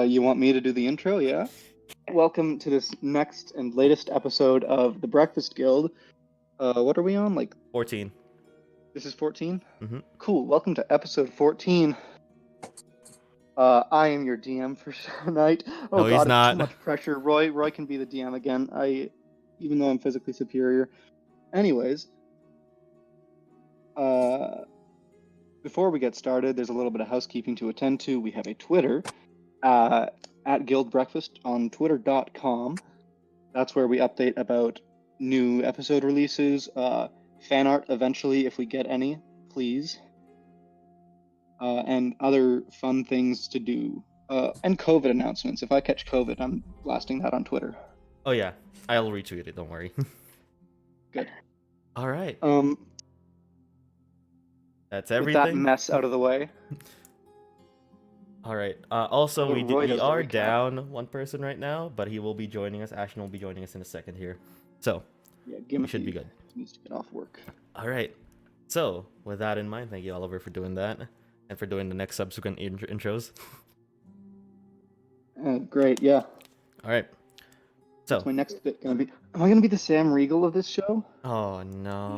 You want me to do the intro? Yeah. Welcome to this next and latest episode of the Breakfast Guild. What are we on? 14. This is 14? Mm-hmm. Cool. Welcome to episode 14. I am your DM for tonight. Oh No, god, he's it's not. too much pressure. Roy can be the DM again. Even though I'm physically superior. Anyways, before we get started, there's a little bit of housekeeping to attend to. We have a Twitter, at Guild Breakfast on twitter.com. That's where we update about new episode releases, fan art eventually if we get any, please, and other fun things to do, and COVID announcements. If I catch COVID, I'm blasting that on Twitter. Oh yeah, I'll retweet it. Don't worry. Good. All right. That's With everything. that mess out of the way. All right. Also, we Roy are recap. down one person right now, but he will be joining us. Ashton will be joining us in a second here, so Yeah, we should be good. Needs to get off work. All right. So with that in mind, thank you, Oliver, for doing that and for doing the next subsequent intros. Great. Yeah. All right. So What's my next bit gonna be? Am I gonna be the Sam Riegel of this show? Oh no.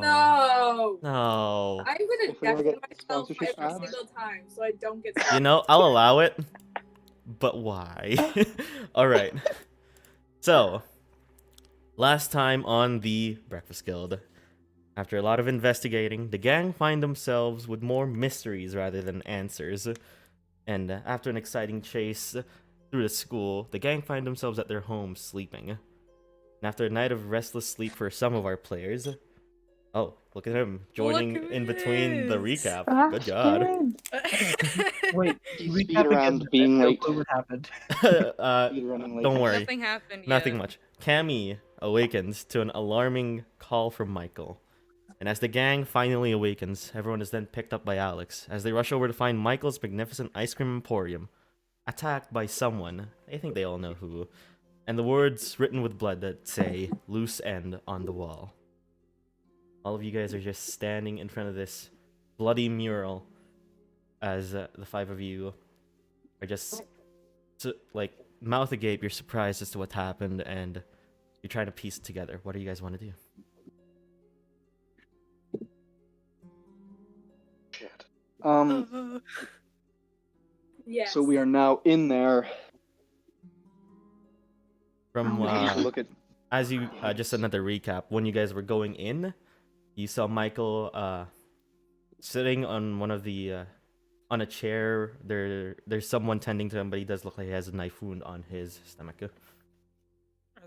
No. I'm gonna Hopefully I deafen get myself sponsorship every ads. single time so I don't get. You know, I'll allow it, but why? All right. So, last time on the Breakfast Guild, after a lot of investigating, the gang find themselves with more mysteries rather than answers. And after an exciting chase through the school, the gang find themselves at their home sleeping. And after a night of restless sleep for some of our players, oh, look at him joining in between the recap. Good job. Wait, speed around being late. What happened? Don't worry. Nothing happened yet. Nothing much. Cammy awakens to an alarming call from Michael. And as the gang finally awakens, everyone is then picked up by Alex as they rush over to find Michael's magnificent ice cream emporium attacked by someone. I think they all know who. And the words written with blood that say "loose end" on the wall. All of you guys are just standing in front of this bloody mural as the five of you are just mouth agape. You're surprised as to what happened and you're trying to piece it together. What do you guys want to do? Shit. Yes. So we are now in there. From Look at. as you just another recap. When you guys were going in, you saw Michael sitting on one of the on a chair. There's someone tending to him, but he does look like he has a knife wound on his stomach. Are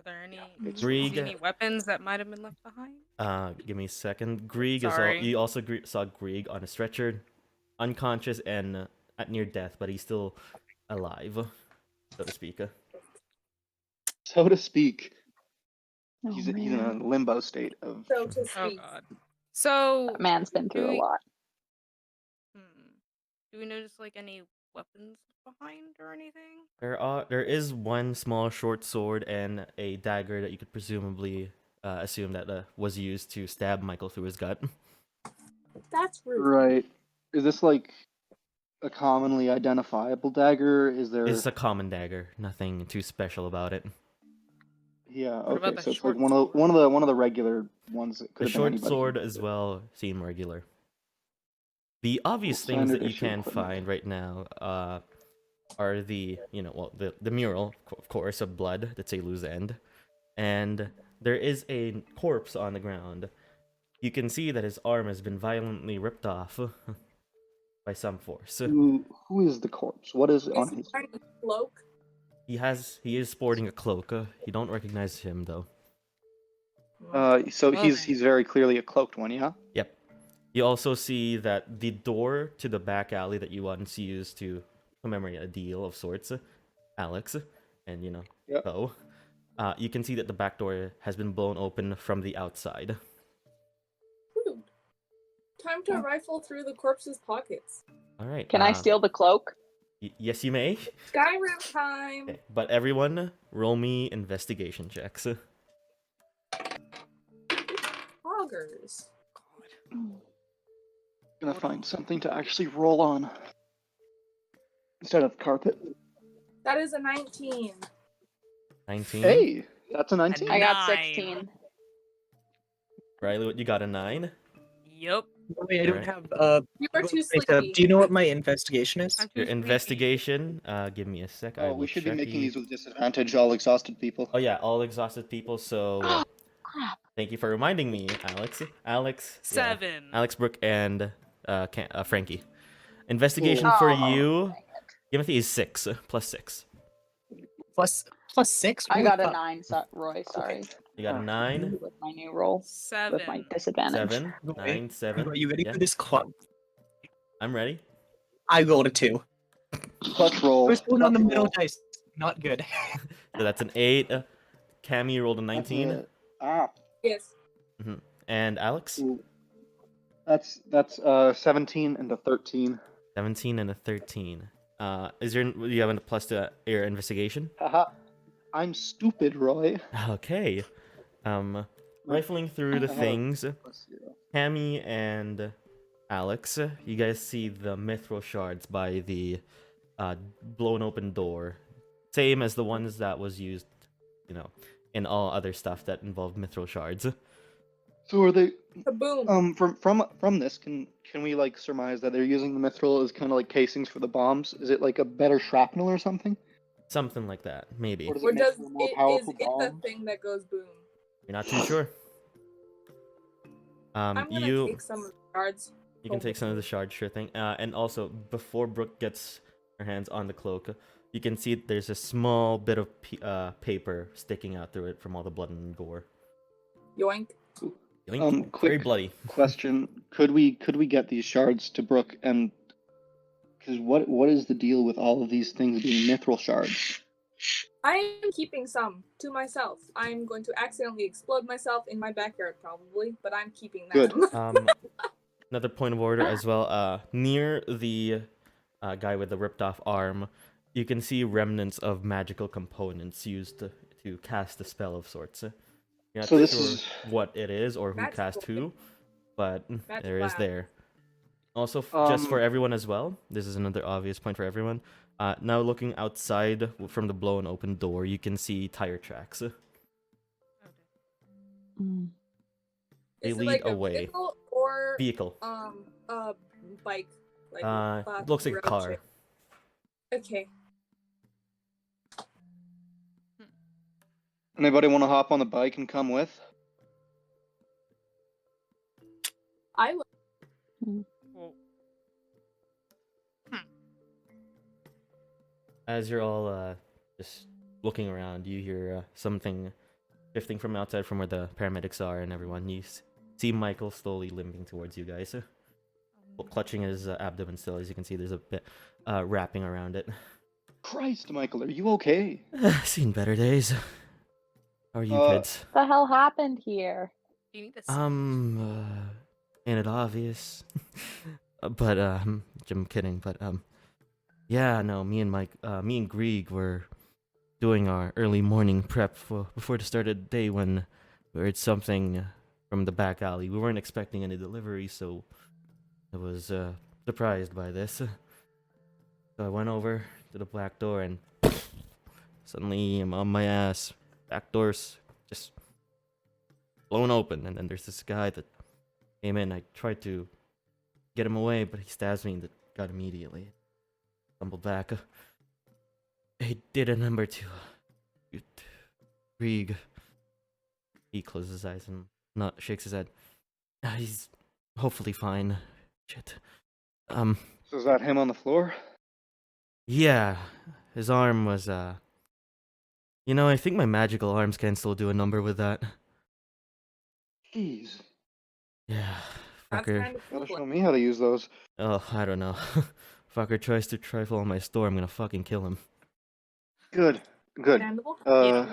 there any Grieg, weapons that might have been left behind? give me a second. Grieg you also saw Grieg on a stretcher, unconscious and at near death, but he's still alive, so to speak. So to speak. Oh, He's in a limbo state of. So to Oh speak. god. So That man's been through a lot. do we notice any weapons behind or anything? There is one small short sword and a dagger that you could presumably assume that was used to stab Michael through his gut. That's rude. Right. Is this a commonly identifiable dagger? Is there? It's a common dagger. Nothing too special about it. Yeah. What about Okay. the So it's short one of the regular ones that could The have been short anybody. sword as well seem regular. The obvious Cool, things that standard you issue can equipment. find right now are the mural, of course, of blood that's a loose end, and there is a corpse on the ground. You can see that his arm has been violently ripped off by some force. Who is the corpse? What is Is on he his? wearing a cloak? He is sporting a cloak. You don't recognize him though. So Well he's then. very clearly a cloaked one, yeah. Yep. You also see that the door to the back alley that you once used to commemorate a deal of sorts, Alex, and Yep. Bo, you can see that the back door has been blown open from the outside. Rude. Time to rifle through the corpse's pockets. All right. Can I steal the cloak? Yes, you may. Skyrim time. Okay, but everyone, roll me investigation checks. Poggers. Gonna find something to actually roll on instead of carpet. That is a 19. 19. Hey, that's a 19. I got 9. 16. Riley, what you got? A 9? Yup. Wait, I don't Alright. have. You were too wait, sleepy. do you know what my investigation is? I'm too Your sleepy. investigation. Give me a sec. I Oh, will we should be check making you. these with disadvantage, all exhausted people. Oh yeah, all exhausted people. So Crap. thank you for reminding me, Alex. Alex. Yeah. 7. Alex, Brooke, and Frankie. Investigation Cool. for Oh, you. Gimothy is 6 plus 6. Plus 6? I Holy got a fuck. 9, Roy. Sorry. You got a 9, With my new roll. 7. With my disadvantage. 7, Wait, 9, 7. Are you ready Yeah, for this club? I'm ready. I rolled a 2. Clutch roll. First one on the clutch middle roll. dice. Not good. So that's an 8. Cammy, you rolled a That's 19. Yes. And Alex? Ooh. That's 17 and a 13. 17 and a 13. Do you have a plus to your investigation? Haha. I'm stupid, Roy. Okay. Rifling through the I have things, plus 0. Cammy and Alex, you guys see the mithril shards by the blown open door. Same as the ones that was used, in all other stuff that involved mithril shards. So are they? Kaboom. From this, can we like surmise that they're using the mithril as kind of like casings for the bombs? Is it like a better shrapnel or something? Something like that, maybe. Or does Or it make does for more it is powerful it the bombs? thing that goes boom? You're not too sure. I'm gonna take some of the cards. You can take some of the shards, sure thing. And also, before Brooke gets her hands on the cloak, you can see there's a small bit of paper sticking out through it from all the blood and gore. Yoink. Yoink. Quick Very bloody. question: Could we get these shards to Brooke? And because what is the deal with all of these things being mithril shards? I am keeping some to myself. I'm going to accidentally explode myself in my backyard, probably, but I'm keeping them. Good. Another point of order as well. Near the guy with the ripped off arm, you can see remnants of magical components used to cast a spell of sorts. You're not So this sure is- what it is or who Magical. cast who, but Magic there is lab. there. Also, just for everyone as well, this is another obvious point for everyone. Now looking outside from the blown open door, you can see tire tracks. Mm. They Is it lead like a away. vehicle or Vehicle. a bike? Like It looks like a road car. trip? Okay. Anybody want to hop on the bike and come with? I will. Well, As you're all just looking around, you hear something shifting from outside from where the paramedics are and everyone. You see Michael slowly limping towards you guys, clutching his abdomen still. As you can see, there's a bit wrapping around it. Christ, Michael, are you okay? Seen better days. How are you kids? What the hell happened here? do you need this? Ain't it obvious? But I'm kidding. But yeah, no, me and Grieg were doing our early morning prep before the start of the day when we heard something from the back alley. We weren't expecting any delivery, so I was surprised by this. So I went over to the back door and suddenly I'm on my ass. Back door's just blown open, and then there's this guy that came in. I tried to get him away, but he stabs me in the gut immediately. Stumbled back. He did a number to Grieg. He closes his eyes and shakes his head. He's hopefully fine. Shit. So is that him on the floor? Yeah, his arm was I think my magical arms can still do a number with that. Jeez. Yeah, That's fucker. kind of Gotta cool. show me how to use those. Oh, I don't know. Fucker tries to trifle on my store, I'm gonna fucking kill him. Good. Understandable. Was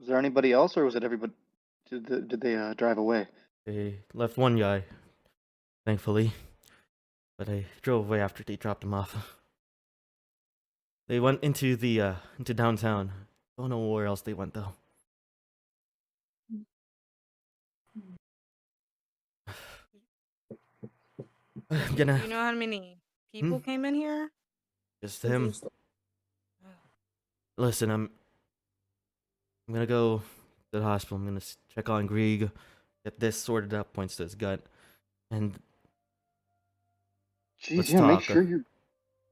there anybody else, or was it everybody? Did they drive away? They left one guy, thankfully, but I drove away after they dropped him off. They went into downtown. Don't know where else they went though. I'm Do gonna you know how many people came in here? just him. listen, I'm gonna go to the hospital. I'm gonna check on Grieg, get this sorted out. Points to his gut, and Jeez, let's yeah, make talk. sure you're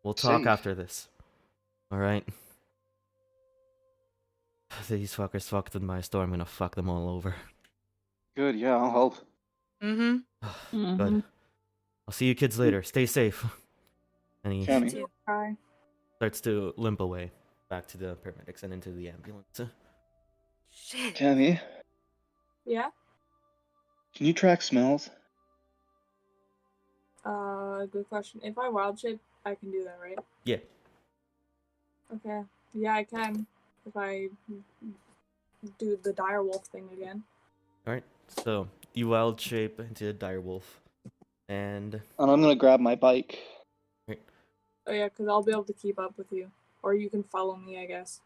We'll talk safe. after this. All right. These fuckers fucked with my store. I'm gonna fuck them all over. good. Yeah, I'll help. Mm-hmm. Good. Mhm. I'll see you kids later. Stay safe. And he Cammy. Too. Hi. starts to limp away back to the paramedics and into the ambulance. Shit. Cammy, Yeah. can you track smells? Good question. If I wild shape, I can do that, right? Yeah. Okay. Yeah, I can. If I do the dire wolf thing again. All right. So you wild shape into a dire wolf, and And I'm gonna grab my bike. Oh yeah, because I'll be able to keep up with you, or you can follow me, I guess.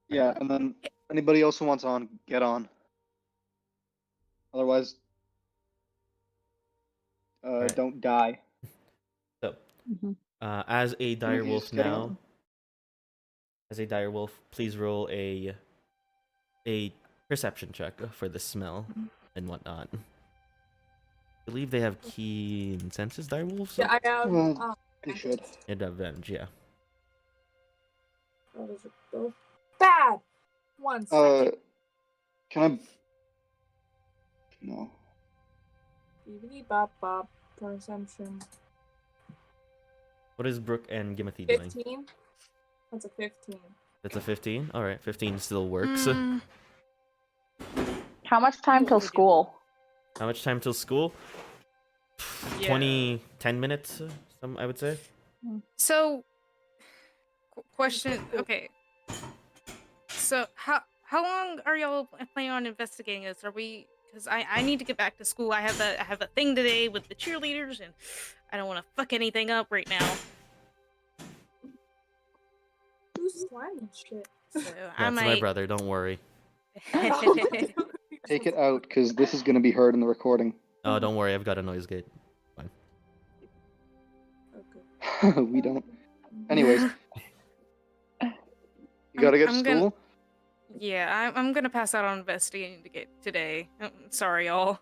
Yeah, and then anybody else who wants on, get on. Otherwise, Alright. don't die. so Mhm. as a dire you wolf just get now, on. as a dire wolf, please roll a perception check for the smell and whatnot. I believe they have keen senses, dire wolves. Yeah, I have. Well, they should. And advantage, yeah. What is it? Oh, bad. 1 second. Can I? No. Beepity bop bop. Perception. What is Brooke and Gimothy doing? 15. That's a 15. That's a 15. All right, 15 still works. Mm, How much time till school? How much time till school? yeah. 10 minutes. I would say. So, question. Okay. So how long are y'all planning on investigating this? Are we? Because I need to get back to school. I have a thing today with the cheerleaders, and I don't want to fuck anything up right now. Who's slamming shit? So I That's my might. brother. Don't worry. Take it out, because this is gonna be heard in the recording. Oh, don't worry. I've got a noise gate. Okay. We don't. Anyways, you gotta get to I'm school. gonna- Yeah, I'm gonna pass out on investigating to get today. Sorry, y'all.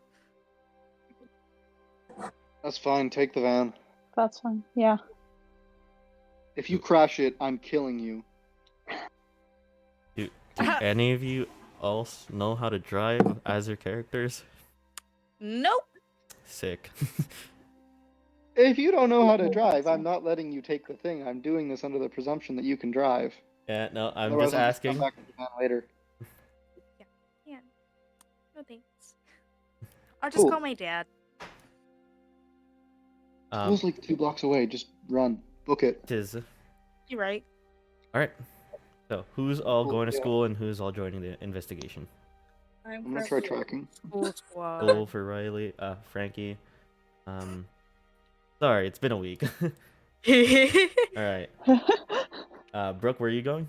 That's fine. Take the van. That's fine. Yeah. If you crash it, I'm killing you. Do any of you else know how to drive as your characters? Nope. Sick. If you don't know how to drive, I'm not letting you take the thing. I'm doing this under the presumption that you can drive. Yeah, no, I'm Otherwise, just I'll asking. come back to the van later. Yeah. No thanks. I'll just Cool. call my dad. School's like 2 blocks away. Just run. Book it. It is. You're right. All right. So, who's all Cool, going to yeah. school and who's all joining the investigation? I'm gonna try tracking. School squad. Go for Riley, Frankie. Sorry, it's been a week. All right. Brooke, where are you going?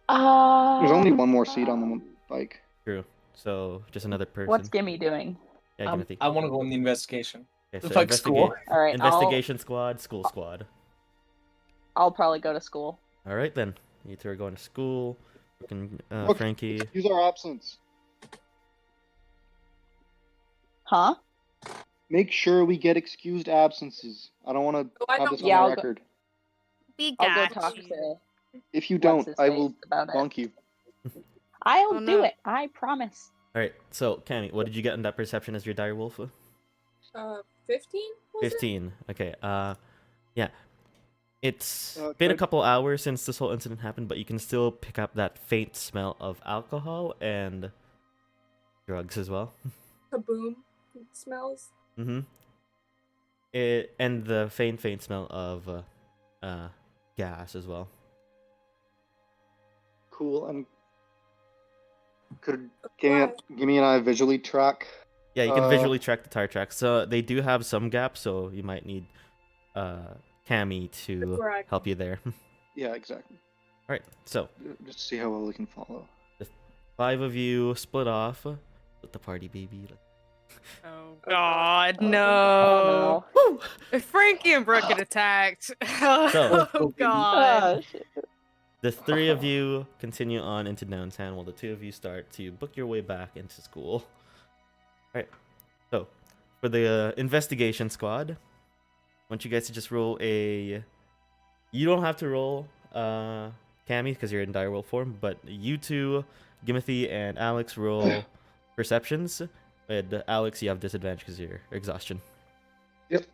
There's only one more seat on the bike. True. So, just another person. What's Gimme doing? Yeah, Gimothy. I want to go in the investigation. Okay, It's like school. All right. Investigation squad, school squad. I'll probably go to school. All right then. You two are going to school. Look, Frankie. Use our absence. Huh? Make sure we get excused absences. I don't want to Oh, I have don't- this on Yeah, the I'll go- record. We I'll got go talk you. to. If you what's don't, his I face will about it. bonk you. I'll Oh, do no. it. I promise. All right. So, Cammy, what did you get in that perception as your dire wolf? 15? Was it? 15. Okay. Yeah. It's Uh, been a could- couple hours since this whole incident happened, but you can still pick up that faint smell of alcohol and drugs as well. Kaboom smells. Mm-hmm. And the faint smell of gas as well. Cool. And could Gimme and I visually track? Yeah, you can visually track the tire tracks. So they do have some gaps, so you might need Cammy to Correct. help you there. Yeah, exactly. All right. So Just to see how well we can follow. 5 of you split off. Split the party, baby. Oh God, Oh, no! no. If Frankie and Brooke get attacked. So- Oh God. Oh, shit. The three of you continue on into downtown while the two of you start to book your way back into school. Alright, so for the investigation squad, I want you guys to just roll a... You don't have to roll Cammy because you're in direwolf form, but you two, Gimothy and Alex, roll perceptions. And Alex, you have disadvantage because you're exhaustion. Yep.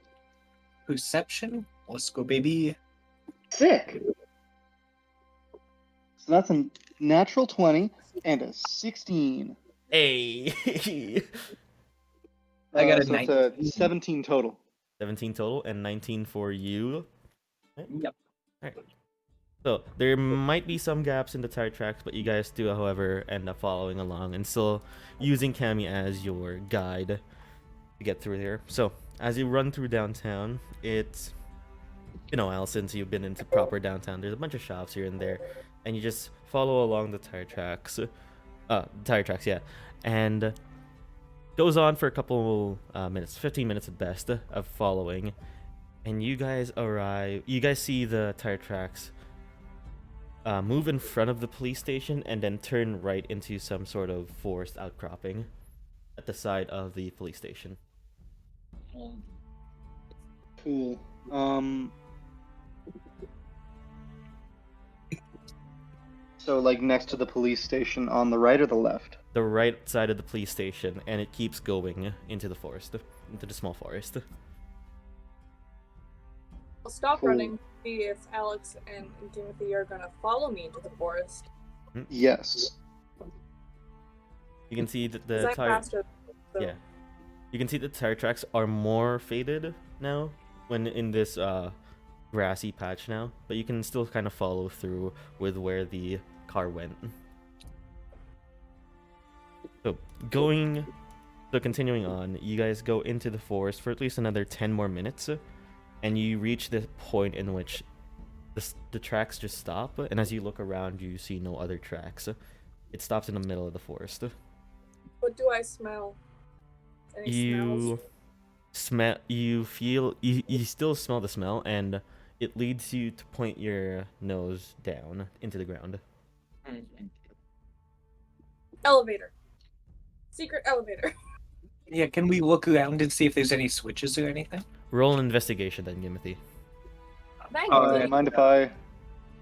Perception. Let's go, baby. Sick. So that's a natural 20 and a 16. Hey! I got a so it's a 17 total. 17 total and 19 for you. Yep. Alright. So there might be some gaps in the tire tracks, but you guys do, however, end up following along and still using Cammy as your guide to get through here. So as you run through downtown, it's been a while since you've been into proper downtown. There's a bunch of shops here and there, and you just follow along the tire tracks. Yeah, and goes on for a couple minutes, 15 minutes at best, of following. And you guys arrive. You guys see the tire tracks move in front of the police station and then turn right into some sort of forest outcropping at the side of the police station. Cool. So like next to the police station on the right or the left? The right side of the police station, and it keeps going into the forest, into the small forest. I'll stop Cool. running, see if Alex and Gimothy are gonna follow me into the forest. Yes. You can see that 'Cause the I'm tire. faster. So. Yeah. You can see the tire tracks are more faded now when in this grassy patch now, but you can still kind of follow through with where the car went. So continuing on, you guys go into the forest for at least another 10 more minutes, and you reach the point in which the tracks just stop, and as you look around, you see no other tracks. It stops in the middle of the forest. What do I smell? Any smells? You still smell the smell, and it leads you to point your nose down into the ground. Elevator. Secret elevator. Yeah, can we look around and see if there's any switches or anything? Roll an investigation then, Gimothy. Thank you. Mind if I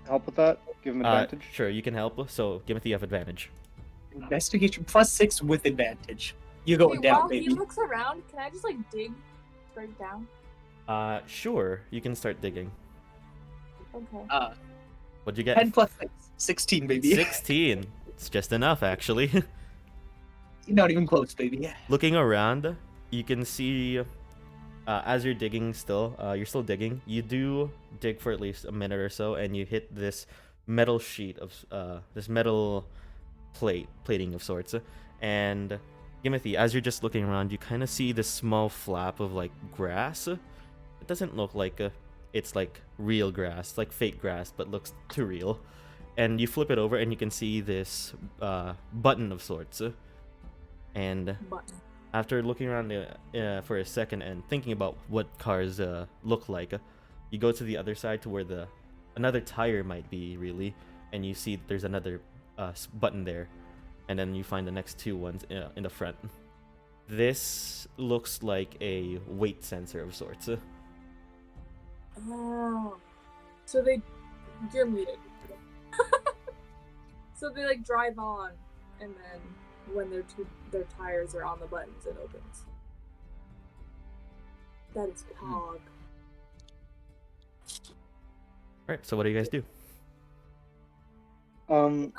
help with that? Give him advantage? Sure, you can help, so Gimothy, you have advantage. Investigation +6 with advantage. You're going Wait, down, while baby. he looks around, can I just like dig straight down? Sure, you can start digging. Okay. What'd you get? 10 + 6. 16, baby. 16. It's just enough, actually. Not even close, baby. Looking around, you can see, as you're digging still, you're still digging. You do dig for at least a minute or so, and you hit this metal sheet of, this metal plating of sorts. And Gimothy, as you're just looking around, you kind of see this small flap of, like, grass. It doesn't look like it's, like, real grass, like fake grass, but looks too real. And you flip it over, and you can see this button of sorts. And Button. after looking around for a second and thinking about what cars look like, you go to the other side to where another tire might be, really, and you see there's another button there, and then you find the next two ones in the front. This looks like a weight sensor of sorts. Oh. So you're muted. So they like drive on, and then when their tires are on the buttons, it opens. That is pog. Alright, so what do you guys do? I'm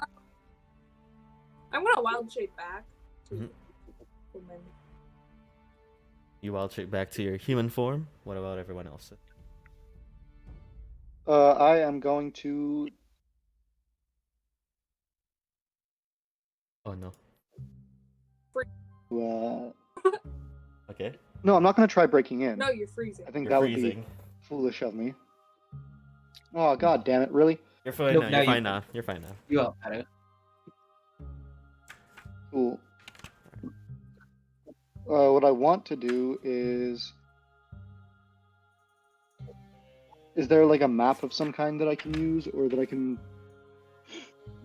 gonna wild shape back to Mhm. woman. You wild shape back to your human form? What about everyone else? I am going to... Oh no. Okay. No, I'm not going to try breaking in. No, you're freezing. I think You're that freezing. would be foolish of me. Oh, god damn it, really? You're fine Nope, now. now You're you- fine now. You're fine now. You all got it. Cool. What I want to do is... Is there like a map of some kind that I can use, or that I can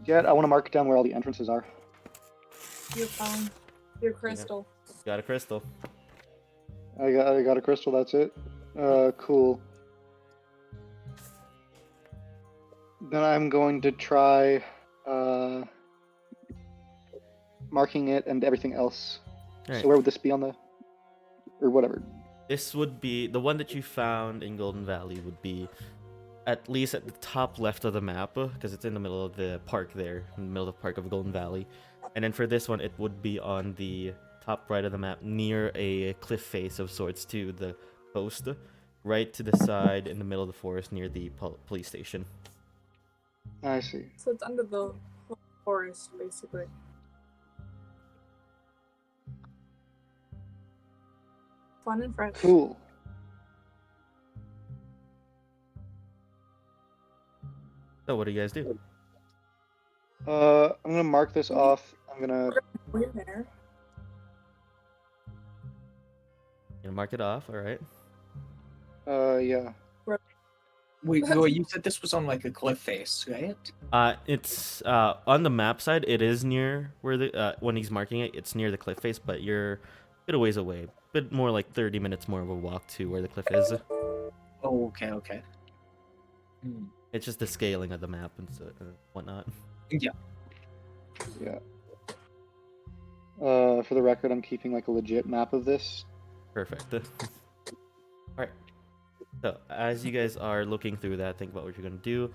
yet. I want to mark down where all the entrances are. You're fine. You're crystal. Got a crystal. I got a crystal. That's it. Cool. Then I'm going to try marking it and everything else. Alright. So where would this be on the, or whatever? This would be the one that you found in Golden Valley would be at least at the top left of the map because it's in the middle of the park there, in the middle of the park of Golden Valley. And then for this one, it would be on the top right of the map near a cliff face of sorts to the coast, right to the side in the middle of the forest near the police station. I see. So it's under the forest, basically. Fun and fresh. Cool. So what do you guys do? I'm gonna mark this off. I'm gonna. We're there. You gonna mark it off, alright. Yeah. Wait, you said this was on like a cliff face, right? It's on the map side, it is near where the when he's marking it, it's near the cliff face, but you're a bit a ways away. Bit more like 30 minutes more of a walk to where the cliff is. Oh, okay. It's just the scaling of the map and so, whatnot. Yeah. Yeah. For the record, I'm keeping like a legit map of this. Perfect. Alright. So, as you guys are looking through that, think about what you're gonna do.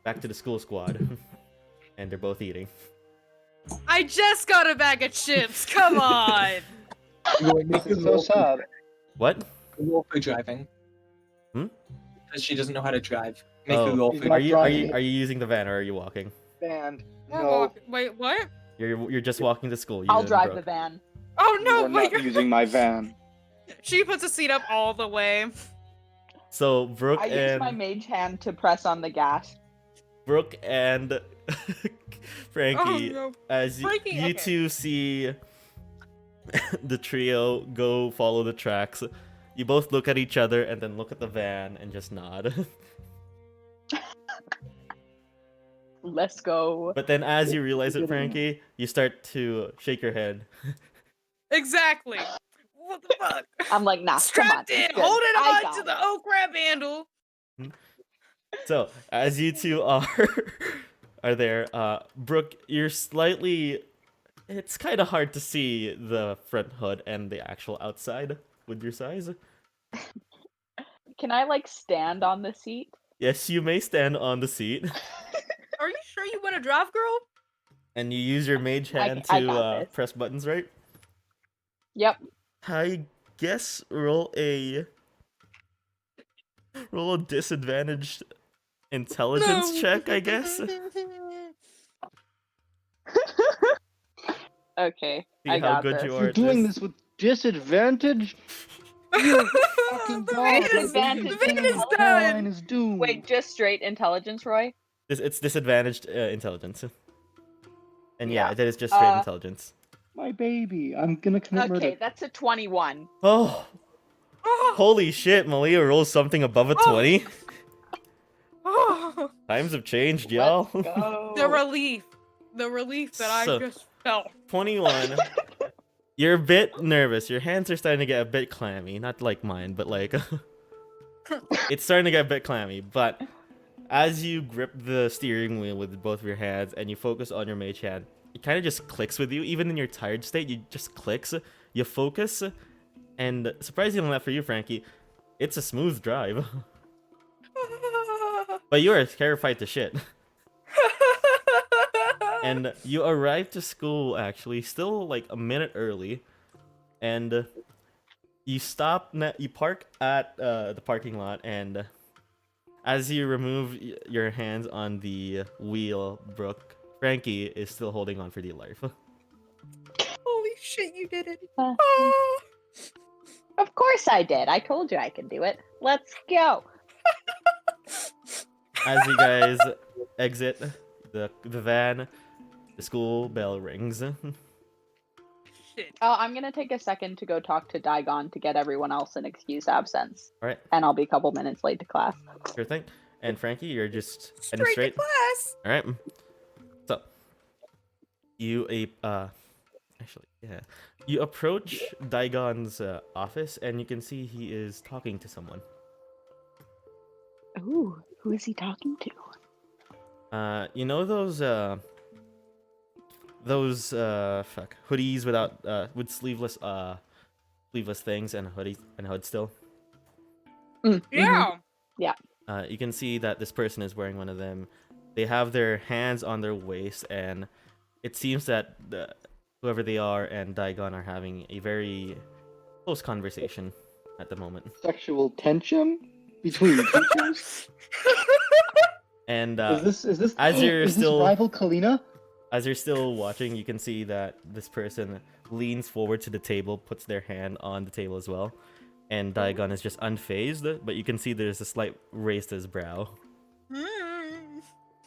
Back to the school squad. And they're both eating. I just got a bag of chips. Come on. This is so sad. What? Roll for driving. Because she doesn't know how to drive. Make Oh, her roll for not Are you driving. using the van or are you walking? And We're no, walking- Wait, what? You're just walking to school. You I'll and drive Brooke. the van. Oh you no! are Wait. not using my van. She puts a seat up all the way. So Brooke I use my mage hand to press on the gas. and Frankie, Oh, no. as Frankie, you okay. two see the trio go follow the tracks, you both look at each other and then look at the van and just nod. Let's go. But then as you realize it, Frankie, you start to shake your head. Exactly. What the fuck? I'm like, nah, come on. Strapped in, it's good. holding I on got to it. the oak crab handle. So as you two are there, Brooke, you're slightly. It's kind of hard to see the front hood and the actual outside with your size. Can I like stand on the seat? Yes, you may stand on the seat, Are you sure you want to drive, girl? and you use your mage hand I to got this. press buttons, right? Yep. I guess roll a disadvantaged intelligence check, I guess. Okay. See I how got good this. you are You're at doing this. this with disadvantage? You're fucking The dog. van is, Advantage the van is intelligence. done. Caroline is doomed. Wait, just straight intelligence, Roy? It's disadvantaged intelligence. And yeah, Yeah. that is just straight intelligence. My baby. I'm gonna commit Okay, murder. that's a 21. Oh, Oh, holy shit! Malia rolls something above a 20. oh. Times have changed, y'all. Let's go. The relief that I So- just felt. 21. You're a bit nervous. Your hands are starting to get a bit clammy. Not like mine, but like it's starting to get a bit clammy. But as you grip the steering wheel with both of your hands and you focus on your mage hand, it kind of just clicks with you. Even in your tired state, you just clicks. You focus, and surprisingly enough for you, Frankie, it's a smooth drive. But you are terrified to shit. And you arrive to school actually still like a minute early, and you you park at the parking lot, and as you remove your hands on the wheel, Frankie is still holding on for dear life. Holy shit, you did it. Uh, Oh. Of course I did. I told you I could do it. Let's go. As you guys exit the van, the school bell rings. Shit. I'm gonna take a second to go talk to Digon to get everyone else an excuse absence. Alright, And I'll be a couple minutes late to class. sure thing. And Frankie, you're just heading Straight to straight. class. Alright. So, You approach Daigon's office, and you can see he is talking to someone. Ooh, who is he talking to? You know those hoodies without with sleeveless things and hood still. Yeah. You can see that this person is wearing one of them. They have their hands on their waist, and it seems that whoever they are and Daigon are having a very close conversation at the moment. Sexual tension between teachers. And Is this as you're is still this rival Kalina? as you're still watching, you can see that this person leans forward to the table, puts their hand on the table as well, and Daigon is just unfazed, but you can see there's a slight raise to his brow.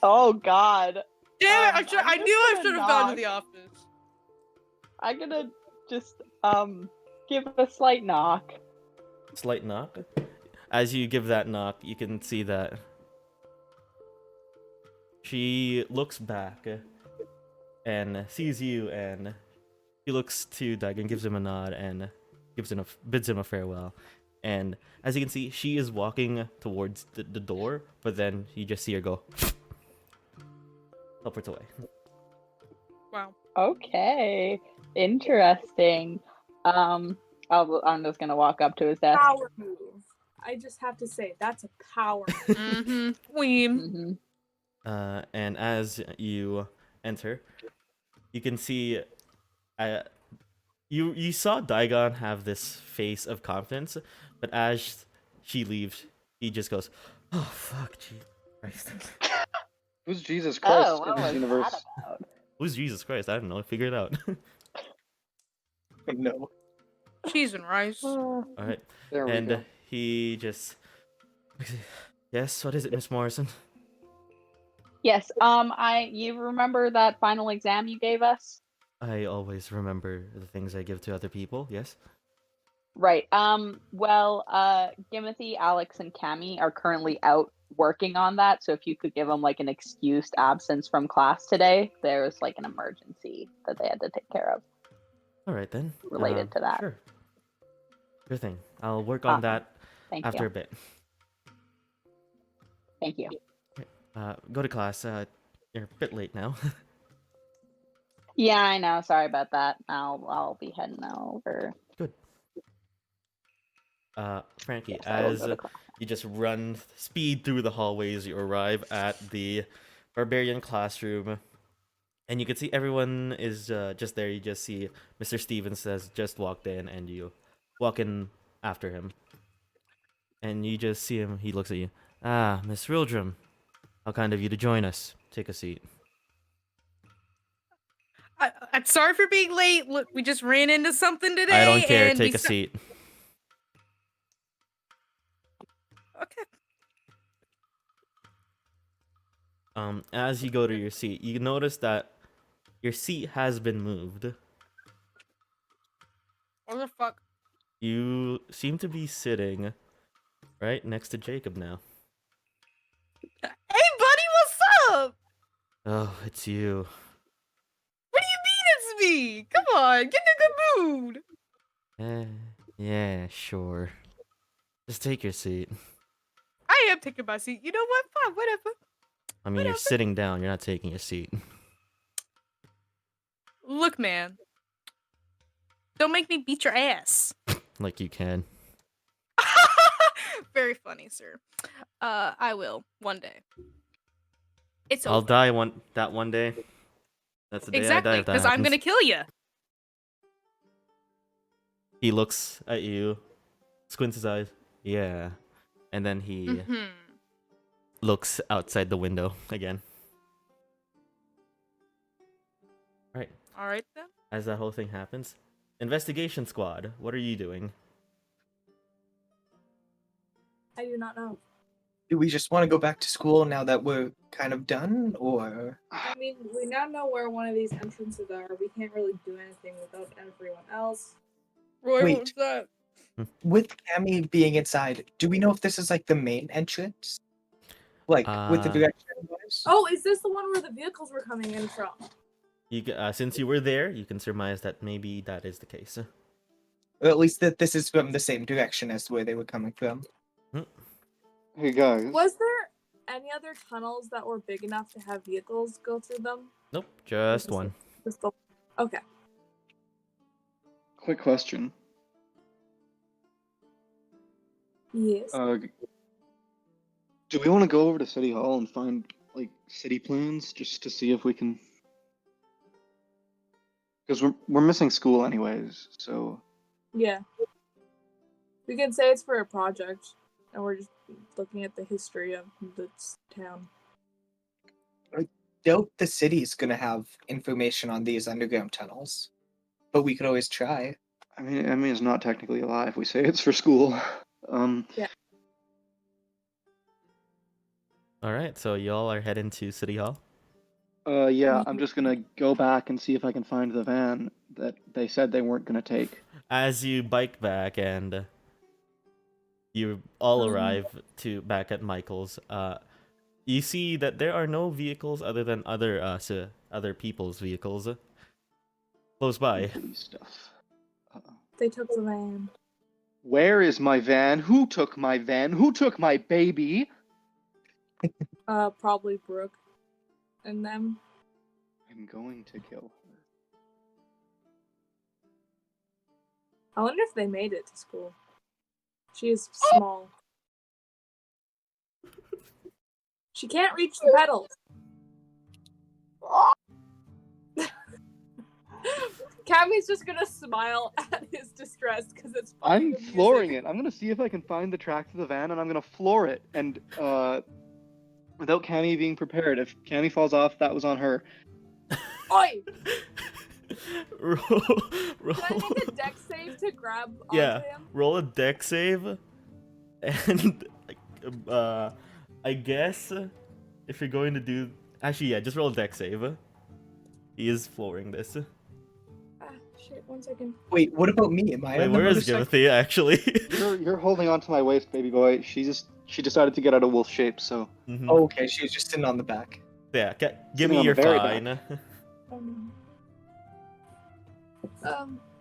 Oh God. Damn it! I I'm knew I just should gonna have gone to knock. the office. I'm gonna just give a slight knock. Slight knock. As you give that knock, you can see that she looks back and sees you, and he looks to Daigon, gives him a nod, and bids him a farewell. And as you can see, she is walking towards the door, but then you just see her go teleports away. Wow. Okay, interesting. I'm just gonna walk up to his desk. Power move. I just have to say, that's a power move. Mm-hmm. Weem. Mhm. And as you enter, you can see, you saw Daigon have this face of confidence, but as she leaves, he just goes, "Oh fuck, Jesus Christ." Who's Jesus Christ Oh, what in was this universe? that about? Who's Jesus Christ? I don't know. Figure it out. No. Cheese and rice. All right. There we And go. he just, yes. What is it, Miss Morrison? Yes. You remember that final exam you gave us? I always remember the things I give to other people. Yes. Right. Well, Gimothy, Alex, and Cammy are currently out working on that. So if you could give them like an excused absence from class today, there's like an emergency that they had to take care of. All right then. Related to that. Sure. Sure thing. I'll work on that Thank after you. a bit. Thank you. Go to class. You're a bit late now. Yeah, I know. Sorry about that. I'll be heading over. Good. Frankie, Yes, I will as go to class. you just speed through the hallways, you arrive at the barbarian classroom, and you can see everyone is just there. You just see Mr. Stevens has just walked in, and you walk in after him. And you just see him, he looks at you. Ah, Miss Rildrum, how kind of you to join us. Take a seat. I'm sorry for being late. Look, we just ran into something today. I don't care, and take a seat. Okay. As you go to your seat, you notice that your seat has been moved. What the fuck? You seem to be sitting right next to Jacob now. Hey, buddy, what's up? Oh, it's you. What do you mean it's me? Come on, get in a good mood. Yeah, sure. Just take your seat. I am taking my seat. You know what? Fine, whatever. I mean, you're Whatever. sitting down, you're not taking a seat. Look, man. Don't make me beat your ass. Like you can. Very funny, sir. I will one day. It's I'll over. die that one day. That's the day I die Exactly, if that because I'm happens. gonna kill you. He looks at you, squints his eyes. Yeah. And then he Mm-hmm. looks outside the window again. Right. All right then. As that whole thing happens, investigation squad, what are you doing? I do not know. Do we just want to go back to school now that we're kind of done, or I mean, we now know where one of these entrances are. We can't really do anything without everyone else. Roy, Wait. what was that? with Cammy being inside, do we know if this is like the main entrance? Like with the direction it was? Oh, is this the one where the vehicles were coming in from? Since you were there, you can surmise that maybe that is the case. Or at least that this is from the same direction as where they were coming from. Hey guys. Was there any other tunnels that were big enough to have vehicles go through them? Nope, just one. Just the... Okay. Quick question. Yes. Do we want to go over to City Hall and find like city plans just to see if we can? Because we're missing school anyways, so. Yeah. We can say it's for a project, and we're just looking at the history of this town. I doubt the city's gonna have information on these underground tunnels, but we could always try. I mean, it's not technically a lie if we say it's for school. Yeah. All right, so y'all are heading to City Hall. Yeah, I'm just gonna go back and see if I can find the van that they said they weren't gonna take. As you bike back and you all arrive back at Michael's, you see that there are no vehicles other than other people's vehicles close by. Police stuff. They took the van. Where is my van? Who took my van? Who took my baby? Probably Brooke and them. I'm going to kill her. I wonder if they made it to school. She is small. She can't reach the pedals. Cammy's just gonna smile at his distress because it's I'm flooring it. I'm gonna see if I can find the track to the van, and I'm gonna floor it. And without Cammy being prepared, if Cammy falls off, that was on her. Oi! roll. Can I make a deck save to grab onto Yeah, him? roll a deck save, and I guess if you're going to do, actually, yeah, just roll a deck save. He is flooring this. Ah, shit, 1 second. Wait, what about me? Am I Wait, on the where is motorcycle? Gimothy actually? You're holding on to my waist, baby boy. She decided to get out of wolf shape, so. Mhm. Oh, okay, she was just sitting on the back. Yeah, Sitting Gimme, on the you're very fine.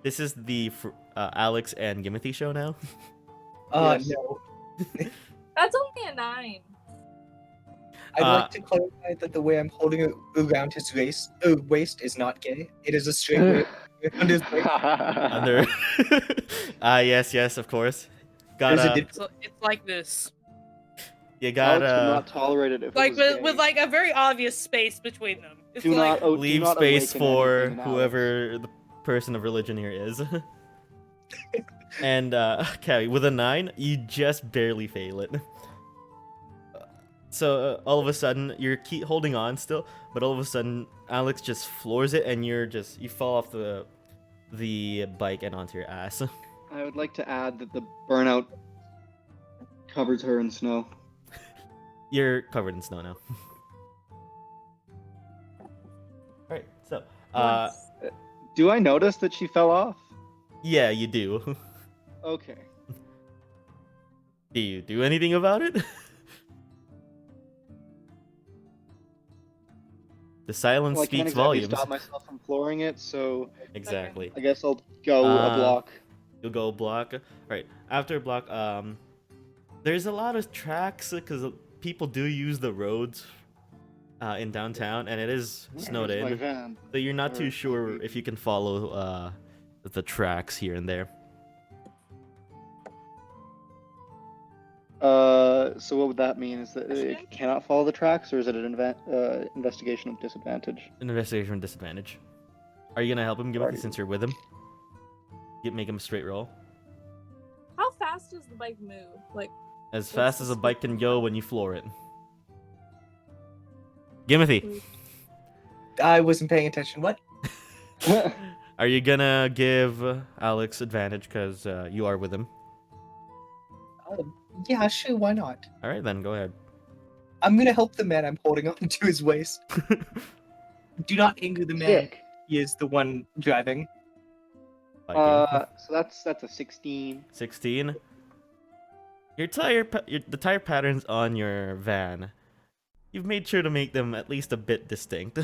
This is the Alex and Gimothy show now. Yes. No. That's only a 9. I'd like to clarify that the way I'm holding it around his waist is not gay. It is a straight way around his waist. Under. Yes, of course. There's a Gotta. difference. So it's like this, You Alex would gotta not tolerate it if like it was with gay. like a very obvious space between them. It's Do like not, do leave not space awaken for anything in Alex. whoever the person of religion here is. And okay, with a 9, you just barely fail it. So all of a sudden you're holding on still, but all of a sudden Alex just floors it, and you fall off the bike and onto your ass. I would like to add that the burnout covers her in snow. You're covered in snow now. Alright, so Do I notice that she fell off? yeah, you do. Okay. Do you do anything about it? The silence Well, I can't speaks exactly volumes. stop myself from flooring it, so Exactly. I guess I'll go a block. You'll go block. Right. After a block, there's a lot of tracks because people do use the roads in downtown, and it is snowed Where's my in. van? So you're not too Where sure should we if you can follow the tracks here and there. So what would that mean? Is that it cannot follow the tracks, or is it an investigation of disadvantage? An investigation with disadvantage. Are you gonna help him, Gimothy, Alright. since you're with him? Make him a straight roll. How fast does the bike move? Like, As fast as a bike can go when you floor it. Gimothy, I wasn't paying attention. What? are you gonna give Alex advantage because you are with him? Yeah, sure, why not? All right, then go ahead. I'm gonna help the man I'm holding on to his waist. Do not anger the man. Sick. He is the one driving. Biking. So that's a 16. 16. The tire patterns on your van, you've made sure to make them at least a bit distinct.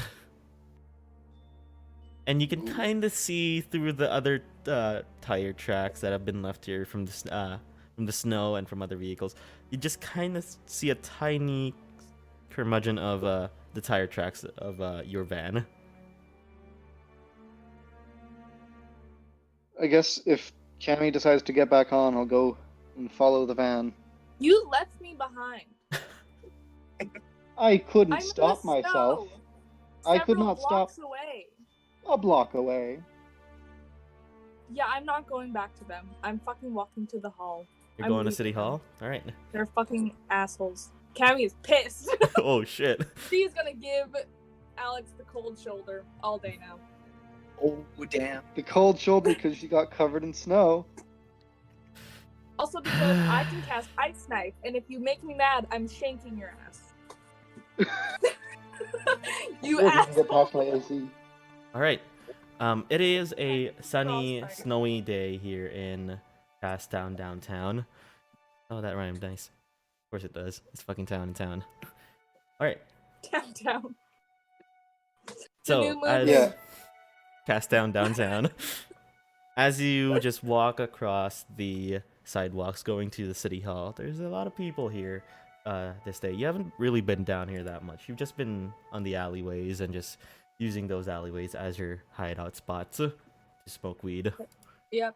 And you can kind of see through the other tire tracks that have been left here from the snow and from other vehicles. You just kind of see a tiny curmudgeon of the tire tracks of your van. I guess if Cammy decides to get back on, I'll go and follow the van. You left me behind. I couldn't I'm in the stop myself. snow, I could several not stop blocks away. a block away. Yeah, I'm not going back to them. I'm fucking walking to the hall. You're I'm going to leaving City them. Hall? Alright. They're fucking assholes. Cammy is pissed. Oh, shit. She's gonna give Alex the cold shoulder all day now. Oh damn. The cold shoulder because she got covered in snow. Also because I can cast Ice Knife, and if you make me mad, I'm shanking your ass. You Before can get past asshole. my AC. Alright. It is a sunny, Frostbite. snowy day here in Kastown downtown. Oh, that rhymed nice. Of course it does. It's fucking town in town. Alright. Downtown. So, new movie. as Yeah. Kastown downtown, as you just walk across the sidewalks going to the city hall, there's a lot of people here this day. You haven't really been down here that much. You've just been on the alleyways and just using those alleyways as your hideout spots to smoke weed. Yep.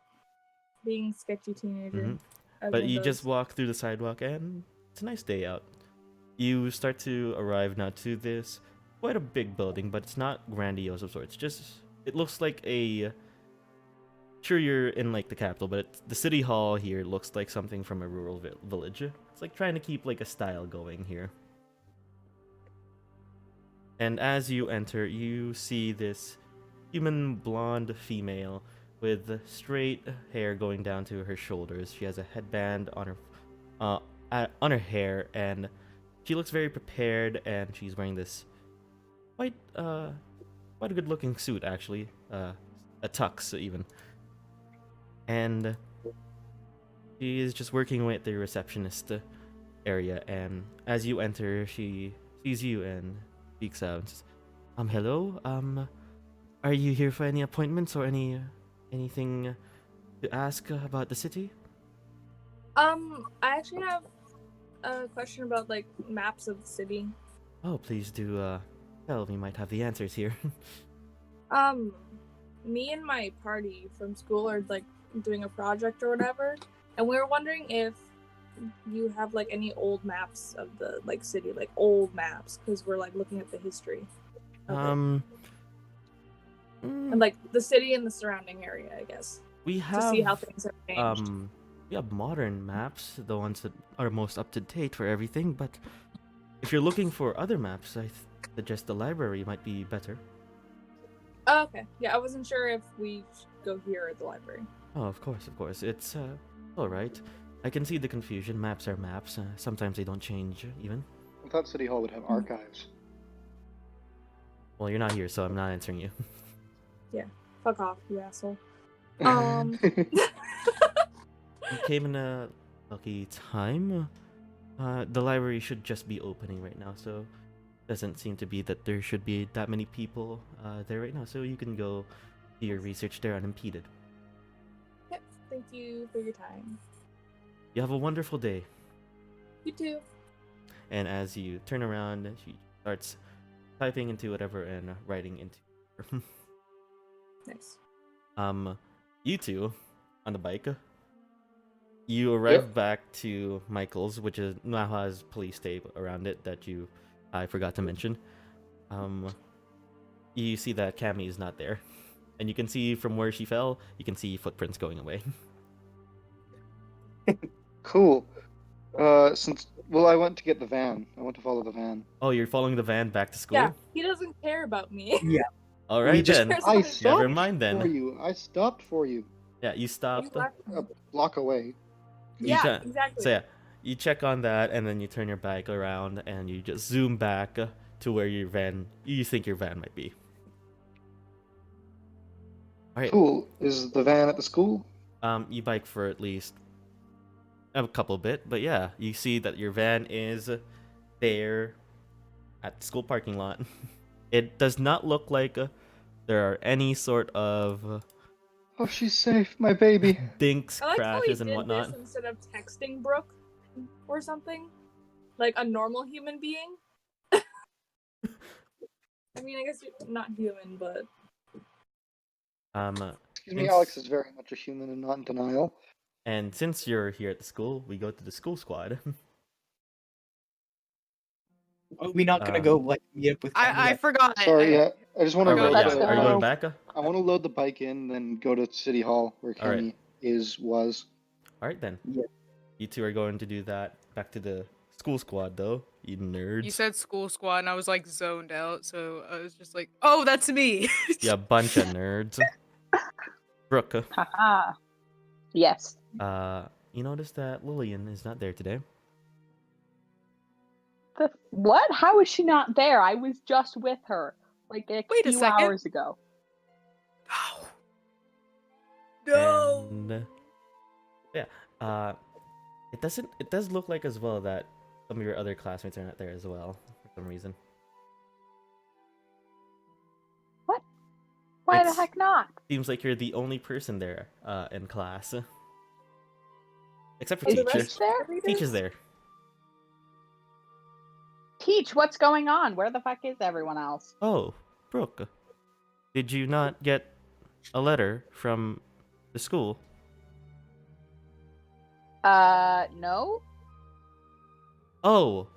Being sketchy teenager. Mhm. as But one you does. just walk through the sidewalk and it's a nice day out. You start to arrive now to this quite a big building, but it's not grandiose of sorts. It looks like a. Sure, you're in like the capital, but the city hall here looks like something from a rural village. It's like trying to keep like a style going here. And as you enter, you see this human blonde female with straight hair going down to her shoulders. She has a headband on her hair, and she looks very prepared. And she's wearing this quite a good looking suit, actually, a tux even. And she is just working with the receptionist area. And as you enter, she sees you and speaks out. And says, hello. Are you here for any appointments or anything to ask about the city? I actually have a question about like maps of the city. Oh, please do tell. We might have the answers here. Me and my party from school are like doing a project or whatever, and we were wondering if you have like any old maps of the like city, like old maps, because we're like looking at the history of it. And like the city and the surrounding area, I guess, We have to see how things have changed. we have modern maps, the ones that are most up to date for everything. But if you're looking for other maps, I suggest the library might be better. Oh, okay, yeah, I wasn't sure if we should go here at the library. Oh, of course. It's all right. I can see the confusion. Maps are maps. Sometimes they don't change even. I thought City Hall would have archives. Well, you're not here, so I'm not answering you. Fuck off, you asshole. You came in a lucky time. The library should just be opening right now, so doesn't seem to be that there should be that many people there right now. So you can go do your research there unimpeded. Yep, thank you for your time. You have a wonderful day. You too. And as you turn around, she starts typing into whatever and writing into. Nice. You two on the bike. You arrive back to Michael's, which now has police tape around it that I forgot to mention. You see that Cammy is not there, and you can see from where she fell. You can see footprints going away. Cool. I went to get the van. I went to follow the van. Oh, you're following the van back to school. Yeah, he doesn't care about me. All right just- then. I Never stopped mind for then. you. I stopped for you. Yeah, you stopped. You left A me. block away. Yeah, check- exactly. So yeah, you check on that, and then you turn your bike around, and you just zoom back to where you think your van might be. All right. Cool. Is the van at the school? You bike for at least a couple bit, but yeah, you see that your van is there at the school parking lot. It does not look like there are any sort of Oh, she's safe, my baby. dinks, I like how he crashes, and did whatnot. this instead of texting Brooke or something, like a normal human being. I mean, I guess you're not human, but Excuse me, Since- Alex is very much a human and not in denial. And since you're here at the school, we go to the school squad. Are we not gonna go like meet up with? I Camille? forgot. Sorry, yeah. I just want to Are, we, load Let's yeah, the. are you going go. back? I want to load the bike in, then go to City Hall where All right. Kenny was. Alright then. Yeah. You two are going to do that. Back to the school squad, though. You nerds. You said school squad, and I was like zoned out, so I was just like, "Oh, that's me." Yeah, bunch of nerds. Brooke, Haha. Yes. you notice that Lillian is not there today. What? How is she not there? I was just with her like a Wait a few second. hours ago. No. And yeah, it does look like as well that some of your other classmates are not there as well for some reason. Why It's- the heck not? Seems like you're the only person there in class. Except for Is the teacher. rest there? Teacher's there. Teach, what's going on? Where the fuck is everyone else? Oh, Brooke. Did you not get a letter from the school? No? Oh,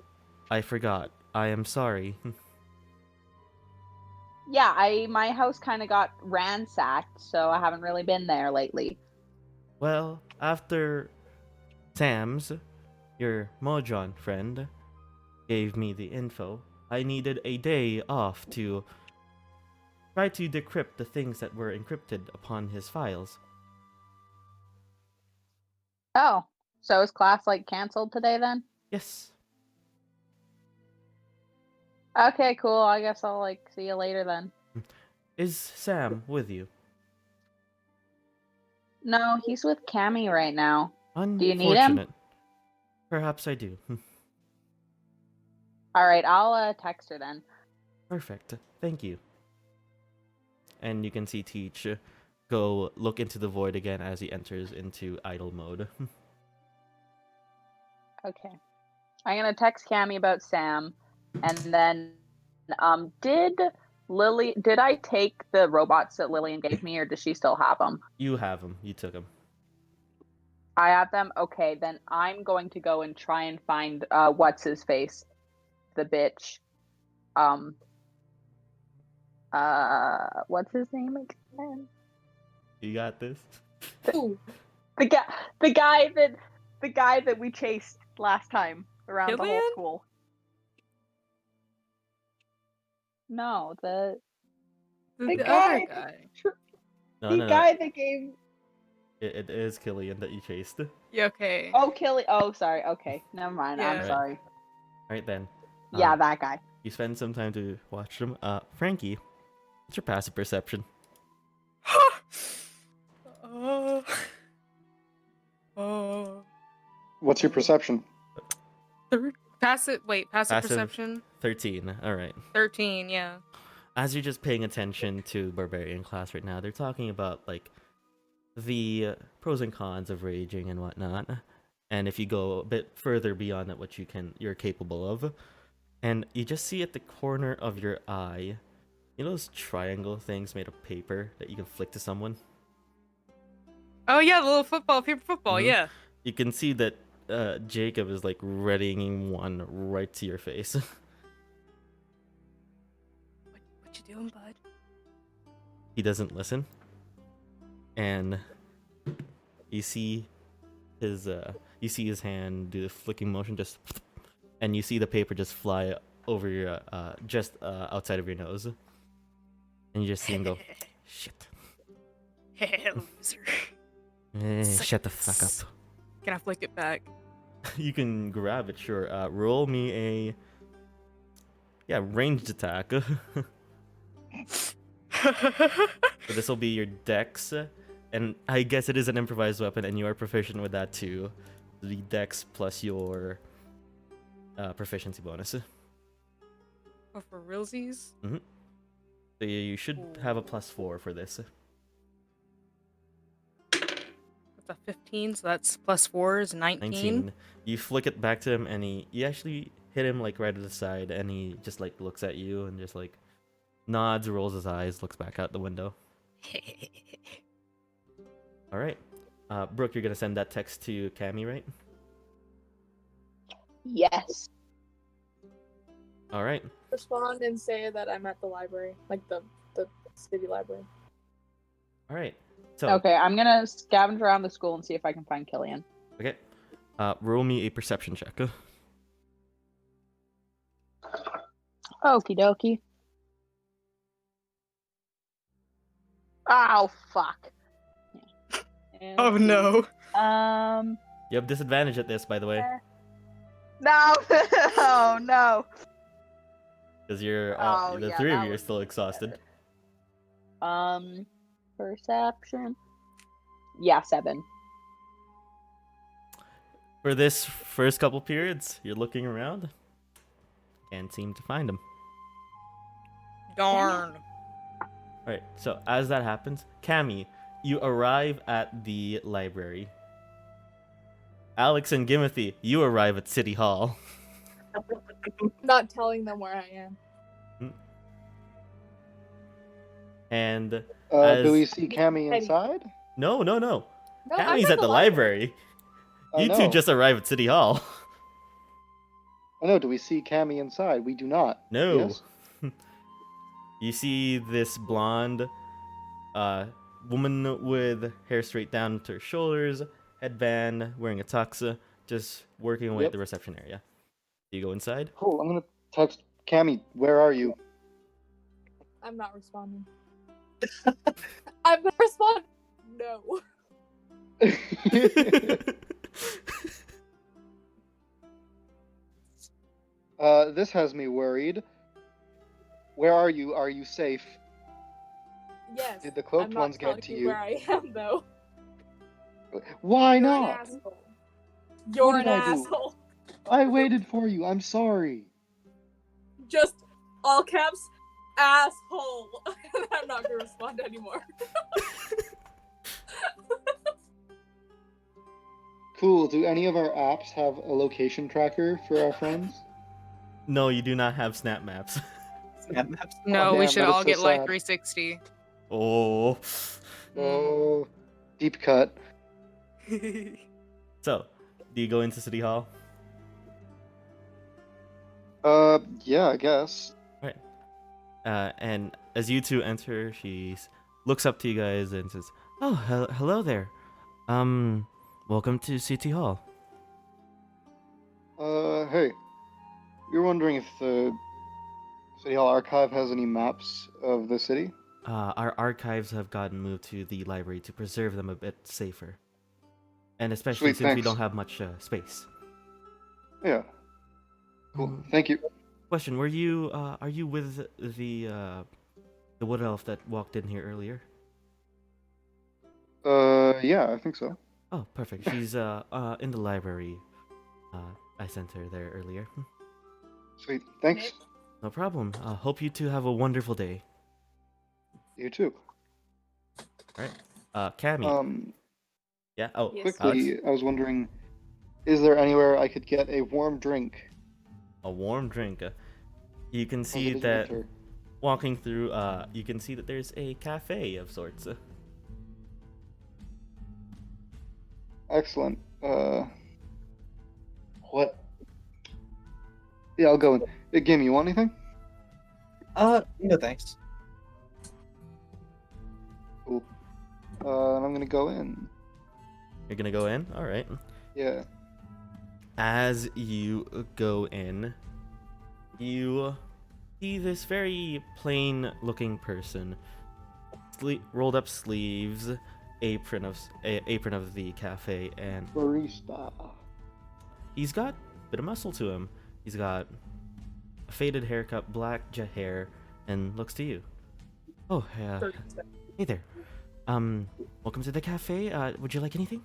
I forgot. I am sorry. Yeah, my house kind of got ransacked, so I haven't really been there lately. Well, after Sam's, your Mojang friend, gave me the info, I needed a day off to try to decrypt the things that were encrypted upon his files. Oh, so is class like canceled today then? Yes. Okay, cool. I guess I'll like see you later then. Is Sam with you? No, he's with Cammy right now. Unfortunate. you need him? Perhaps I do. All right, I'll text her then. Perfect. Thank you. And you can see Teach go look into the void again as he enters into idle mode. Okay. I'm gonna text Cammy about Sam, and then did I take the robots that Lillian gave me, or does she still have them? You have him. You took him. I have them. Okay, then I'm going to go and try and find what's his face, the bitch. What's his name again? You got this. Ooh, The guy that we chased last time around the whole Killian? school. No, the The guy- other guy. No, no, no. that gave. It is Killian that you chased. Yeah, okay. Oh, Killy. Oh, sorry. Okay, never mind. I'm Yeah. sorry. Alright then. Yeah, that guy. You spend some time to watch them. Frankie, what's your passive perception? What's your perception? Passive Passive. perception. 13. Alright. 13, yeah. As you're just paying attention to Barbarian class right now, they're talking about, like, the pros and cons of raging and whatnot. And if you go a bit further beyond that, what you're capable of. And you just see at the corner of your eye, you know those triangle things made of paper that you can flick to someone? Oh yeah, the little paper football, Mhm. yeah. You can see that Jacob is like readying one right to your face. What you doing, bud? He doesn't listen. And you see his hand do the flicking motion, just, and you see the paper just fly over your just outside of your nose. And you just see him go, shit. Loser. Shut the fuck up. Can I flick it back? You can grab it, sure. Roll me a ranged attack. So this will be your dex, and I guess it is an improvised weapon, and you are proficient with that too. The dex plus your proficiency bonus. Oh, for realsies? So you should have a +4 for this. That's a 15, so that's +4 is 19. You flick it back to him, and you actually hit him like right at the side, and he just like looks at you and just like nods, rolls his eyes, looks back out the window. All right, Brooke, you're gonna send that text to Cammy, right? Yes. All right. Respond and say that I'm at the library, like the city library. All right. So Okay, I'm gonna scavenge around the school and see if I can find Killian. okay, roll me a perception check. Okie dokie. Oh fuck. Yeah. Oh no. You have disadvantage at this, by the way, No. Oh no. because you're Oh, the yeah, three of that you are would still be exhausted. Perception. Yeah, 7. For this first couple periods, you're looking around, can't seem to find him. Darn. Alright, so as that happens, Cammy, you arrive at the library. Alex and Gimothy, you arrive at City Hall. Not telling them where I am. And Do we see Cammy Petty. inside? no. No, I'm Cammy's at the library. I You know. two just arrived at City Hall. I know. Do we see Cammy inside? We do not. No. Yes? You see this blonde woman with hair straight down to her shoulders, headband, wearing a tux, just working away at Yep. the reception area. Do you go inside? Cool. I'm gonna text Cammy. Where are you? I'm not responding. I'm gonna respond. No. This has me worried. Where are you? Are you safe? Yes. Did the cloaked I'm not ones telling get to you? where I am though. Why You're an not? asshole. You're What an did I do? asshole. I waited for you. I'm sorry. Just all caps, asshole. I'm not gonna respond anymore. Cool. Do any of our apps have a location tracker for our friends? No, you do not have snap maps. Snap maps. No, Oh, we damn, should that is all so get like sad. 360. Oh. Oh, deep cut. So, do you go into City Hall? Yeah, I guess. And as you two enter, she looks up to you guys and says, "Oh, hello there. Welcome to City Hall." Hey. You're wondering if the City Hall Archive has any maps of the city? Our archives have gotten moved to the library to preserve them a bit safer, and especially Sweet, since we thanks. don't have much space. Yeah. Cool. Thank you. Question: are you with the wood elf that walked in here earlier? Yeah, I think so. Oh, perfect. She's in the library. I sent her there earlier. Sweet. Thanks. No problem. Hope you two have a wonderful day. You too. All right. Cammy. Yeah. Oh, Yes. Quickly, I was wondering, is there anywhere I could get a warm drink? a warm drink. You can as see it is that winter? walking through. You can see that there's a cafe of sorts. Excellent. What? Yeah, I'll go in. Hey, Gim, you want anything? No thanks. Cool. I'm gonna go in. You're gonna go in. All right. Yeah. As you go in, you see this very plain-looking person, rolled up sleeves, apron of the cafe, and Barista. he's got a bit of muscle to him. He's got a faded haircut, black jet hair, and looks to you. Oh, hey there. Welcome to the cafe. Would you like anything?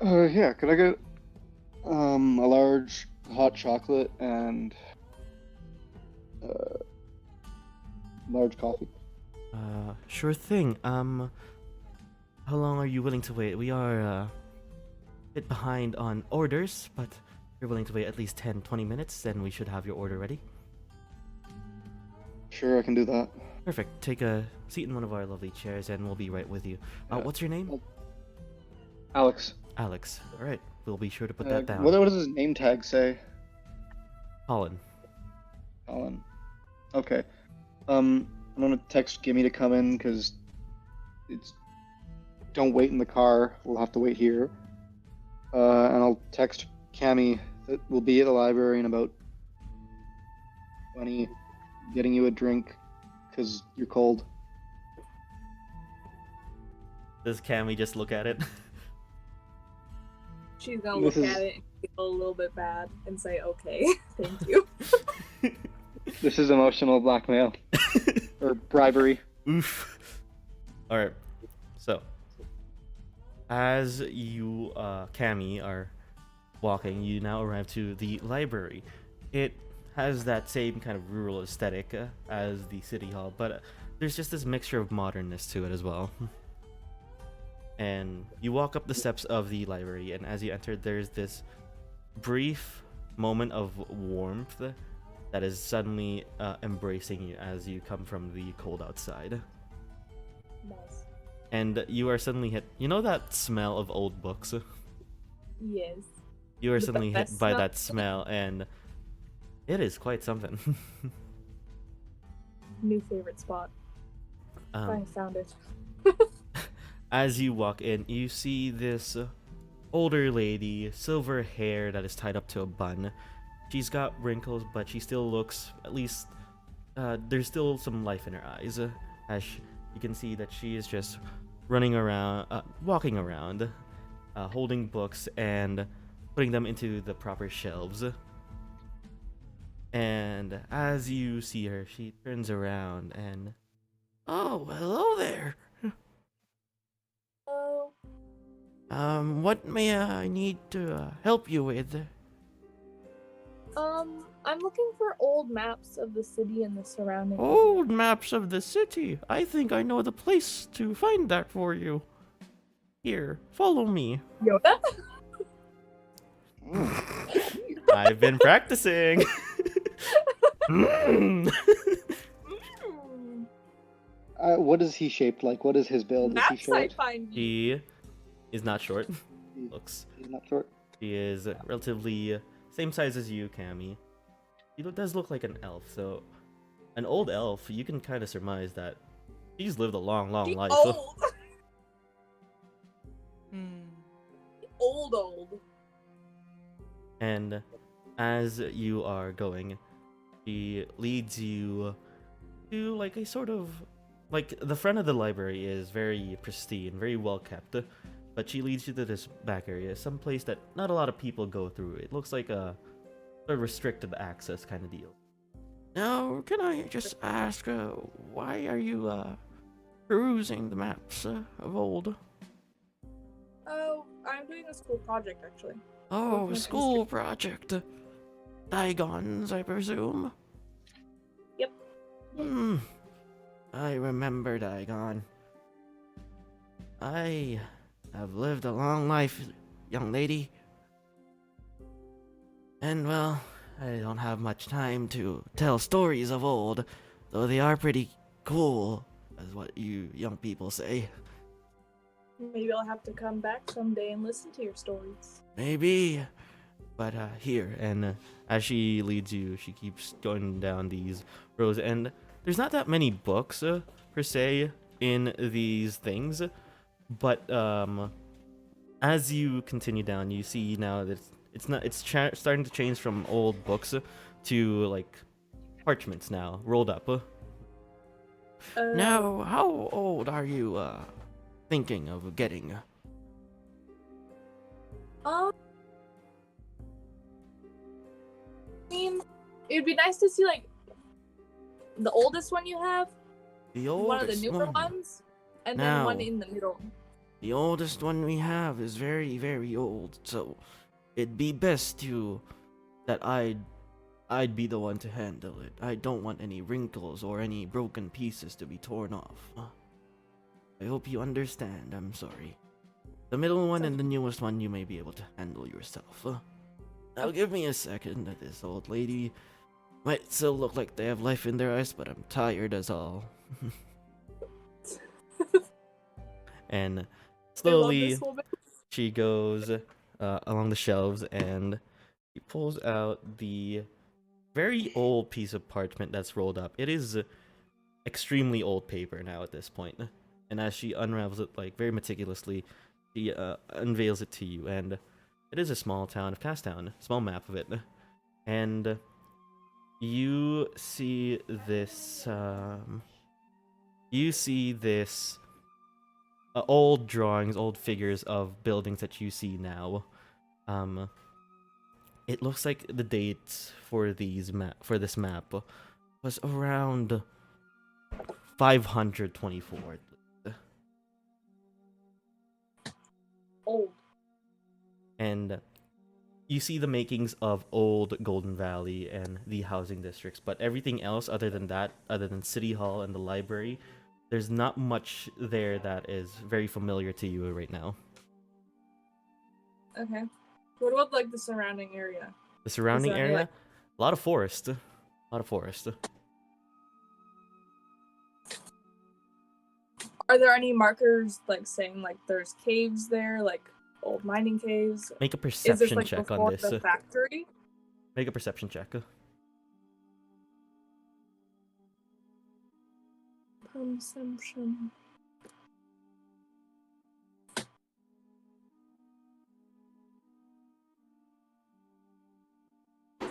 Yeah, could I get a large hot chocolate and large coffee. Sure thing. How long are you willing to wait? We are a bit behind on orders, but if you're willing to wait at least 10-20 minutes, then we should have your order ready. Sure, I can do that. Perfect. Take a seat in one of our lovely chairs and we'll be right with you. What's your name? Alex. Alex. Alright, we'll be sure to put that down. What does his name tag say? Colin. Colin. Okay. I'm gonna text Gimme to come in because it's. Don't wait in the car. We'll have to wait here. And I'll text Cammy that we'll be at the library in about 20, getting you a drink because you're cold. Does Cammy just look at it? She's gonna look at it and feel a little bit bad and say, okay, thank you. This is emotional blackmail. Or bribery. Oof. Alright, so as you, Cammy, are walking, you now arrive to the library. It has that same kind of rural aesthetic as the city hall, but there's just this mixture of modernness to it as well. And you walk up the steps of the library, and as you enter, there's this brief moment of warmth that is suddenly embracing you as you come from the cold outside. Nice. And you are suddenly hit. You know that smell of old books? Yes. You are The suddenly hit best by smell? that smell, and it is quite something. New favorite spot. I found it. As you walk in, you see this older lady, silver hair that is tied up to a bun. She's got wrinkles, but she still looks, at least, there's still some life in her eyes. As you can see that she is just running around, walking around, holding books and putting them into the proper shelves. And as you see her, she turns around and, oh, hello there. Oh. What may I need to help you with? I'm looking for old maps of the city and the surrounding Old maps of the city. I think I know the place to find that for you. Here, follow me. Yoda? I've been practicing. What is he shaped like? What is his build? Is he Maps I short? find you. He is not short. He- Looks. He's not short. He is relatively same size as you, Cammy. He does look like an elf, so an old elf. You can kind of surmise that he's lived a long, long She's life. old. Old. And as you are going, she leads you to like a sort of like the front of the library is very pristine, very well kept. But she leads you to this back area, some place that not a lot of people go through. It looks like a restricted access kind of deal. Now, can I just ask, why are you perusing the maps of old? Oh, I'm doing a school project actually. Oh, Okay. a school project. Digons, I presume? Yep. I remember Digon. I have lived a long life, young lady. And, well, I don't have much time to tell stories of old, though they are pretty cool, as what you young people say. Maybe I'll have to come back someday and listen to your stories. Maybe. But here, and as she leads you, she keeps going down these rows, and there's not that many books, per se, in these things, but as you continue down, you see now that it's starting to change from old books to, like, parchments now, rolled up. Now, how old are you, thinking of getting? I mean, it'd be nice to see like the oldest one you have, The one of the oldest newer one. ones, and Now. then one in the middle. The oldest one we have is very, very old, so it'd be best that I I'd be the one to handle it. I don't want any wrinkles or any broken pieces to be torn off. I hope you understand. I'm sorry. The middle one and the newest one you may be able to handle yourself. Now give me a second. This old lady might still look like they have life in their eyes, but I'm tired as all. And slowly she goes along the shelves and she pulls out the very old piece of parchment that's rolled up. It is extremely old paper now at this point. And as she unravels it like very meticulously, she unveils it to you, and it is a small town of Kastown, small map of it. And you see this old drawings, old figures of buildings that you see now. It looks like the date for this map was around 524. Old. And you see the makings of old Golden Valley and the housing districts, but everything else other than that, other than City Hall and the library, there's not much there that is very familiar to you right now. Okay. What about like the surrounding area? The surrounding any, area, like- a lot of forest. A lot of forest. Are there any markers like saying like there's caves there, like old mining caves? Make a Is this perception like check before on this. the factory? Make a perception check. Perception.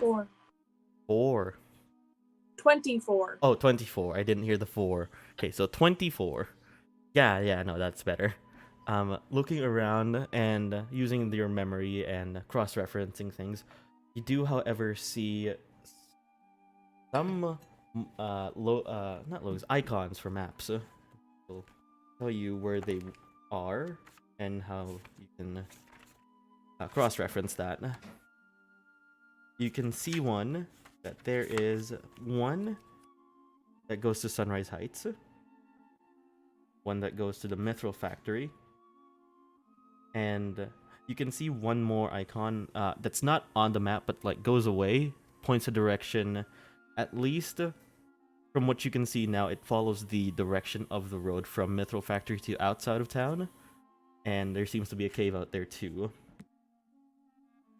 Four. 4. 24. Oh, 24. I didn't hear the 4. Okay, so 24. Yeah, no, that's better. Looking around and using your memory and cross-referencing things, you do, however, see some not logos, icons for maps. Will tell you where they are and how you can cross-reference that. You can see one that there is one that goes to Sunrise Heights, one that goes to the Mithril Factory, and you can see one more icon that's not on the map but like goes away, points a direction. At least from what you can see now, it follows the direction of the road from Mithril Factory to outside of town, and there seems to be a cave out there too.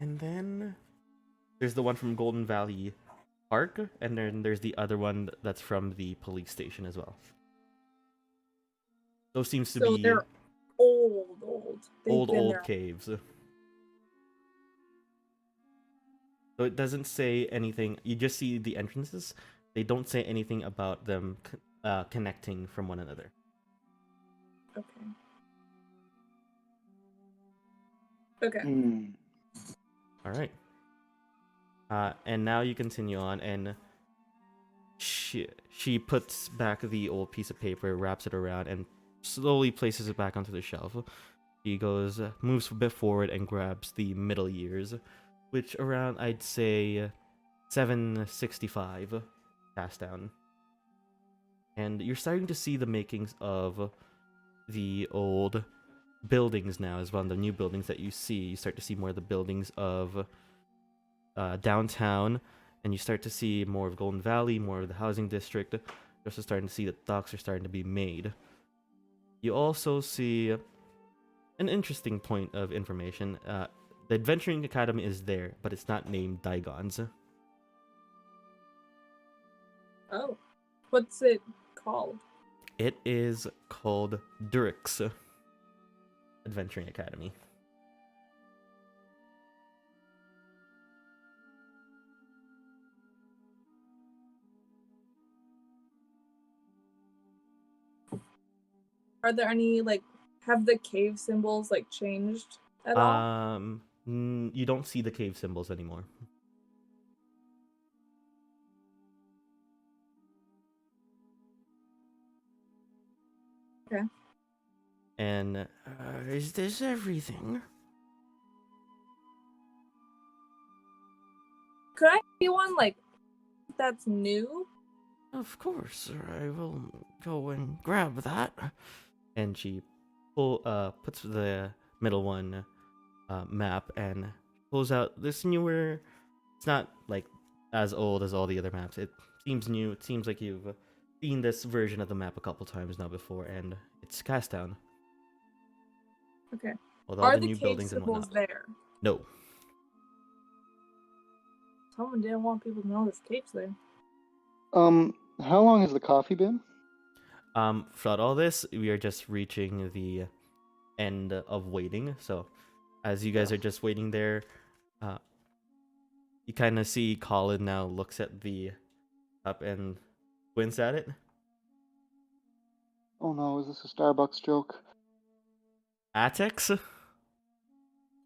And then there's the one from Golden Valley Park, and then there's the other one that's from the police station as well. Those seems to So be they're old. They've been old there. caves. So it doesn't say anything. You just see the entrances. They don't say anything about them connecting from one another. Okay. Okay. All right. And now you continue on, and she puts back the old piece of paper, wraps it around, and slowly places it back onto the shelf. She goes, moves a bit forward, and grabs the middle years, which around, I'd say, 765 Kastown. And you're starting to see the makings of the old buildings now as well, and the new buildings that you see. You start to see more of the buildings of downtown, and you start to see more of Golden Valley, more of the housing district. You're also starting to see that docks are starting to be made. You also see an interesting point of information. The Adventuring Academy is there, but it's not named Digons. Oh. What's it called? It is called Durix Adventuring Academy. Are there any like have the cave symbols like changed at all? You don't see the cave symbols anymore. Okay. And is this everything? Could I be one like that's new? Of course, I will go and grab that. And she puts the middle one map and pulls out this newer. It's not like as old as all the other maps. It seems new. It seems like you've seen this version of the map a couple times now before, and it's Kastown. Okay. With all Are the the new cave buildings and symbols whatnot. there? No. Someone didn't want people to know there's caves there. How long has the coffee been? Throughout all this, we are just reaching the end of waiting. So, as you guys are just waiting there, you kind of see Colin now looks at the up and squints at it. Oh no, is this a Starbucks joke? Atex?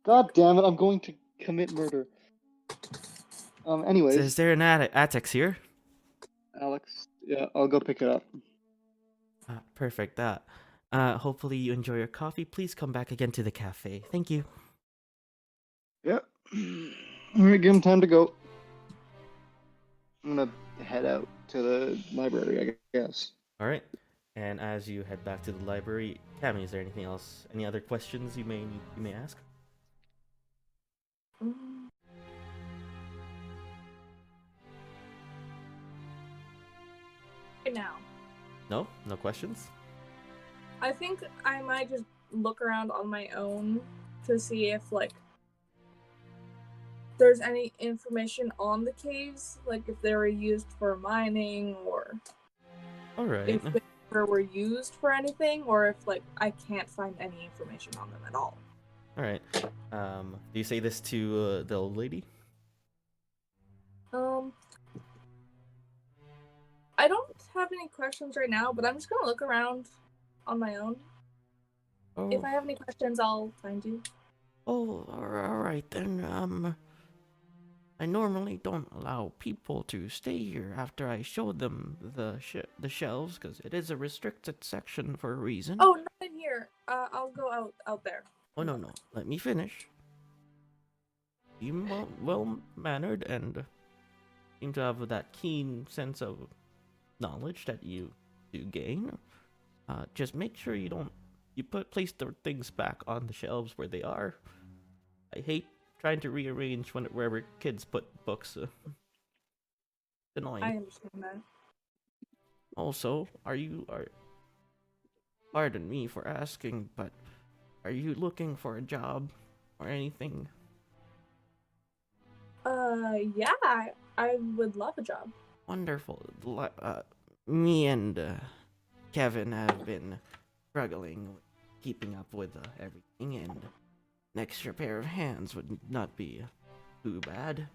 God damn it, I'm going to commit murder. Anyways, Is there an Atex here? Alex, yeah, I'll go pick it up. Perfect. Hopefully you enjoy your coffee. Please come back again to the cafe. Thank you. Yep. Alright, give him time to go. I'm gonna head out to the library, I guess. All right. And as you head back to the library, Cammy, is there anything else? Any other questions you may ask? Right now. No questions. I think I might just look around on my own to see if there's any information on the caves, like if they were used for mining or All right. if they were used for anything, or if I can't find any information on them at all. All right. Do you say this to the old lady? I don't have any questions right now, but I'm just gonna look around on my own. Oh. If I have any questions, I'll find you. Oh, all right then. I normally don't allow people to stay here after I show them the shelves, because it is a restricted section for a reason. Oh, not in here. I'll go out there. Oh no, let me finish. You well mannered and seem to have that keen sense of knowledge that you do gain. Just make sure you place the things back on the shelves where they are. I hate trying to rearrange wherever kids put books. It's annoying. I understand that. Also, pardon me for asking, but are you looking for a job or anything? Yeah, I would love a job. Wonderful. Me and Kevin have been struggling with keeping up with everything, and an extra pair of hands would not be too bad.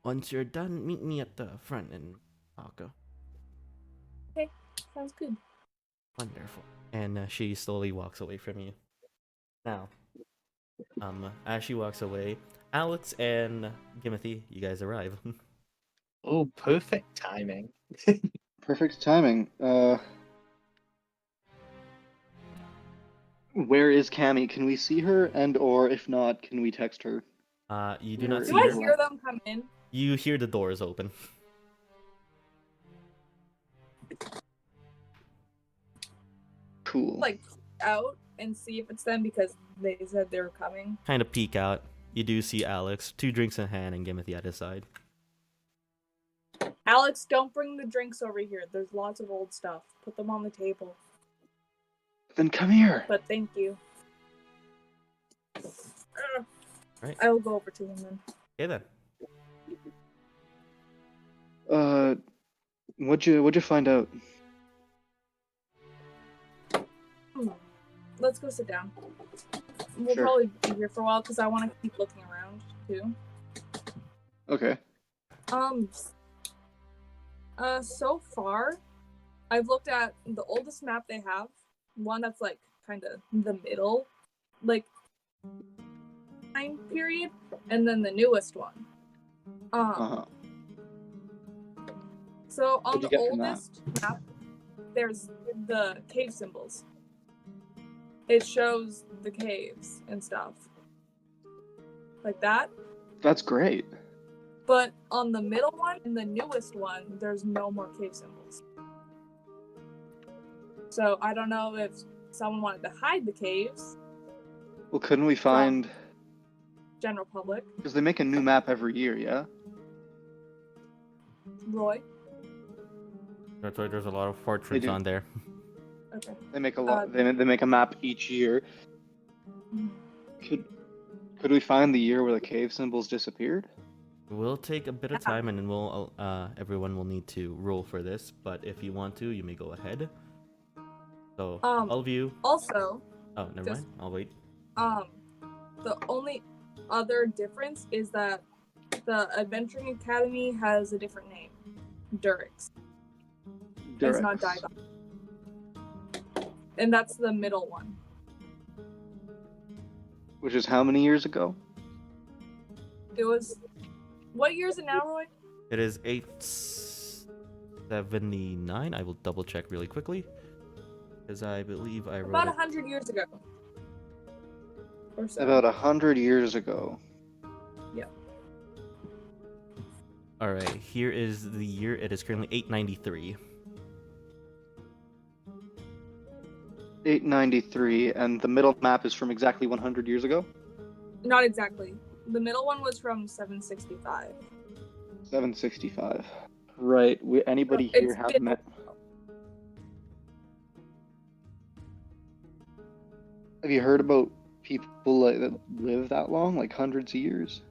Once you're done, meet me at the front and talk. Okay, sounds good. Wonderful. And she slowly walks away from you. Now, as she walks away, Alex and Gimothy, you guys arrive. Oh, perfect timing. Perfect timing. Where is Cammy? Can we see her? And or if not, can we text her? You do not see Do I her. hear them come in? You hear the doors open. Cool. Out and see if it's them because they said they were coming. Kind of peek out. You do see Alex, 2 drinks in hand, and Gimothy at his side. Alex, don't bring the drinks over here. There's lots of old stuff. Put them on the table. Then come here. But thank you. Right. I will go over to them then. Okay then. What'd you find out? Let's go sit down. We'll Sure. probably be here for a while because I want to keep looking around too. Okay. So far, I've looked at the oldest map they have, one that's kind of the middle, time period, and then the newest one. So on What'd you the get from that? oldest map, there's the cave symbols. It shows the caves and stuff. Like that. That's great. But on the middle one and the newest one, there's no more cave symbols. So I don't know if someone wanted to hide the caves. Well, couldn't we find... General public. Because they make a new map every year, yeah? Roy? That's why there's a lot of fortresses on there. Okay. They make a lot. They make a map each year. Could we find the year where the cave symbols disappeared? We'll take a bit of time, and then we'll everyone will need to roll for this. But if you want to, you may go ahead. So all of you. Also. Oh, never mind. I'll wait. The only other difference is that the Adventuring Academy has a different name. Durix. It's not Digon. And that's the middle one. Which is how many years ago? It was... What year is it now, Roy? It is 879. I will double check really quickly. Because I believe I wrote About 100 years ago. Or so. About 100 years ago. Yeah. Alright, here is the year. It is currently 893. 893, and the middle map is from exactly 100 years ago? Not exactly. The middle one was from 765. 765. Right. Anybody here have met... Have you heard about people that live that long, like hundreds of years?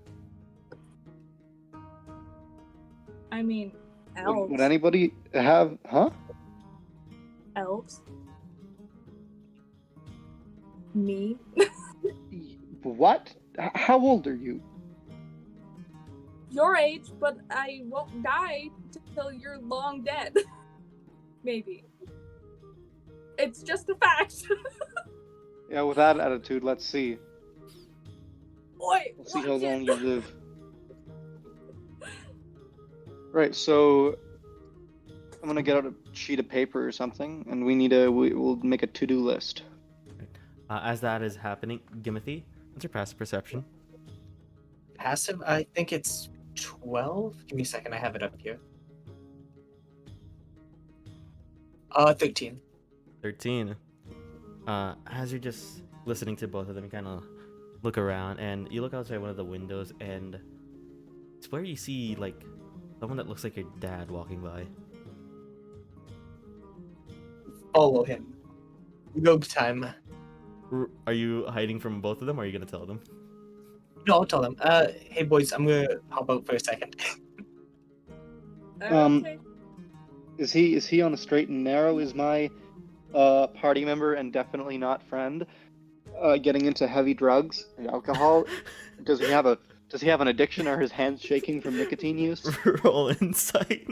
I mean, elves. Would anybody have... Huh? Elves. Me. What? How old are you? Your age, but I won't die till you're long dead. Maybe. It's just a fact. Yeah, with that attitude, let's see. Oi, Let's see how long you live. Right, so I'm gonna get out a sheet of paper or something, and we'll make a to-do list. As that is happening, Gimothy, what's your passive perception? Passive, I think it's 12. Give me a second, I have it up here. 13. 13. As you're just listening to both of them, you kind of look around, and you look outside one of the windows, and it's where you see, like, someone that looks like your dad walking by. Follow him. Rogue time. Are you hiding from both of them, or are you gonna tell them? No, I'll tell them. Hey boys, I'm gonna hop out for a second. Okay. Is he on a straight and narrow? Is my party member and definitely not friend getting into heavy drugs and alcohol? Does he have an addiction, or his hands shaking from nicotine use? Roll insight.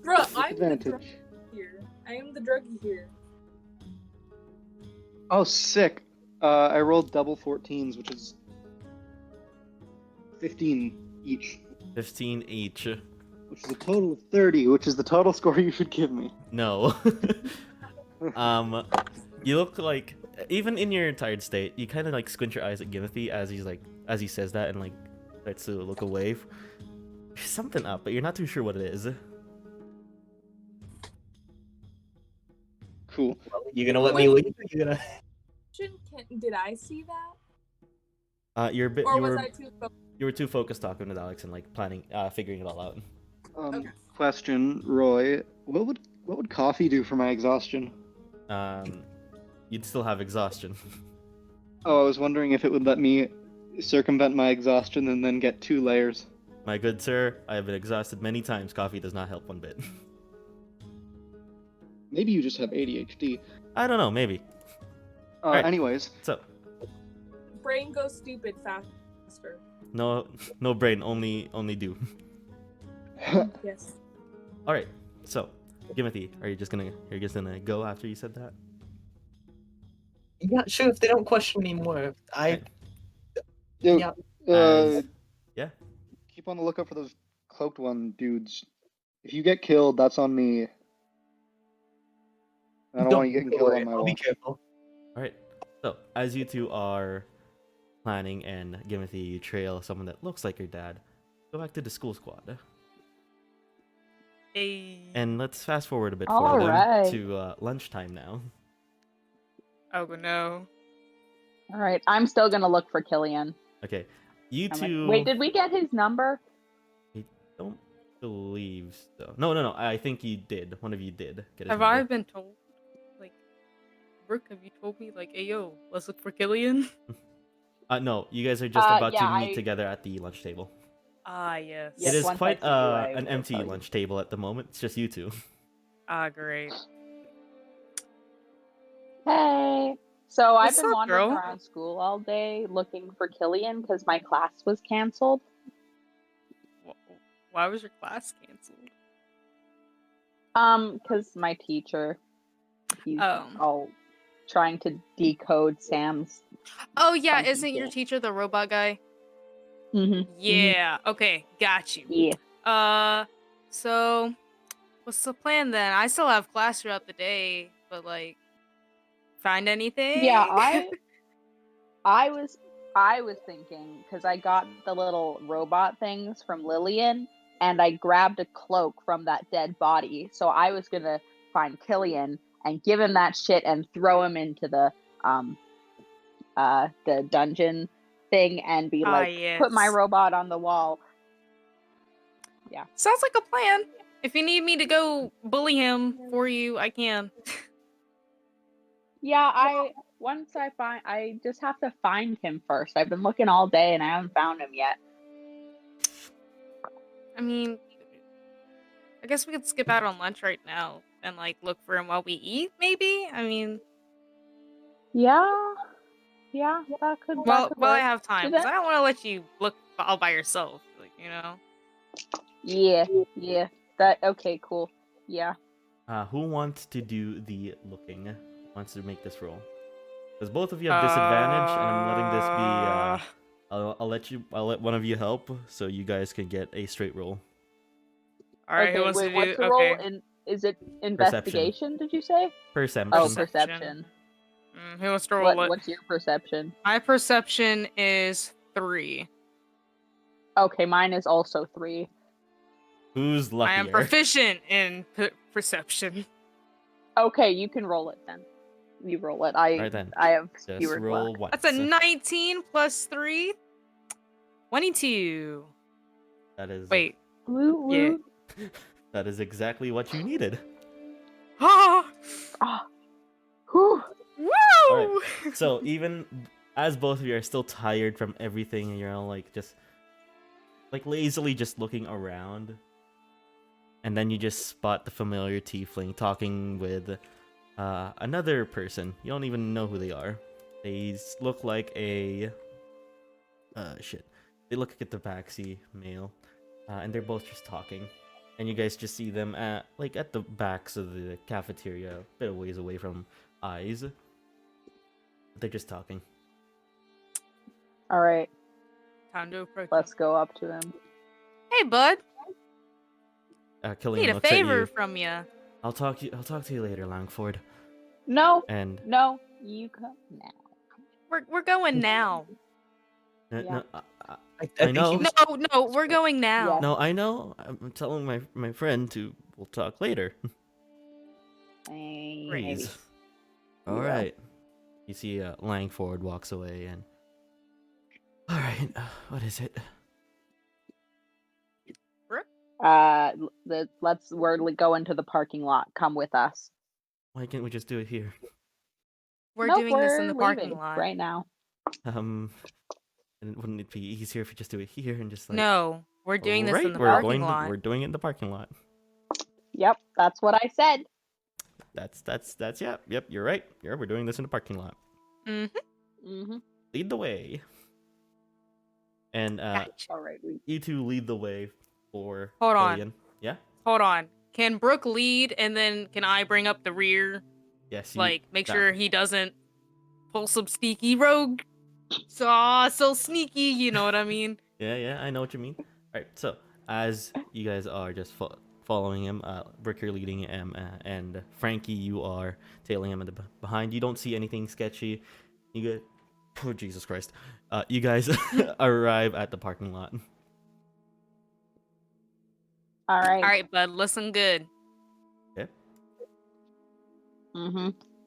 Bruh, I'm the Advantage. druggie here. I am the druggie here. Oh, sick. I rolled double 14s, which is 15 each. 15 each. Which is a total of 30, which is the total score you should give me. No. You look like, even in your tired state, you kind of like squint your eyes at Gimothy as he says that, and like starts to look away. There's something up, but you're not too sure what it is. Cool. You gonna let me leave? You gonna... Did I see that? You Was I too focused? were too focused talking with Alex and like planning, figuring it all out. Okay. Question, Roy. What would coffee do for my exhaustion? You'd still have exhaustion. Oh, I was wondering if it would let me circumvent my exhaustion and then get 2 layers. My good sir, I have been exhausted many times. Coffee does not help one bit. Maybe you just have ADHD. I don't know, maybe. Alright. Anyways. So, Brain goes stupid faster. no brain, only do. Yes. All right. So, Gimothy, are you just gonna go after you said that? Yeah, sure. If they don't question me more, Yeah. Yeah. Keep on the lookout for those cloaked one dudes. If you get killed, that's on me. I don't want you getting killed on my I'll be watch. careful. All right. So, as you two are planning and Gimothy, you trail someone that looks like your dad. Go back to the school squad. Hey. And let's fast forward a bit All for them right. to lunchtime now. Oh no. All right, I'm still gonna look for Killian. Okay, you I'm like, two. wait, did we get his number? I don't believe so. No. I think you did. One of you did get his Have number. I been told? Like, Brooke, have you told me, like, hey yo, let's look for Killian? No, you guys are just about yeah, to meet together at the lunch table. Ah, yes. Yes, It is once I quite see you, I an will empty tell you. lunch table at the moment. It's just you two. Ah, great. Hey. So What's I've been up, wandering girl? around school all day looking for Killian because my class was canceled. Why was your class canceled? Because my teacher, he's Oh. all trying to decode Sam's. Oh yeah, Funky isn't your shit. teacher the robot guy? Mm-hmm. Yeah. Okay, got you. Yeah. So what's the plan then? I still have class throughout the day, but like, find anything? Yeah, I was thinking because I got the little robot things from Lillian, and I grabbed a cloak from that dead body. So I was gonna find Killian and give him that shit and throw him into the dungeon thing and be like, put my yes. robot on the wall. Yeah. Sounds like a plan. If you need me to go bully him for you, I can. Yeah, I just have to find him first. I've been looking all day and I haven't found him yet. I mean, I guess we could skip out on lunch right now and like look for him while we eat, maybe? I mean, Yeah, that could while I work. have time, because I don't want to let you look all by yourself, like, you know? Yeah. That okay, cool. Yeah. Who wants to do the looking? Who wants to make this roll? Because both of you have disadvantage, and I'm letting this be. I'll let one of you help, so you guys can get a straight roll. All right, Okay, who wants wait, to what's do? the roll? Is it investigation? Did you say? Perception. Oh, Perception. perception. Who wants to roll it? What's your perception? My perception is 3. Okay, mine is also 3. Who's luckier? I am proficient in perception. Okay, you can roll it then. You roll it. Alright then. I have Just fewer roll luck. once. That's a 19 plus 3. 22. That is. Wait. Woo, Yeah. woo. That is exactly what you needed. Ah! Whew. Woo! Alright. So even as both of you are still tired from everything, and you're all like just like lazily just looking around, and then you just spot the familiar tiefling talking with another person. You don't even know who they are. They look like a They look like a tabaxi male, and they're both just talking. And you guys just see them at the backs of the cafeteria, a bit of ways away from eyes. But they're just talking. All right, Time to approach. let's go up to him. Hey, bud. Killian Need a looks at favor you. from you. I'll talk to you later, Langford. No, And you come now. We're going now. no, I I think know. he was- No, we're going now. No, I know. I'm telling my friend we'll talk later. Maybe. Freeze. All Yeah. right. You see, Langford walks away, and all right, what is it? We're go into the parking lot. Come with us. Why can't we just do it here? We're Nope, doing this in the we're parking leaving lot. right now. And wouldn't it be easier if we just do it here and just like? No, we're doing this Right, in the we're parking lot. We're doing it in the parking lot. Yep, that's what I said. That's yep. You're right. Yeah, we're doing this in the parking lot. Mm-hmm. Lead the way. And Gotcha. All right. you two lead the way for Hold on. Killian. Yeah. Hold on. Can Brooke lead, and then can I bring up the rear? Yes. Make sure he doesn't pull some sneaky rogue. So sneaky, you know what I mean? Yeah, I know what you mean. All right, so as you guys are just following him, Brick, you're leading him, and Frankie, you are tailing him in the behind. You don't see anything sketchy. You Oh, Jesus Christ. You guys arrive at the parking lot. All right. All right, bud. Listen good. Okay.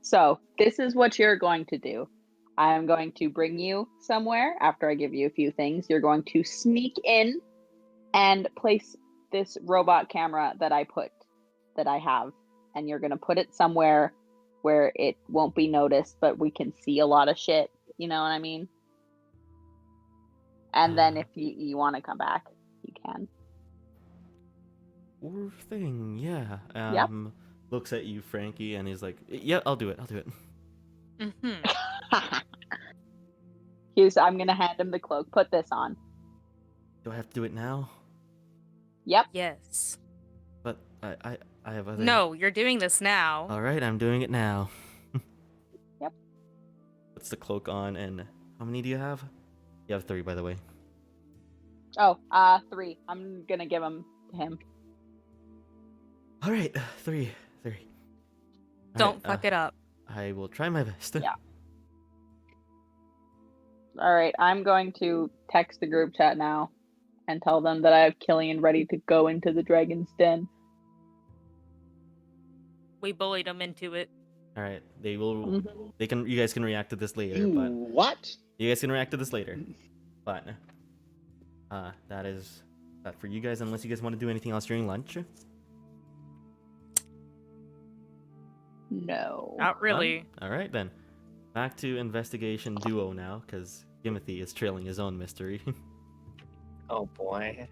So this is what you're going to do. I am going to bring you somewhere after I give you a few things. You're going to sneak in and place this robot camera that I have, and you're going to put it somewhere where it won't be noticed, but we can see a lot of shit. You know what I mean? And then if you want to come back, you can. Sure thing, yeah. Yep. Looks at you, Frankie, and he's like, yeah, I'll do it. I'm going to hand him the cloak. Put this on. Do I have to do it now? Yep. Yes. But I have other... No, you're doing this now. Alright, I'm doing it now. Yep. Puts the cloak on, and how many do you have? You have 3, by the way. Oh, 3. I'm going to give them to him. Alright, 3. Don't fuck it up. I will try my best. Yeah. All right, I'm going to text the group chat now and tell them that I have Killian ready to go into the dragon's den. We bullied him into it. Alright, they will... You guys can react to this later, but... What? You guys can react to this later. But... that is... that for you guys, unless you guys want to do anything else during lunch. No. Not really. Alright then. Back to investigation duo now, because Gimothy is trailing his own mystery. Oh boy.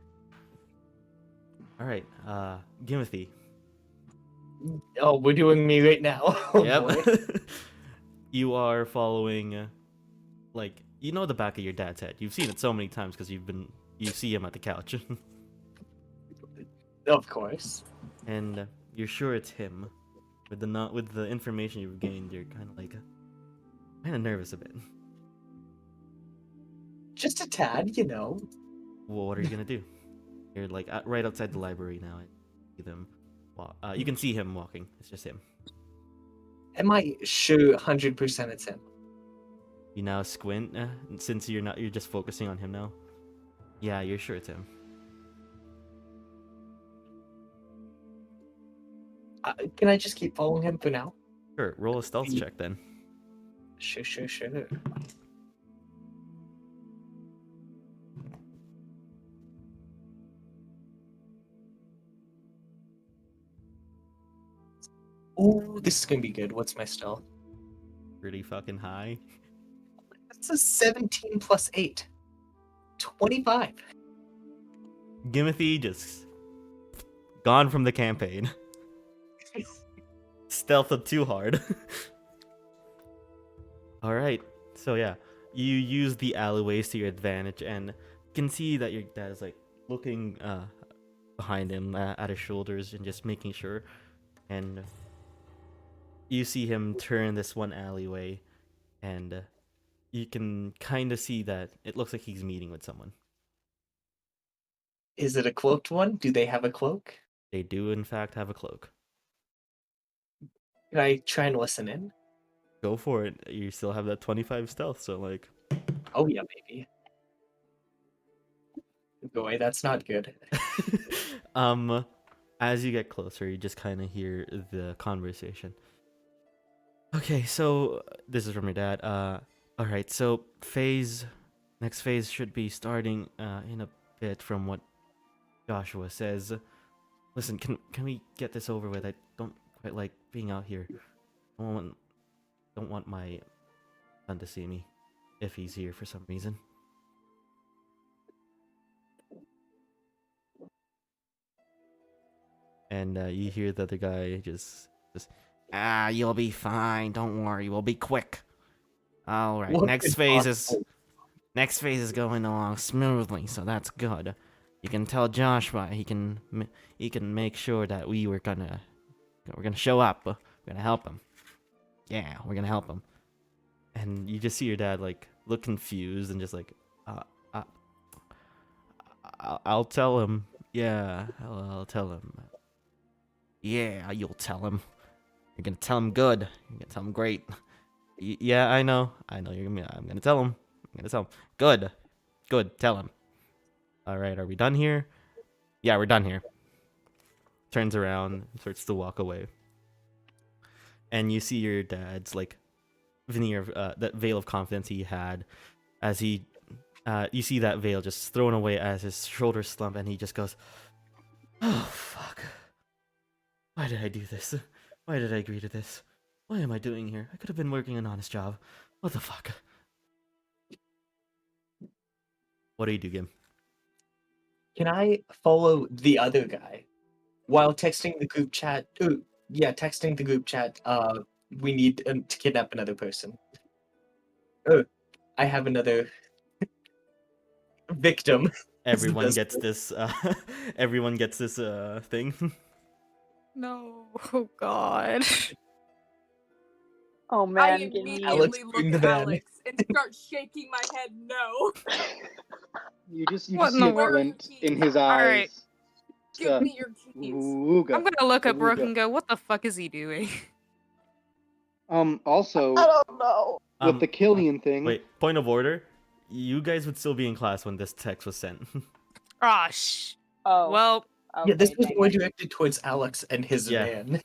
Alright, Gimothy. Oh, we're doing me right now. Oh, Yep. boy. You are following, like, you know the back of your dad's head. You've seen it so many times because you see him at the couch. Of course. And you're sure it's him. With the information you've gained, you're kind of nervous a bit. Just a tad, you know. Well, what are you gonna do? You're like right outside the library now. See them. You can see him walking. It's just him. Am I sure 100% it's him? You now squint since you're just focusing on him now. Yeah, you're sure it's him. Can I just keep following him for now? Sure. Roll a stealth check then. Sure. Oh, this is gonna be good. What's my stealth? Pretty fucking high. That's a 17 plus 8. 25. Gimothy just gone from the campaign. Stealthed too hard. Alright, so yeah. You use the alleyways to your advantage, and you can see that your dad is like looking behind him at his shoulders and just making sure. And you see him turn this one alleyway, and you can kind of see that it looks like he's meeting with someone. Is it a cloaked one? Do they have a cloak? They do, in fact, have a cloak. Can I try and listen in? Go for it. You still have that 25 stealth, so like... Oh yeah, maybe. Boy, that's not good. As you get closer, you just kind of hear the conversation. Okay, so this is from your dad. All right, so next phase should be starting in a bit from what Joshua says. Listen, can we get this over with? I don't quite like being out here. I don't want my son to see me if he's here for some reason. And you hear the other guy just you'll be fine. Don't worry. We'll be quick. All right. Next phase is going along smoothly, so that's good. You can tell Joshua he can make sure that we're gonna show up. We're gonna help him. Yeah, we're gonna help him. And you just see your dad like look confused and just like, I'll tell him. Yeah, I'll tell him. Yeah, you'll tell him. You're gonna tell him good. You're gonna tell him great. Yeah, I know. I'm gonna tell him. Good. Tell him. All right, are we done here? Yeah, we're done here. Turns around, starts to walk away, and you see your dad's like veneer, that veil of confidence he had, as he, you see that veil just thrown away as his shoulders slump, and he just goes, "Oh fuck! Why did I do this? Why did I agree to this? Why am I doing here? I could have been working an honest job. What the fuck?" What do you do, Gim? Can I follow the other guy while texting the group chat? Texting the group chat. We need to kidnap another person. Oh, I have another victim. Everyone gets this. Everyone gets this thing. No. Oh God. Oh I man, immediately Alex, look bring at the van. Alex and start shaking my head no. You just What in see the a world? glint in his right. eyes. Give me your keys. Ooga, I'm gonna look at Brooke ooga. and go, what the fuck is he doing? Also, I don't know. with the Killian thing, Wait, point of order. You guys would still be in class when this text was sent. Ah, shh. Oh, Well, okay, Yeah, this was dang more it. directed towards Alex and his Yeah. van.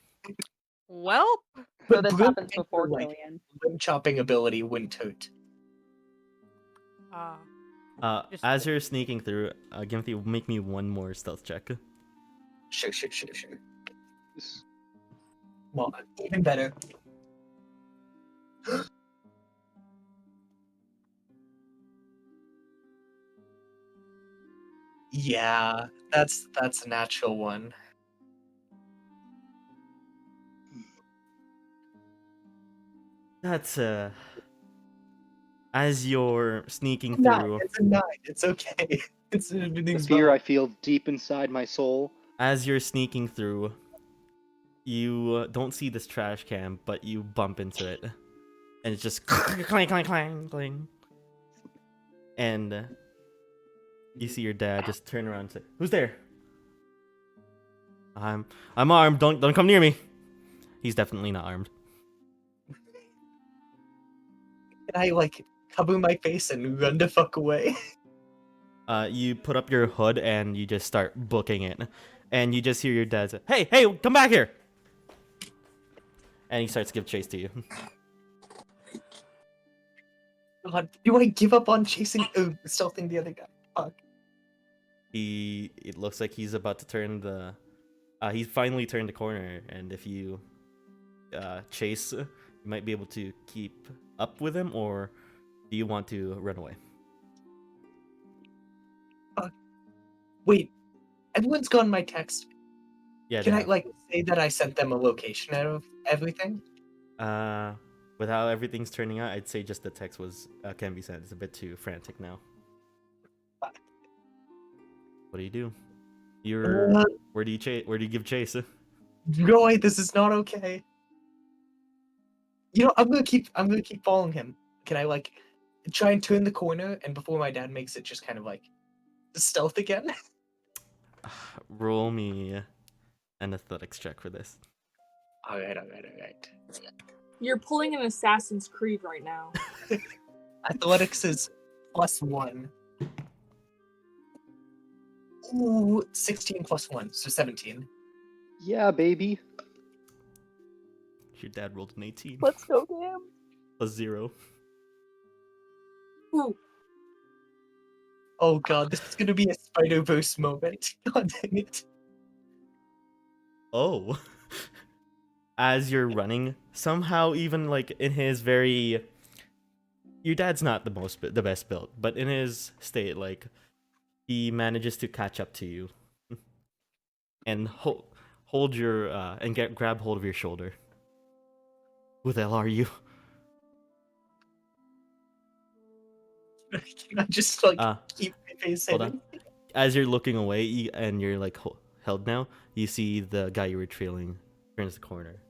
well. So But this Bloom happens thinks before her, like, Killian. limb chopping ability wouldn't hurt. Just As you're sneaking through, Gimothy, make me one more stealth check. Sure. Well, even better. Yeah, that's a natural one. That's as you're sneaking Nine. through, It's a 9. It's okay. the Everything's fear fine. I feel deep inside my soul. as you're sneaking through, you don't see this trash can, but you bump into it, and it's just clang, clang, clang, clang, and you see your dad just turn around and say, "Who's there?" I'm armed. Don't come near me. He's definitely not armed. Can I, like, cover my face and run the fuck away? You put up your hood and you just start booking it, and you just hear your dad say, "Hey, come back here!" And he starts to give chase to you. God, do I give up on chasing, stealthing the other guy? Fuck. It looks like he's about to turn the, he finally turned the corner, and if you, chase, you might be able to keep up with him, or do you want to run away? Wait, everyone's gotten my text. Yeah. Can they I, have. like, say that I sent them a location out of everything? With how everything's turning out, I'd say just the text was can be sent. It's a bit too frantic now. Fuck. What do you do? Uh, Where do you give chase? Roy, this is not okay. You know, I'm gonna keep following him. Can I, like, try and turn the corner, and before my dad makes it, just kind of, like, stealth again? Roll me an athletics check for this. Alright. You're pulling an Assassin's Creed right now. Athletics is +1. Ooh, 16 +1, so 17. Yeah, baby. Your dad rolled an 18 Let's go, Gam. plus 0. Ooh. Oh god, this is gonna be a Spider-Verse moment. God dang it. Oh. As you're running, somehow even like in his very, your dad's not the best built, but in his state, like he manages to catch up to you and hold your and grab hold of your shoulder. Who the hell are you? Can I just, like, keep my face Hold hidden? on. As you're looking away and you're like held now, you see the guy you were trailing turns the corner,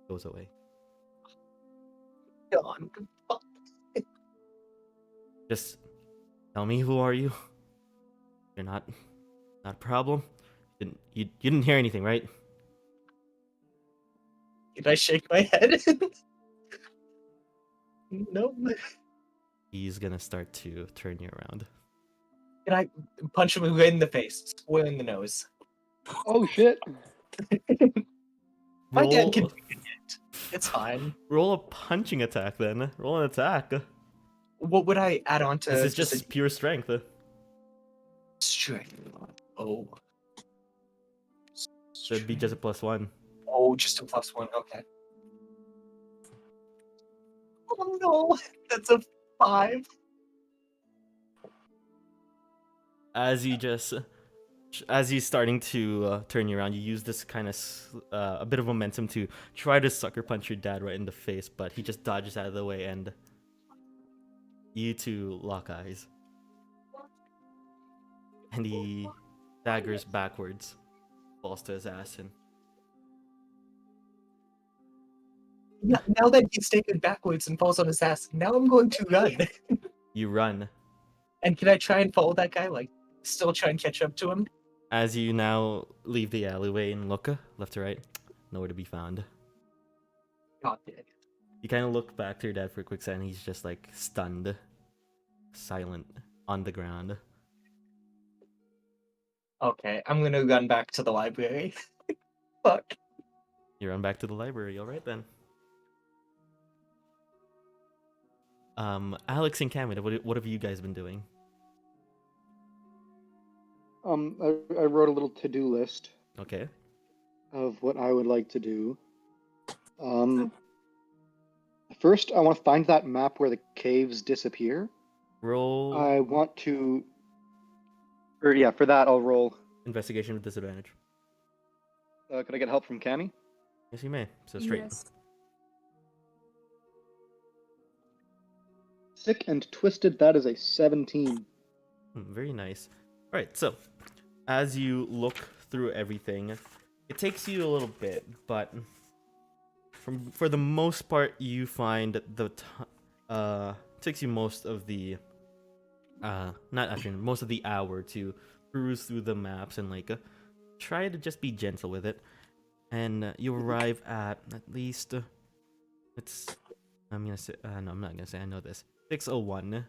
goes away. God, fuck. Just tell me, who are you? You're not a problem. You didn't hear anything, right? Did I shake my head? Nope. He's gonna start to turn you around. Can I punch him right in the face, square in the nose? Oh shit! My dad Roll, can take a hit. It's fine. roll a punching attack then. Roll an attack. What would I add on to This is a just pure strength. strength? Oh. So it'd be just a +1. Oh, just a +1. Okay. Oh no, that's a 5. As he's starting to turn you around, you use this kind of a bit of momentum to try to sucker punch your dad right in the face, but he just dodges out of the way, and you two lock eyes. And he daggers backwards, falls to his ass, and Yeah, now that he's taken backwards and falls on his ass, now I'm going to run. you run. And can I try and follow that guy? Like, still try and catch up to him? As you now leave the alleyway and look left to right, nowhere to be found. God damn it. You kind of look back to your dad for a quick second, he's just like stunned, silent, on the ground. Okay, I'm gonna run back to the library. Fuck. You run back to the library, alright then. Alex and Cammy, what have you guys been doing? I wrote a little to-do list Okay. of what I would like to do. First, I want to find that map where the caves disappear. Roll I want to... for that, I'll roll. investigation with disadvantage. Could I get help from Cammy? Yes, you may. So straight. Yes. Sick and Twisted, that is a 17. Very nice. Alright, so as you look through everything, it takes you a little bit, but for the most part, you find takes you most of the most of the hour to cruise through the maps and like try to just be gentle with it, and you arrive at least I'm gonna say no, I'm not gonna say I know this. 6:01.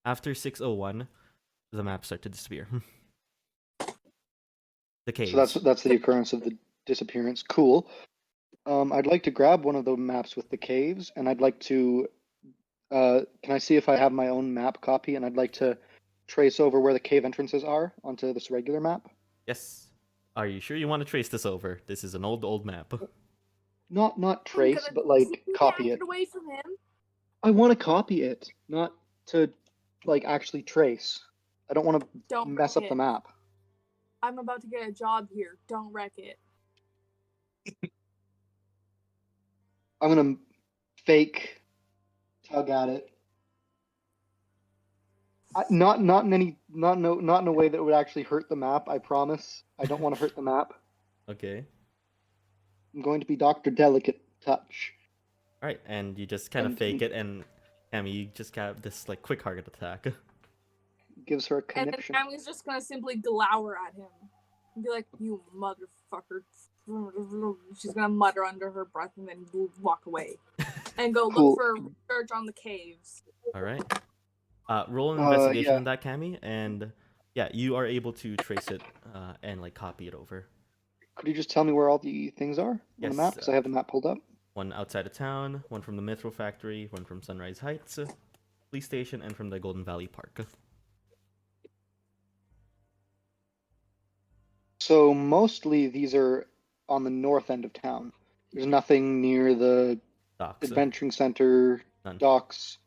After 6:01, the maps start to disappear. The caves. So that's the occurrence of the disappearance. Cool. I'd like to grab one of the maps with the caves, and I'd like to. Can I see if I have my own map copy? And I'd like to trace over where the cave entrances are onto this regular map. Yes. Are you sure you want to trace this over? This is an old map. Not trace, but like copy it. Get away from him. I want to copy it, not to like actually trace. I don't want to Don't mess wreck up the it. map. I'm about to get a job here. Don't wreck it. I'm gonna fake tug at it. Not in a way that would actually hurt the map. I promise. I don't want to hurt the map. Okay. I'm going to be Dr. Delicate Touch. Alright, and you just kind of fake it, and Cammy, you just got this like quick heart attack. Gives her a And then connection. Cammy's just gonna simply glower at him. And be like, you motherfucker. She's gonna mutter under her breath and then walk away. And go Cool. look for research on the caves. Alright. Roll an investigation yeah. on that, Cammy, and yeah, you are able to trace it and like copy it over. Could you just tell me where all the things are on Yes, the map? Because I have the map pulled up. One outside of town, one from the Mithril Factory, one from Sunrise Heights, police station, and from the Golden Valley Park. So mostly these are on the north end of town. There's nothing near the Docks. adventuring center, None. docks.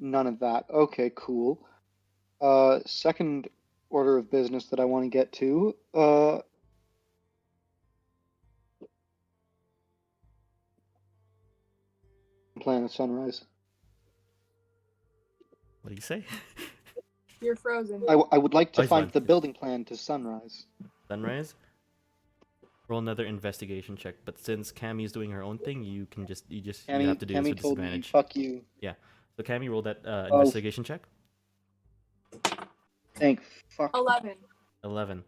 None of that. Okay, cool. Second order of business that I want to get to. Plan of Sunrise. What do you say? You're frozen. I would like to he's find fine. the building plan to Sunrise. Sunrise? Roll another investigation check, but since Cammy's doing her own thing, you have to do this with told me, disadvantage. fuck you. So Cammy, roll that investigation check. Thank fuck. 11. 11.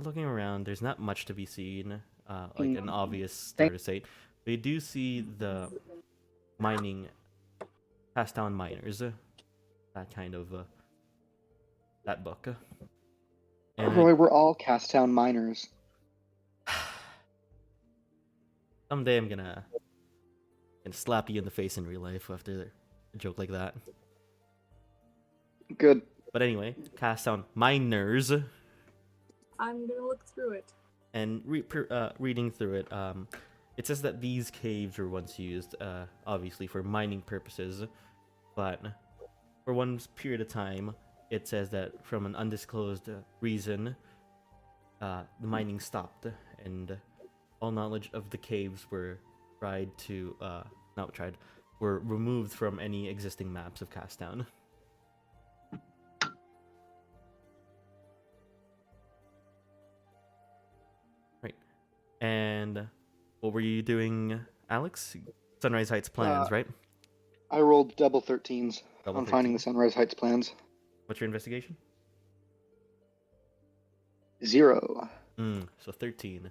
Looking around, there's not much to be seen, like an obvious Thank- starter site. But you do see the mining Kastown Miners, that kind of that book. And Roy, we're all Kastown miners. someday I'm gonna slap you in the face in real life after a joke like that. Good. But anyway, Kastown Miners, I'm gonna look through it. and reading through it, it says that these caves were once used, obviously for mining purposes, but for one period of time, it says that from an undisclosed reason, the mining stopped, and all knowledge of the caves were were removed from any existing maps of Kastown. Right. And what were you doing, Alex? Sunrise Heights plans, right? I rolled double 13s Double on finding 13. the Sunrise Heights plans. What's your investigation? 0. So 13.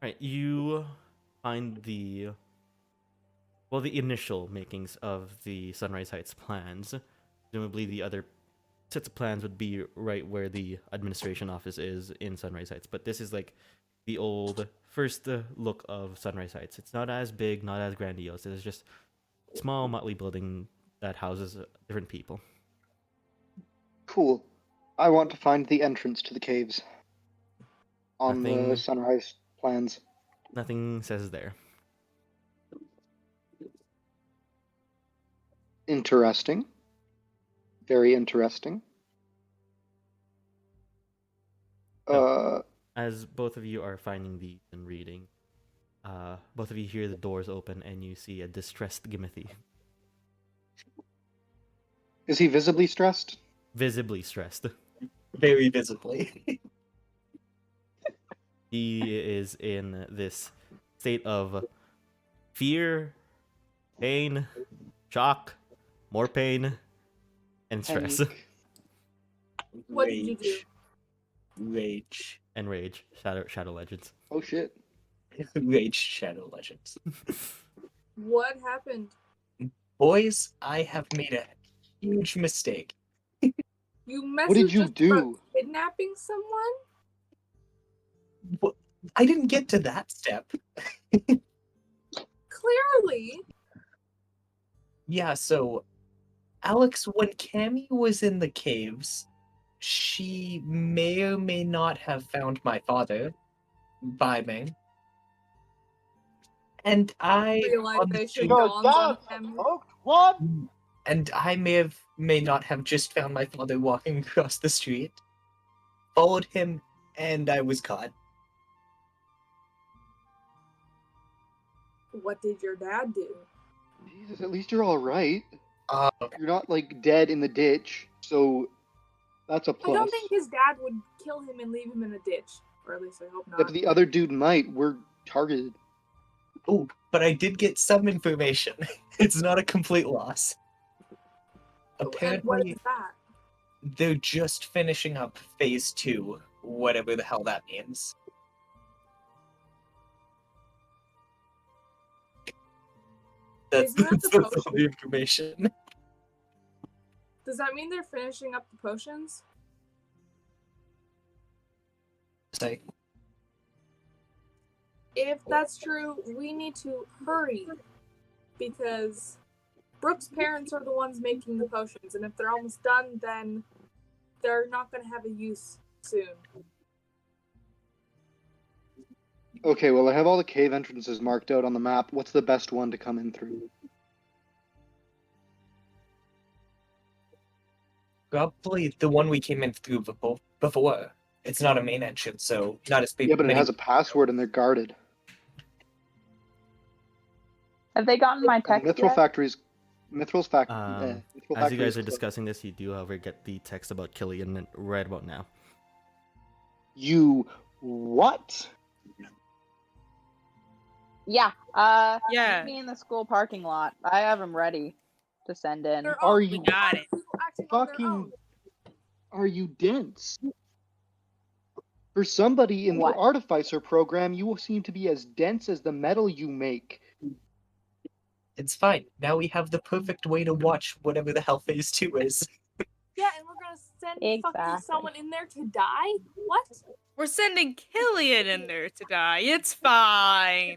Right, you find the initial makings of the Sunrise Heights plans. Presumably the other sets of plans would be right where the administration office is in Sunrise Heights, but this is like the old first look of Sunrise Heights. It's not as big, not as grandiose. It's just a small motley building that houses different people. Cool. I want to find the entrance to the caves on Nothing- the Sunrise plans. Nothing says there. Interesting. Very interesting. As both of you are finding these and reading, both of you hear the doors open and you see a distressed Gimothy. Is he visibly stressed? Visibly stressed. Very visibly. He is in this state of fear, pain, shock, more pain, and stress. Panic. What did you do? Rage. And rage. Shadow Legends. Oh shit. Rage Shadow Legends. What happened? Boys, I have made a huge mistake. You messaged What did you us about do? kidnapping someone? I didn't get to that step. Clearly. Yeah, so Alex, when Cammy was in the caves, she may or may not have found my father vibing. And I Realization honestly- dawns on him. What? and I may not have just found my father walking across the street. Followed him, and I was caught. What did your dad do? Jesus, at least you're all right. Uh, You're not like dead in the ditch, so that's a I plus. don't think his dad would kill him and leave him in a ditch. Or at least I hope not. If the other dude might, we're targeted. oh, but I did get some information. It's not a complete loss. And what Apparently, is that? they're just finishing up phase 2, whatever the hell that means. That's, Isn't that that's, the that's all the information. Does that mean they're finishing up the potions? Say, If that's true, we need to hurry. Because Brooke's parents are the ones making the potions, and if they're almost done, then they're not going to have a use soon. Okay, well, I have all the cave entrances marked out on the map. What's the best one to come in through? probably the one we came in through before. It's not a main entrance, so not as big. Yeah, but it has a password and they're guarded. Have they gotten my And text Mithril yet? Factory's... Mithril As Factory's you guys are closed. discussing this, you do, however, get the text about Killian right about now. You... what? Yeah. Yeah. Meet me in the school parking lot. I have them ready to send in. They're Are all you got it. acting on their fucking... own. Are you dense? For somebody in What? the Artificer program, you will seem to be as dense as the metal you make. It's fine. Now we have the perfect way to watch whatever the hell phase 2 is. Yeah, and we're gonna send fucking Exactly. someone in there to die? What? We're sending Killian in there to die. It's fine.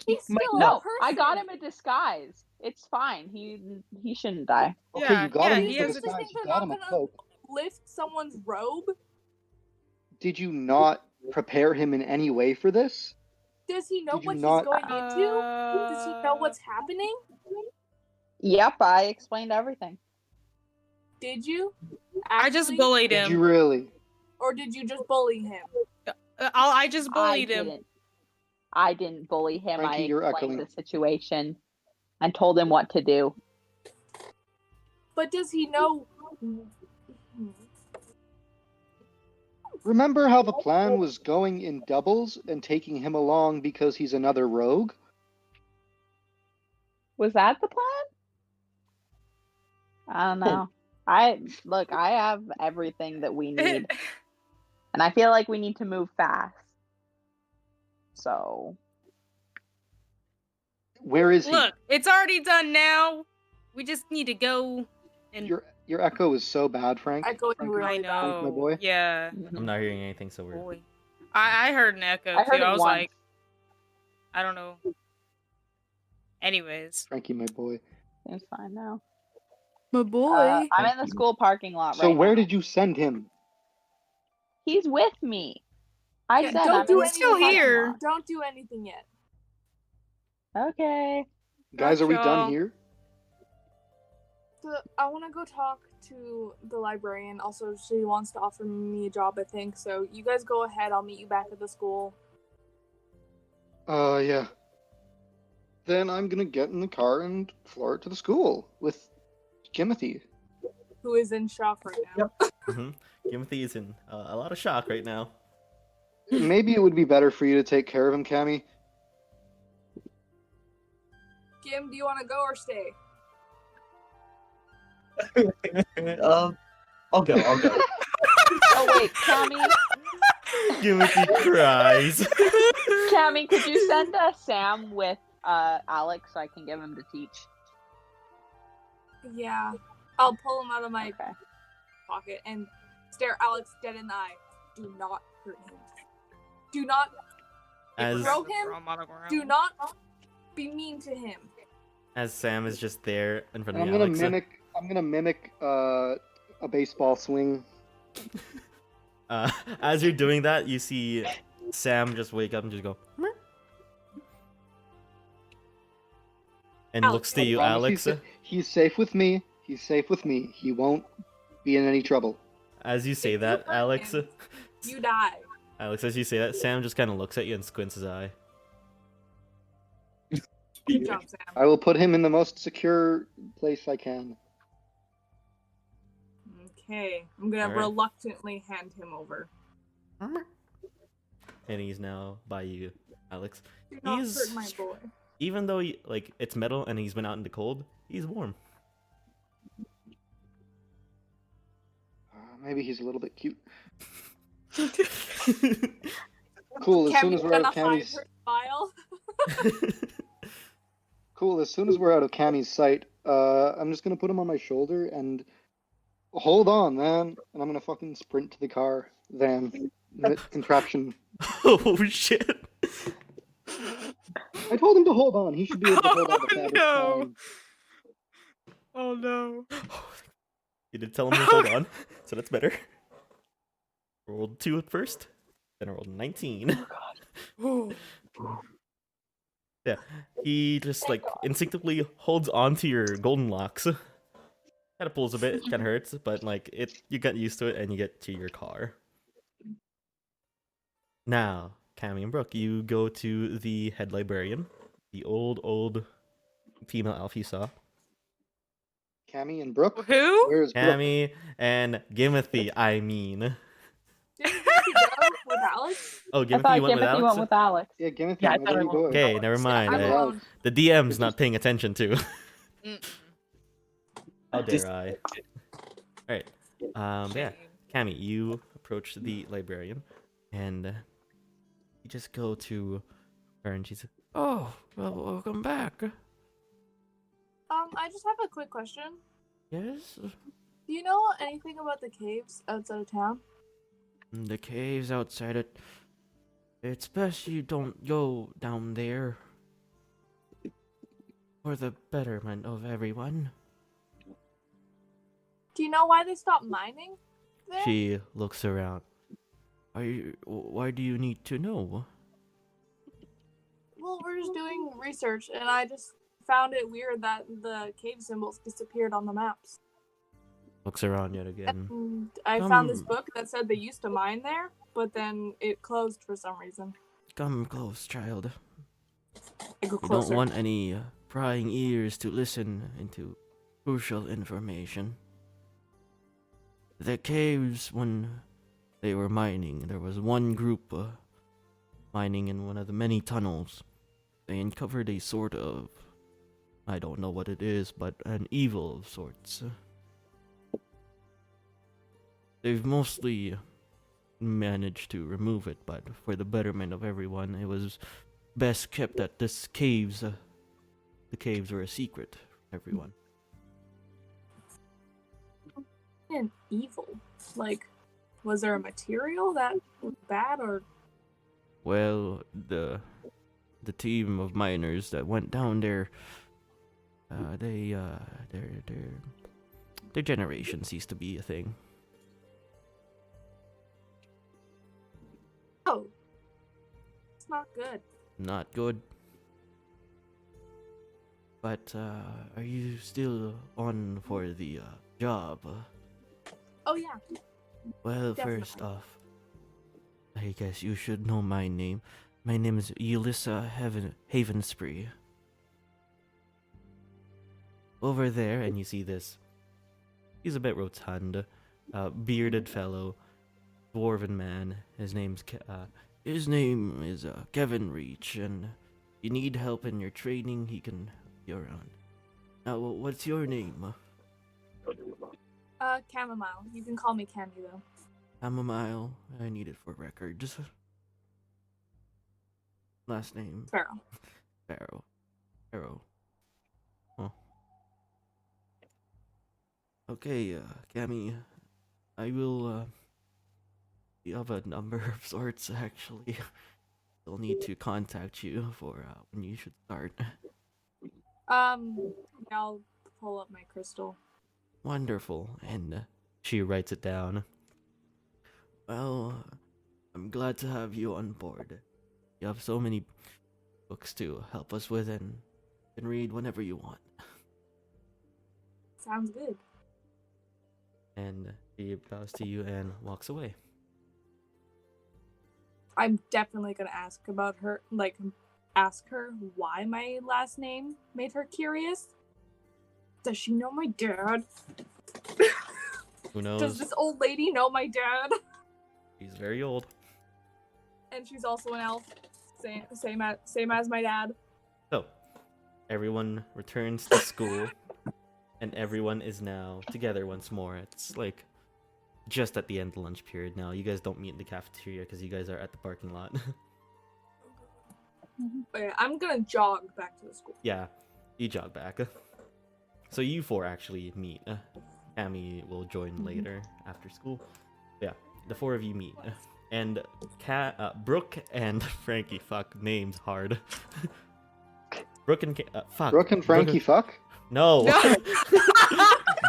He's Might still not. a person. I got him a disguise. It's fine. He shouldn't die. Okay, you got him he the has a Seriously disguise. think You they're got not him a gonna cloak. lift someone's robe? Did you not prepare him in any way for this? Does he know Did you what not- he's going into? Does he know what's happening? Yep, I explained everything. Did you? I just Actually? bullied Did you him. really? Or did you just bully him? I just bullied him. I didn't bully him. Frankie, I you're explained echoing. the situation and told him what to do. But does he know? Remember how the plan was going in doubles and taking him along because he's another rogue? Was that the plan? I don't know. I have everything that we need, and I feel like we need to move fast. So Where is he? Look, it's already done now. We just need to go and. Your echo is so bad, Frank. Echoing Frank, really I bad. know. my boy. Yeah. I'm not hearing anything, so we're. Boy. I heard an echo I heard too. it I was once. like, I don't know. Anyways. Frankie, my boy. It's fine now. My boy. I'm in the school parking lot So right where now. did you send him? He's with me. I Yeah, said don't I'm do in the anything still parking here. lot. Don't do anything yet. Okay. Guys, are we Gotcha. done here? I want to go talk to the librarian. Also, she wants to offer me a job, I think. So you guys go ahead. I'll meet you back at the school. Yeah. Then I'm gonna get in the car and floor it to the school with Gimothy. Who is in shock right now? Gimothy is in a lot of shock right now. Maybe it would be better for you to take care of him, Cammy. Kim, do you want to go or stay? I'll go. Oh wait, Cammy. Gimothy cries. Cammy, could you send Sam with Alex so I can give him to teach? Yeah. I'll pull him out of my Okay. pocket and stare Alex dead in the eye. Do not hurt him. Do not As throw him. Do not be mean to him. as Sam is just there in front of I'm you, gonna Alex. mimic a baseball swing. As you're doing that, you see Sam just wake up and just go, "Meow." And Alex, looks to I you, Promise Alex. He's safe with me. He's safe with me. He won't be in any trouble. As you say If you that, hurt Alex. him, You die. Alex, as you say that, Sam just kind of looks at you and squints his eye. Good job, Sam. I will put him in the most secure place I can. Okay. I'm gonna Alright. reluctantly hand him over. And he's now by you, Alex. Do not He's hurt my boy. Even though it's metal and he's been out in the cold, he's warm. Maybe he's a little bit cute. Cool. As soon as we're out of hide Cammy's her file. cool. As soon as we're out of Cammy's sight, I'm just gonna put him on my shoulder and hold on, man. And I'm gonna fucking sprint to the car. Then contraption. Oh shit! I told him to hold on. He should be able to hold on the fabric no. fine. Oh no. You did tell him to hold on, so that's better. Rolled 2 at first, then I rolled 19. Yeah, he just instinctively holds onto your golden locks. Kind of pulls a bit, kind of hurts, but you get used to it and you get to your car. Now, Cammy and Brooke, you go to the head librarian, the old female elf you saw. Cammy and Brooke. Who? Where's Brooke? Cammy and Gimothy, I mean. Didn't you go with Alex? Oh, I Gimothy thought went with Gimothy Alex? went with Alex. Yeah, Gimothy, Yeah, I where thought are I you went- going? Okay, never mind. I'm Yeah. alone. The DM's not paying attention to. Mm-mm. How Dis- dare I? Alright. Yeah. Cammy, you approach the librarian, and you just go to her, and she's, "Oh, well, welcome back. I just have a quick question. Yes? Do you know anything about the caves outside of town? The caves outside it. It's best you don't go down there. For the betterment of everyone. Do you know why they stopped mining there? She looks around. Why do you need to know? Well, we're just doing research, and I just found it weird that the cave symbols disappeared on the maps. Looks around yet again. And I found this book that said they used to mine there, but then it closed for some reason. Come close, child. I go We closer. don't want any prying ears to listen into crucial information. The caves, when they were mining, there was one group mining in one of the many tunnels. They uncovered a sort of, I don't know what it is, but an evil of sorts. They've mostly managed to remove it, but for the betterment of everyone, it was best kept that this caves, the caves were a secret for everyone. And evil. Like, was there a material that was bad, or Well, the team of miners that went down there, their generation ceased to be a thing. oh, it's not good. Not good. But are you still on for the job? Oh yeah, Well, Definitely. first off, I guess you should know my name. My name is Ulissa Havenspree. Over there, and you see this. He's a bit rotund, bearded fellow, dwarven man. His name is Kevin Reach, and you need help in your training, he can help you around. Now, what's your name? chamomile. You can call me Cammy though. Chamomile. I need it for records. Last name. Sparrow. Sparrow. Huh. Okay, Cammy. I will, you have a number of sorts, actually. They'll need to contact you for when you should start. I'll pull up my crystal. Wonderful. And she writes it down. Well, I'm glad to have you on board. You have so many books to help us with, and you can read whenever you want. Sounds good. And she bows to you and walks away. I'm definitely gonna ask about her, like, ask her why my last name made her curious. Does she know my dad? Who knows? Does this old lady know my dad? He's very old. And she's also an elf, same as my dad. So, everyone returns to school, and everyone is now together once more. It's like just at the end of the lunch period now. You guys don't meet in the cafeteria because you guys are at the parking lot. But yeah, I'm gonna jog back to the school. Yeah, you jog back. So you four actually meet. Cammy will join later after school. Yeah, the four of you meet. And Brooke and Frankie, fuck, names hard. Brooke and fuck. Brooke and Frankie fuck? No.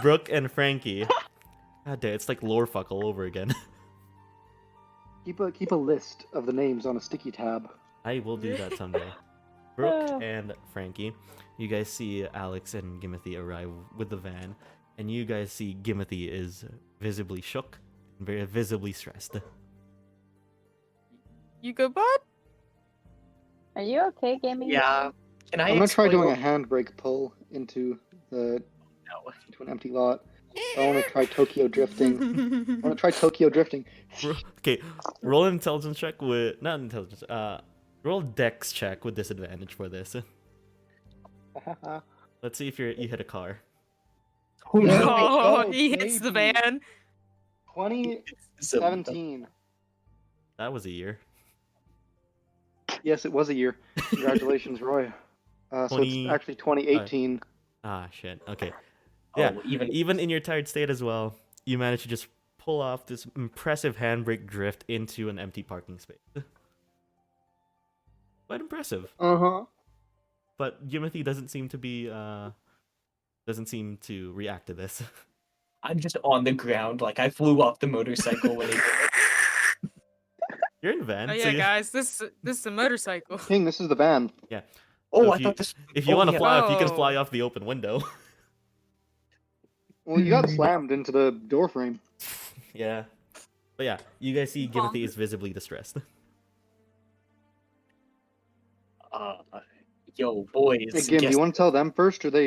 Brooke and Frankie. God damn, it's like lore fuck all over again. Keep a list of the names on a sticky tab. I will do that someday. Brooke and Frankie. You guys see Alex and Gimothy arrive with the van, and you guys see Gimothy is visibly shook, and very visibly stressed. You good, bud? Are you okay, gaming? Yeah. Can I I'm gonna try explain doing a what- handbrake pull into No. an empty lot. I want to try Tokyo drifting. I want to try Tokyo drifting. Okay, roll an intelligence check with not intelligence. Roll dex check with disadvantage for this. Let's see if you hit a car. Oh, Yeah. no. Oh, go, he hits the baby. van. 2017. That was a year. Yes, it was a year. Congratulations, Roy. So 20 it's actually 2018. Ah, shit. Okay. Oh, Yeah. even Even in your tired state as well, you manage to just pull off this impressive handbrake drift into an empty parking space. Quite impressive. Uh-huh. But Gimothy doesn't seem to react to this. I'm just on the ground, like I flew off the motorcycle when it. You're in the van. Oh so yeah, you- guys, this is a motorcycle. King, this is the van. Oh, So I if thought this. If you oh, want to yeah. fly off, you can Oh. fly off the open window. Well, you got slammed into the door frame. Yeah. But yeah, you guys see Gimothy is visibly distressed. Yo, boys. Hey, Gim, do guess- you want to tell them first, or do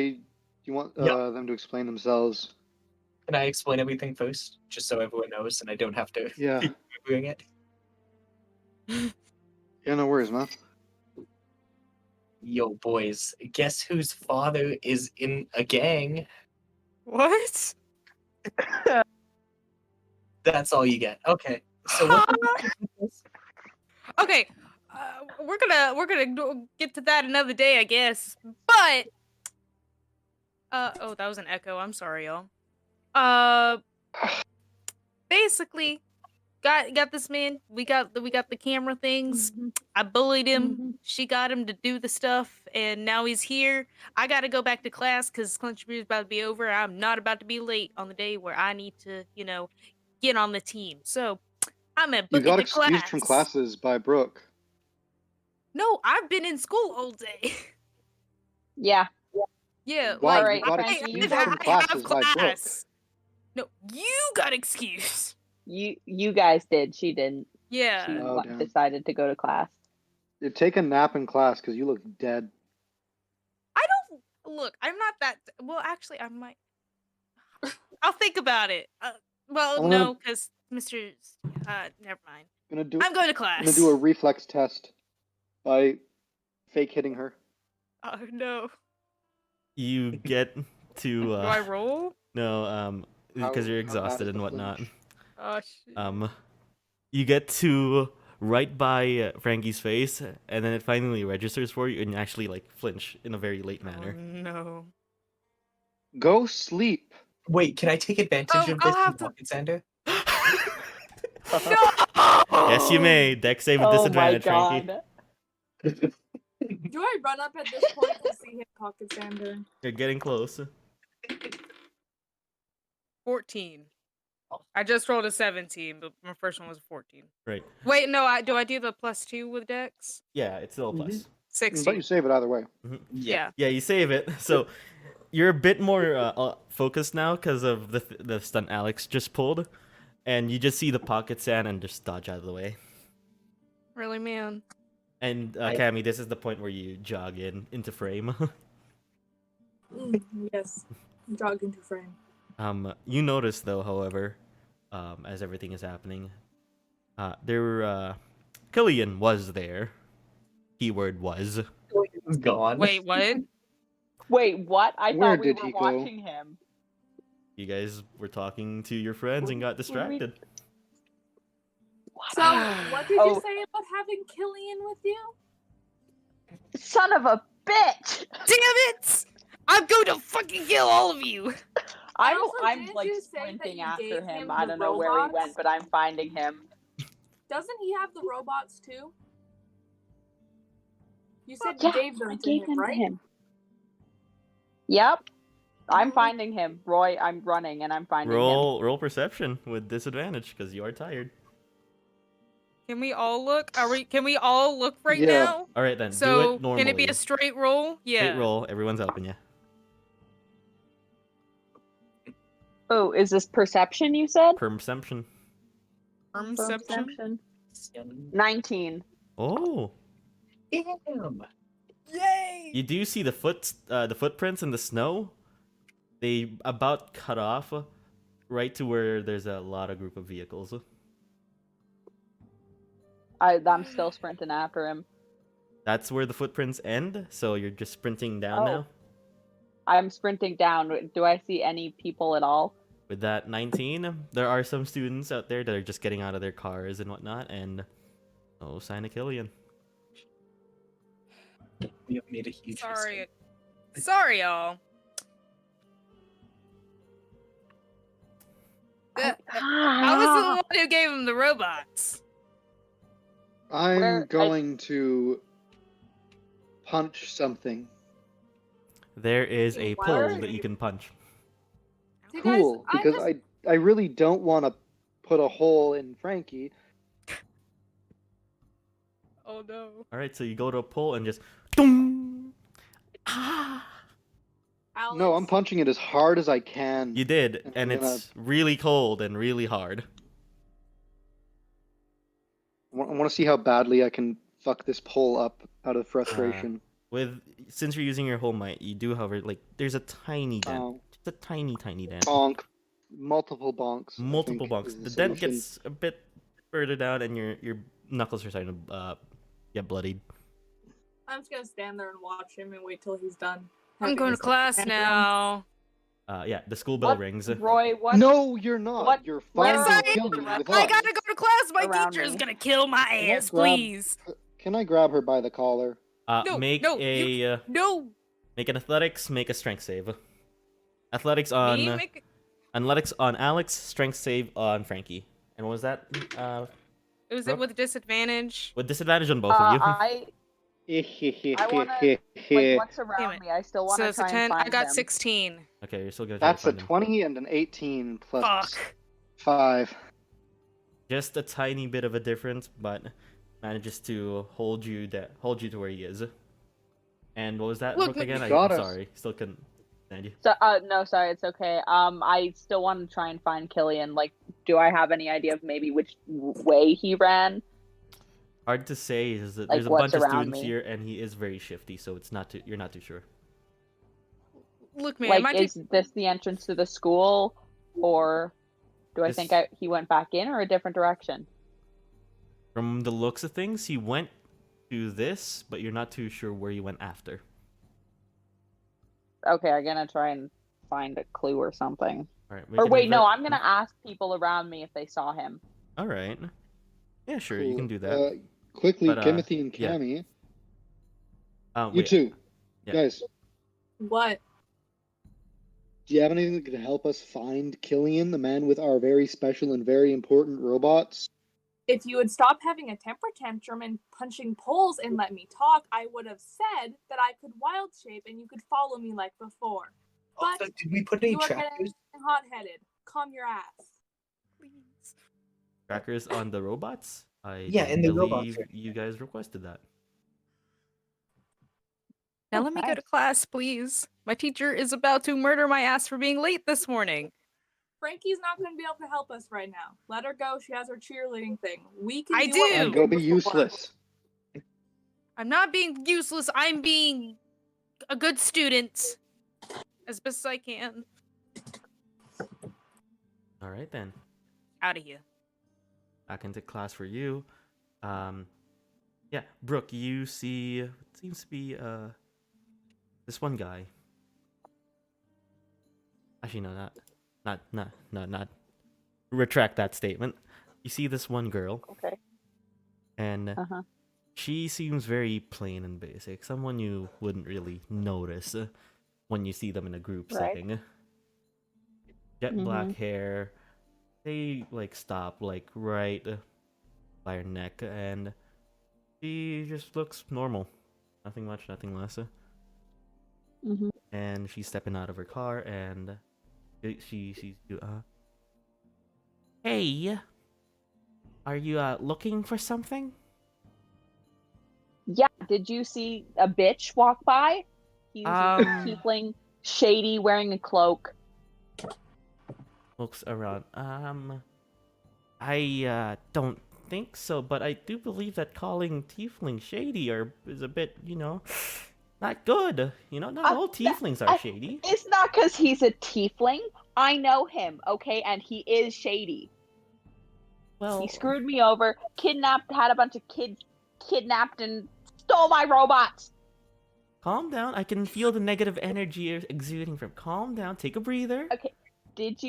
you want Yeah. them to explain themselves? Can I explain everything first, just so everyone knows, and I don't have to Yeah. keep doing it? Yeah, no worries, man. Yo, boys. Guess whose father is in a gang? What? That's all you get. Okay. So what? Okay, we're gonna get to that another day, I guess. But oh, that was an echo. I'm sorry, y'all. Basically, got this man. We got the camera things. I bullied him. She got him to do the stuff, and now he's here. I gotta go back to class because Clinch Beer is about to be over. I'm not about to be late on the day where I need to, get on the team. So I'm at You book got into excused from classes by Brooke. No, I've been in school all day. Yeah. Yeah, Why? Alright, You got Frankie, excused you from have classes by Brooke. No, you got excused. You guys did. She didn't. Yeah. She Oh, damn. decided to go to class. You take a nap in class because you look dead. I don't look. I'm not that. Well, actually, I might. I'll think about it. Well, I'm no, gonna- because Mr. Never mind. I'm gonna do. I'm going to I'm class. gonna do a reflex test by fake hitting her. Oh no. You get to Do I roll? no, because you're How bad exhausted is and the whatnot. flinch? Oh shit. You get to right by Frankie's face, and then it finally registers for you, and you actually like flinch in a very late Oh, manner. no. Go sleep. Wait, can I take advantage of I'll this have and to- pocket sander? No. Yes, you may. Dex save with Oh my disadvantage, Frankie. god. Do I run up at this point to see him pocket sander? You're getting close. 14. I just rolled a 17, but my first one was a 14. Right. Wait, no. Do I do the +2 with Dex? Yeah, it's still a plus. But you 16. save it either way. Yeah. Yeah, you save it. So you're a bit more focused now because of the stunt Alex just pulled, and you just see the pocket sand and just dodge out of the way. Really, man. And Cammy, this is the point where you jog into frame. Yes. Jog into frame. You notice though, however, as everything is happening, Killian was there. Keyword was. It's gone. Wait, what? Wait, what? I Where thought we did were he go? watching him. You guys were talking to your friends and got distracted. So, what did you Oh. say about having Killian with you? Son of a bitch! Damn it! I'm going to fucking kill all of you! I'm Also, I'm didn't like you say that sprinting you after gave him. him I the don't know where he robots? went, but I'm finding him. Doesn't he have the robots too? You said Yeah, you gave them I to gave him, them right? to him. Yep. I'm finding him. Roy, I'm running and I'm finding him. Roll perception with disadvantage because you are tired. Can we all look? Can we all look right Yeah. now? All right then. do So, it normally. can it be a straight roll? Yeah. Straight roll. Everyone's helping you. Oh, is this perception you said? Perception. Perception. 19. Oh. Damn. Yay! You do see the footprints in the snow. They about cut off right to where there's a lot of group of vehicles. I'm still sprinting after him. That's where the footprints end, so you're just sprinting down Oh. now. I'm sprinting down. Do I see any people at all? With that 19, there are some students out there that are just getting out of their cars and whatnot, and no sign of Killian. We have made a huge Sorry. mistake. Sorry, y'all. I was the one who gave him the robots. I'm going to punch something. There is a What? pole that you can punch. See, guys, Cool, because I really don't want to put a hole in Frankie. Oh no. All right, so you go to a pole and just. Dong! Ah! Alex, No, I'm punching it as hard as I can. You did, and I'm gonna- it's really cold and really hard. I want to see how badly I can fuck this pole up out of frustration. Since you're using your whole might, you do, however, like there's a tiny dent, Oh. just a tiny dent, Bonk. Multiple bonks. I multiple think, bonks. is The dent solution. gets a bit further down, and your knuckles are starting to get bloodied. I'm just gonna stand there and watch him and wait till he's done. I'm having going to his class tantrums. now. Yeah, the school bell rings. Roy, what? No, you're not. What- You're where fine. are to kill me with I us. gotta go to class. My Around teacher is me. gonna kill my Can I ass, grab- please. Can I grab her by the collar? No, Make no, a No. make an athletics, make a strength save. Athletics Me on make- athletics on Alex, strength save on Frankie. And what was that? Was Brooke? it with disadvantage? With disadvantage on both of you. I wanna, like, what's around Damn it. me? I still want So to it's a try 10. and find I got him. 16. Okay, you're still gonna try to That's a find him. 20 and an 18 plus Fuck. 5. Just a tiny bit of a difference, but manages to hold you to where he is. And what was that? Look, Brooke, again? I'm got us. sorry, still couldn't stand you. So, no, sorry, it's okay. I still want to try and find Killian. Like, do I have any idea of maybe which way he ran? Hard to say. Is that Like, there's a what's bunch of around students me? here, and he is very shifty, so you're not too sure. Look, man, my Like, is this the entrance to the school, or do I This- think he went back in, or a different direction? From the looks of things, he went to this, but you're not too sure where he went after. Okay, I'm gonna try and find a clue or something. All right. Or wait, no, I'm gonna ask people around me if they saw him. All right. Yeah, sure, you can do that. Quickly, But, Gimothy and yeah. Cammy. You Wait, two. Yeah. Guys, What? do you have anything that could help us find Killian, the man with our very special and very important robots? If you would stop having a temper tantrum and punching poles and let me talk, I would have said that I could wild shape and you could follow me like before. But Also, did we put any you are trackers? getting hot-headed. Calm your ass. Please. trackers on the robots? I Yeah, don't in the robots, believe right. you guys requested that. Now let me go to class, please. My teacher is about to murder my ass for being late this morning. Frankie's not going to be able to help us right now. Let her go. She has her cheerleading thing. We can I do what do. we And go did be before. useless. I'm not being useless. I'm being a good student. As best as I can. All right then. Out of here. Back into class for you. Yeah, Brooke, you see what seems to be this one guy. Actually, no, not. Retract that statement. You see this one girl, Okay. and Uh-huh. she seems very plain and basic. Someone you wouldn't really notice when you see them in a group Right. setting. Jet black hair. They like stop like right by her neck, and she just looks normal. Nothing much, nothing less. Mhm. And she's stepping out of her car, and hey, are you looking for something? Yeah. Did you see a bitch walk by? He's a tiefling, shady, wearing a cloak. Looks around. I don't think so, but I do believe that calling tiefling shady is a bit, not good. Not all tieflings are shady. It's not because he's a tiefling. I know him, okay, and he is shady. Well, He screwed me over, had a bunch of kids kidnapped, and stole my robots. calm down. I can feel the negative energy you're exuding from. Calm down. Take a breather. Okay, did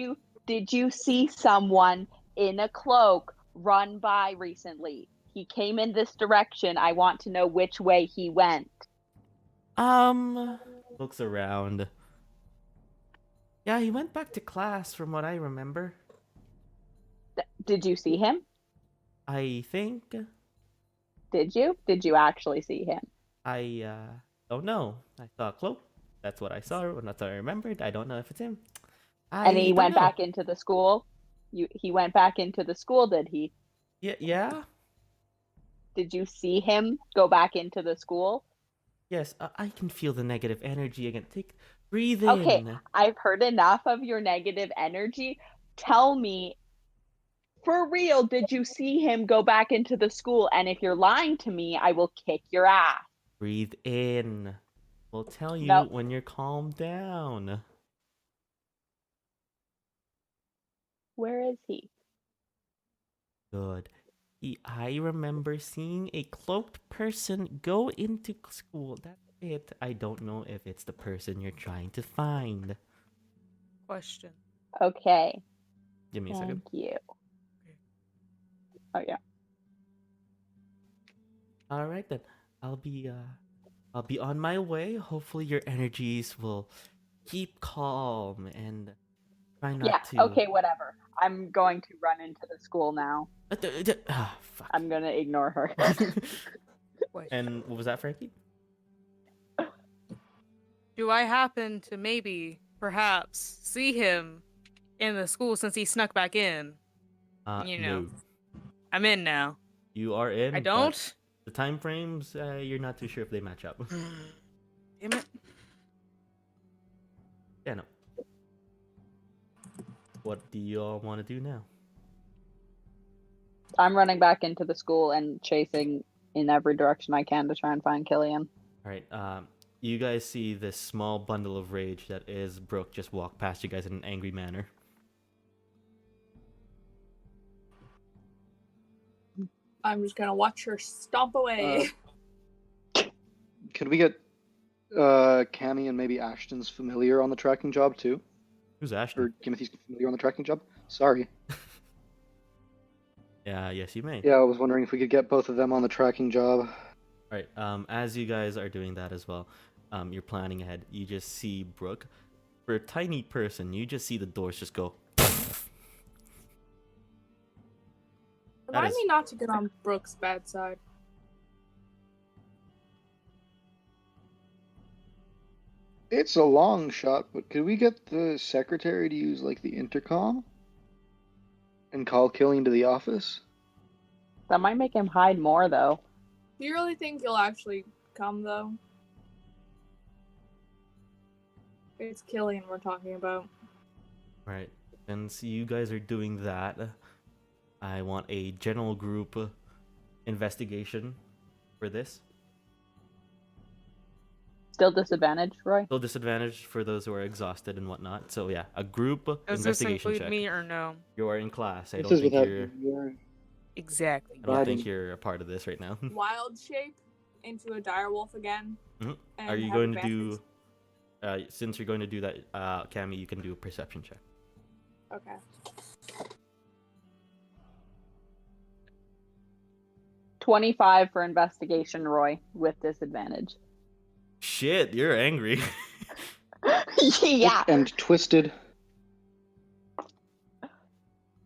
you see someone in a cloak run by recently? He came in this direction. I want to know which way he went. Looks around. Yeah, he went back to class from what I remember. Did you see him? I think Did you? Did you actually see him? I don't know. I saw a cloak. That's what I saw, and that's what I remembered. I don't know if it's him. And he don't went know. back into the school? He went back into the school, did he? Yeah. Did you see him go back into the school? Yes, I can feel the negative energy again. Breathe Okay, in. I've heard enough of your negative energy. Tell me, for real, did you see him go back into the school? And if you're lying to me, I will kick your ass. Breathe in. We'll tell you No. when you're calmed down. Where is he? Good. I remember seeing a cloaked person go into school. That's it. I don't know if it's the person you're trying to find. Question. Okay, Give me a second. thank you. Oh yeah. All right then. I'll be on my way. Hopefully your energies will keep calm and try not to. Okay, whatever. I'm going to run into the school now. Fuck. I'm gonna ignore her. And what was that, Frankie? Do I happen to perhaps see him in the school since he snuck back in? No. I'm in now. You are in. I don't? The time frames, you're not too sure if they match up. Damn it. Yeah, no. What do you all want to do now? I'm running back into the school and chasing in every direction I can to try and find Killian. All right. You guys see this small bundle of rage that is Brooke just walk past you guys in an angry manner. I'm just gonna watch her stomp away. Could we get Cammy and maybe Ashton's familiar on the tracking job too? Who's Ashton? Or Gimothy's familiar on the tracking job? Sorry. Yeah, yes, you may. Yeah, I was wondering if we could get both of them on the tracking job. All right. As you guys are doing that as well, you're planning ahead. You just see Brooke. For a tiny person, you just see the doors just go. Remind me not to get on Brooke's bad side. It's a long shot, but could we get the secretary to use like the intercom and call Killian to the office? That might make him hide more, though. Do you really think you'll actually come, though? It's Killian we're talking about. Right. Since you guys are doing that, I want a general group investigation for this. Still disadvantaged, Roy? Still disadvantaged for those who are exhausted and whatnot. So yeah, a group Does this investigation include check. me or no? You are in class. I This don't is think without you're. Exactly. I don't think Biden. you're a part of this right now. Wild shape into a direwolf again. Mhm. and Are you have going advantage. to do? Since you're going to do that, Cammy, you can do a perception check. Okay. $25 for investigation, Roy, with disadvantage. Shit, you're angry. Yeah. And twisted.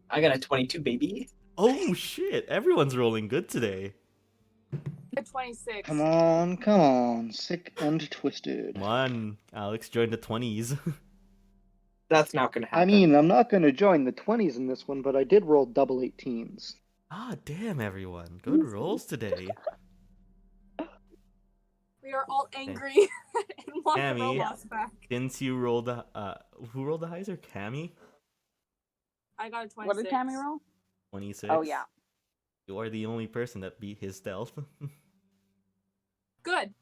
I got a 22, baby. Oh shit! Everyone's rolling good today. At 26. Come on. Sick and twisted. Come on, Alex, join the 20s. That's not gonna happen. I mean, I'm not going to join the 20s in this one, but I did roll double 18s. Ah, damn, everyone. Good rolls today. We are all angry and want the Cammy. robots back. Since you rolled the, who rolled the highest? Cammy? I got a 26. What did Cammy roll? 26. Oh, yeah. You are the only person that beat his stealth. Good.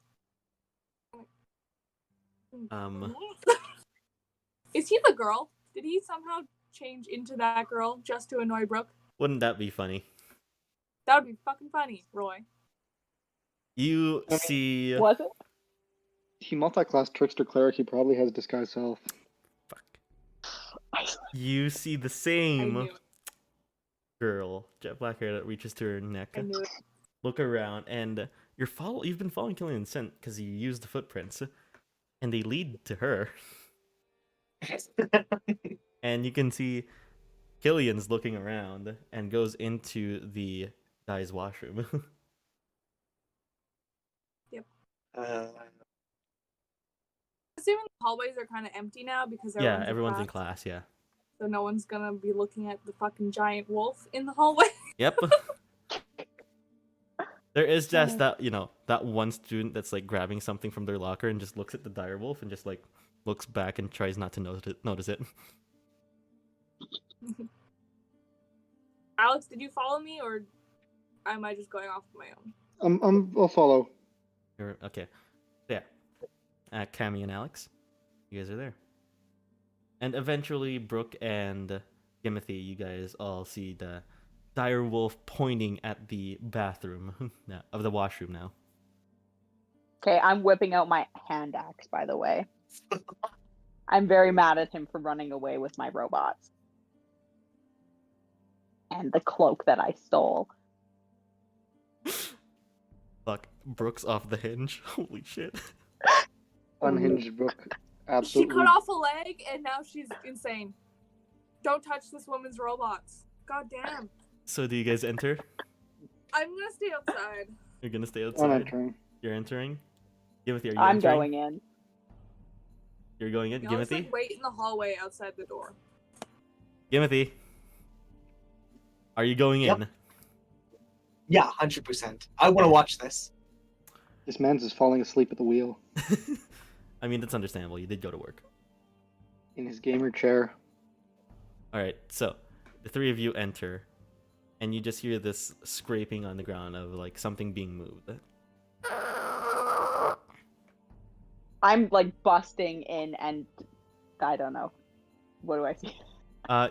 Is he the girl? Did he somehow change into that girl just to annoy Brooke? Wouldn't that be funny? That would be fucking funny, Roy. You see. Was it? He multi-class trickster cleric, he probably has disguise self. Fuck. You see the I same knew it. girl, jet black hair that reaches to her neck. I knew it. Look around, and you've been following Killian's scent because you used the footprints, and they lead to her. And you can see Killian's looking around and goes into the guy's washroom. Uh, Assuming the hallways are kind of empty now because Yeah, everyone's everyone's in class, yeah. so no one's gonna be looking at the fucking giant wolf in the hallway. Yep. There is just that, that one student that's like grabbing something from their locker and just looks at the direwolf and just like looks back and tries not to notice it. Alex, did you follow me or am I just going off of my own? I'll follow. Okay. Yeah. Cammy and Alex, you guys are there. And eventually, Brooke and Gimothy, you guys all see the dire wolf pointing at the bathroom of the washroom now. Okay, I'm whipping out my hand axe, by the way. I'm very mad at him for running away with my robots. And the cloak that I stole. Fuck, Brooke's off the hinge. Holy shit. Unhinged Brooke. She Absolutely. cut off a leg and now she's insane. Don't touch this woman's robots. God damn. So do you guys enter? I'm gonna stay outside. You're gonna stay I'm outside? entering. You're entering? Gimothy, are you I'm entering? going in. You're going in? Y'all just, Gimothy? like, wait in the hallway outside the door. Gimothy? Are you going Yep. in? yeah, 100%. I want to watch this. This man's is falling asleep at the wheel I mean, that's understandable. You did go to work. in his gamer chair. Alright, so the three of you enter, and you just hear this scraping on the ground of like something being moved. I'm like busting in and I don't know. What do I see?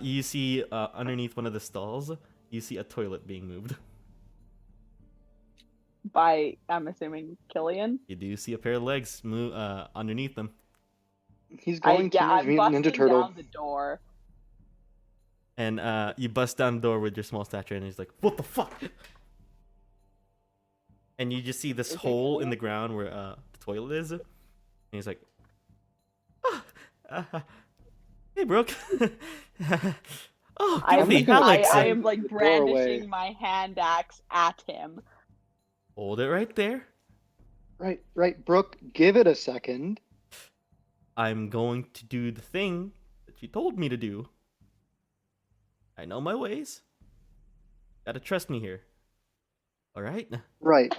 You see underneath one of the stalls, you see a toilet being moved. By, I'm assuming, Killian? You do see a pair of legs move underneath them. He's going Teenage I'm Mutant busting Ninja Turtle. down the door. And you bust down the door with your small stature, and he's like, "What the fuck?" And you just see this Is it hole in Killian? the ground where the toilet is. And he's like, "Hey, Brooke." Oh, I'm Gimothy, just gonna- Alex. I am like the door away. brandishing my hand axe at him. Hold it right there. Right, Brooke, give it a second. I'm going to do the thing that you told me to do. I know my ways. Gotta trust me here. All right. Right.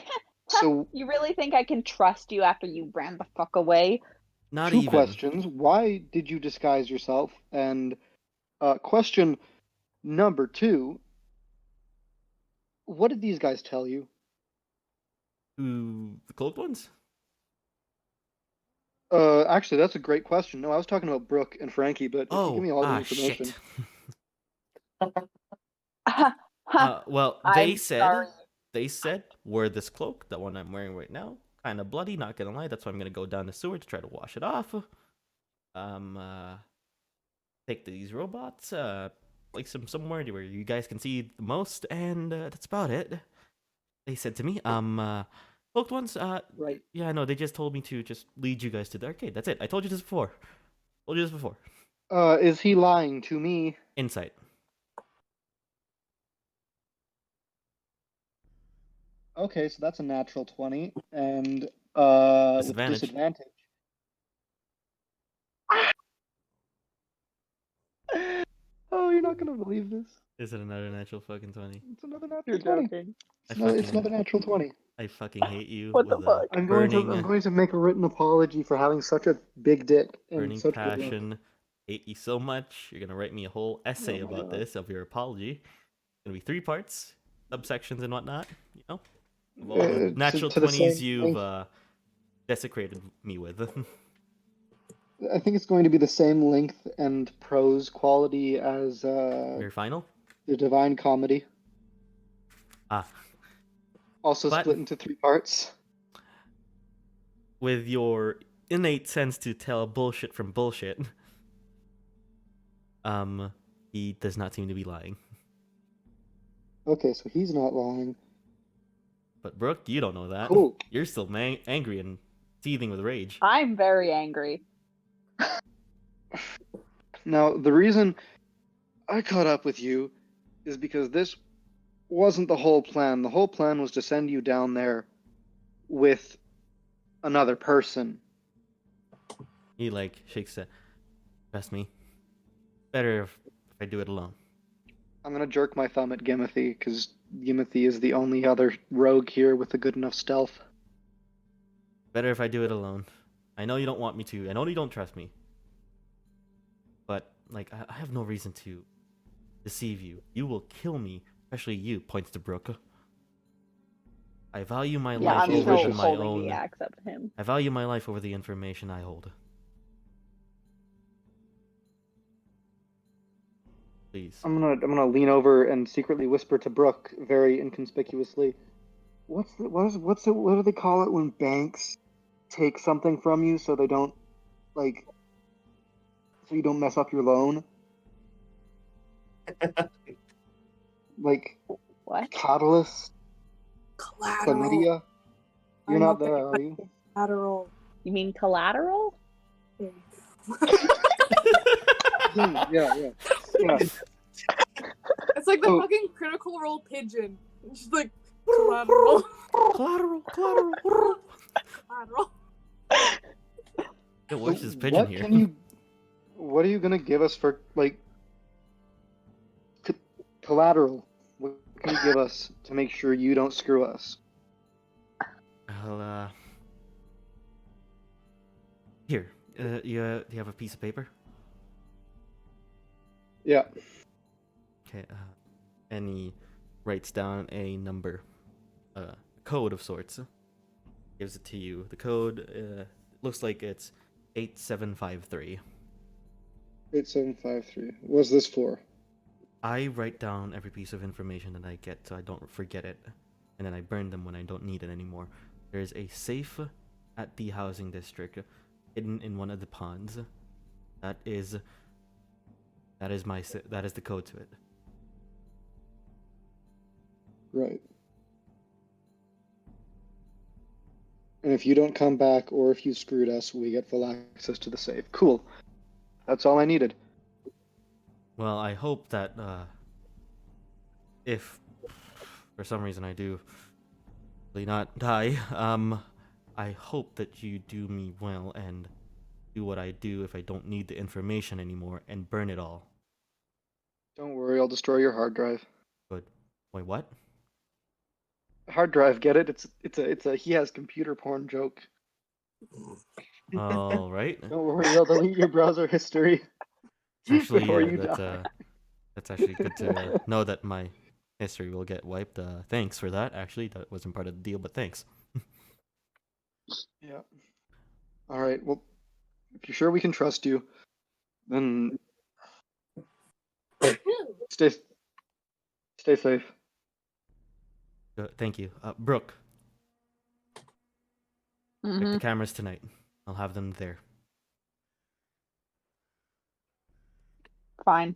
So, You really think I can trust you after you ran the fuck away? Not two even. questions. Why did you disguise yourself? And question number 2, what did these guys tell you? Ooh, the cloaked ones? Actually, that's a great question. No, I was talking about Brooke and Frankie, but if you give me all the information. Shit. Ha, Well, I'm sorry. they said wear this cloak, the one I'm wearing right now, kind of bloody. Not gonna lie, that's why I'm gonna go down the sewer to try to wash it off. Take these robots, place them somewhere where you guys can see the most, and that's about it. They said to me, cloaked ones, Right. yeah, no, they just told me to just lead you guys to the arcade. That's it. I told you this before. Is he lying to me? Insight. Okay, so that's a natural 20, and with Disadvantage. disadvantage. Oh, you're not gonna believe this. Is it another natural fucking 20? It's another natural You're 20. joking. It's another natural 20. I fucking hate you. What the with fuck? A I'm burning, going to make a written apology for having such a big dick and burning such good luck. passion. Hate you so much. You're gonna write me a whole essay Oh my about God. this of your apology. It's gonna be 3 parts, subsections and whatnot. You know, of all the natural to the 20s same you've length. desecrated me with. I think it's going to be the same length and prose quality as Your final? the Divine Comedy. Ah, Also But- split into 3 parts. with your innate sense to tell bullshit from bullshit. He does not seem to be lying. Okay, so he's not lying. But Brooke, you don't know that. Cool. You're still angry and seething with rage. I'm very angry. Now, the reason I caught up with you is because this wasn't the whole plan. The whole plan was to send you down there with another person. He shakes it. Trust me. Better if I do it alone. I'm gonna jerk my thumb at Gimothy because Gimothy is the only other rogue here with a good enough stealth. Better if I do it alone. I know you don't want me to. I know you don't trust me. But I have no reason to deceive you. You will kill me, especially you. Points to Brooke. I value my Yeah, life I'm over still my holding own. the axe up to him. I value my life over the information I hold. Please. I'm gonna lean over and secretly whisper to Brooke very inconspicuously. What do they call it when banks take something from you so they don't so you don't mess up your loan? What? Catalyst? Collateral. Chlamydia? You're I'm not okay, there, but- are you? Collateral. You mean collateral? Yeah. It's like the Oh. fucking Critical Role pigeon. It's just like collateral. Collateral. Collateral. It works as pigeon here. What are you gonna give us for collateral? What can you give us to make sure you don't screw us? I'll, Here. Do you have a piece of paper? Yeah. Okay. And he writes down a number, code of sorts. Gives it to you. The code looks like it's 8753. 8753. What's this for? I write down every piece of information that I get so I don't forget it, and then I burn them when I don't need it anymore. There's a safe at the housing district hidden in one of the ponds. That is the code to it. Right. And if you don't come back or if you screwed us, we get full access to the safe. Cool. That's all I needed. Well, I hope that if for some reason I do really not die, I hope that you do me well and do what I do if I don't need the information anymore and burn it all. Don't worry, I'll destroy your hard drive. Good. Wait, what? Hard drive, get it? It's a he has computer porn joke. All right. Don't worry, I'll delete your browser history. Actually, before you that's die. that's actually good to know that my history will get wiped. Thanks for that. Actually, that wasn't part of the deal, but thanks. Yeah. All right. Well, if you're sure we can trust you, then stay safe. Thank you, Brooke. Check Mhm. the cameras tonight. I'll have them there. Fine.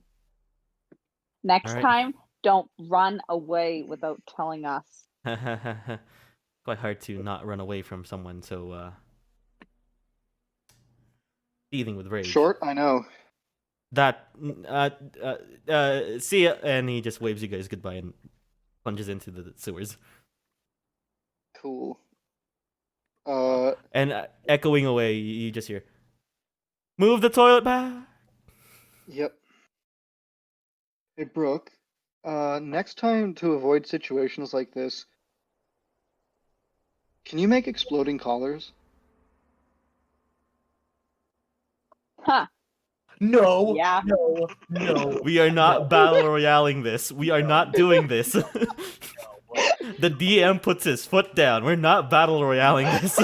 Next Alright. time, don't run away without telling us. Quite hard to not run away from someone so seething with rage. Short, I know. That see ya, and he just waves you guys goodbye and plunges into the sewers. Cool. And echoing away, you just hear, "Move the toilet back." Yep. Hey, Brooke. Next time to avoid situations like this, can you make exploding collars? Huh. No. Yeah. No. We are not battle royaling this. We are not doing this. The DM puts his foot down. We're not battle royaling this.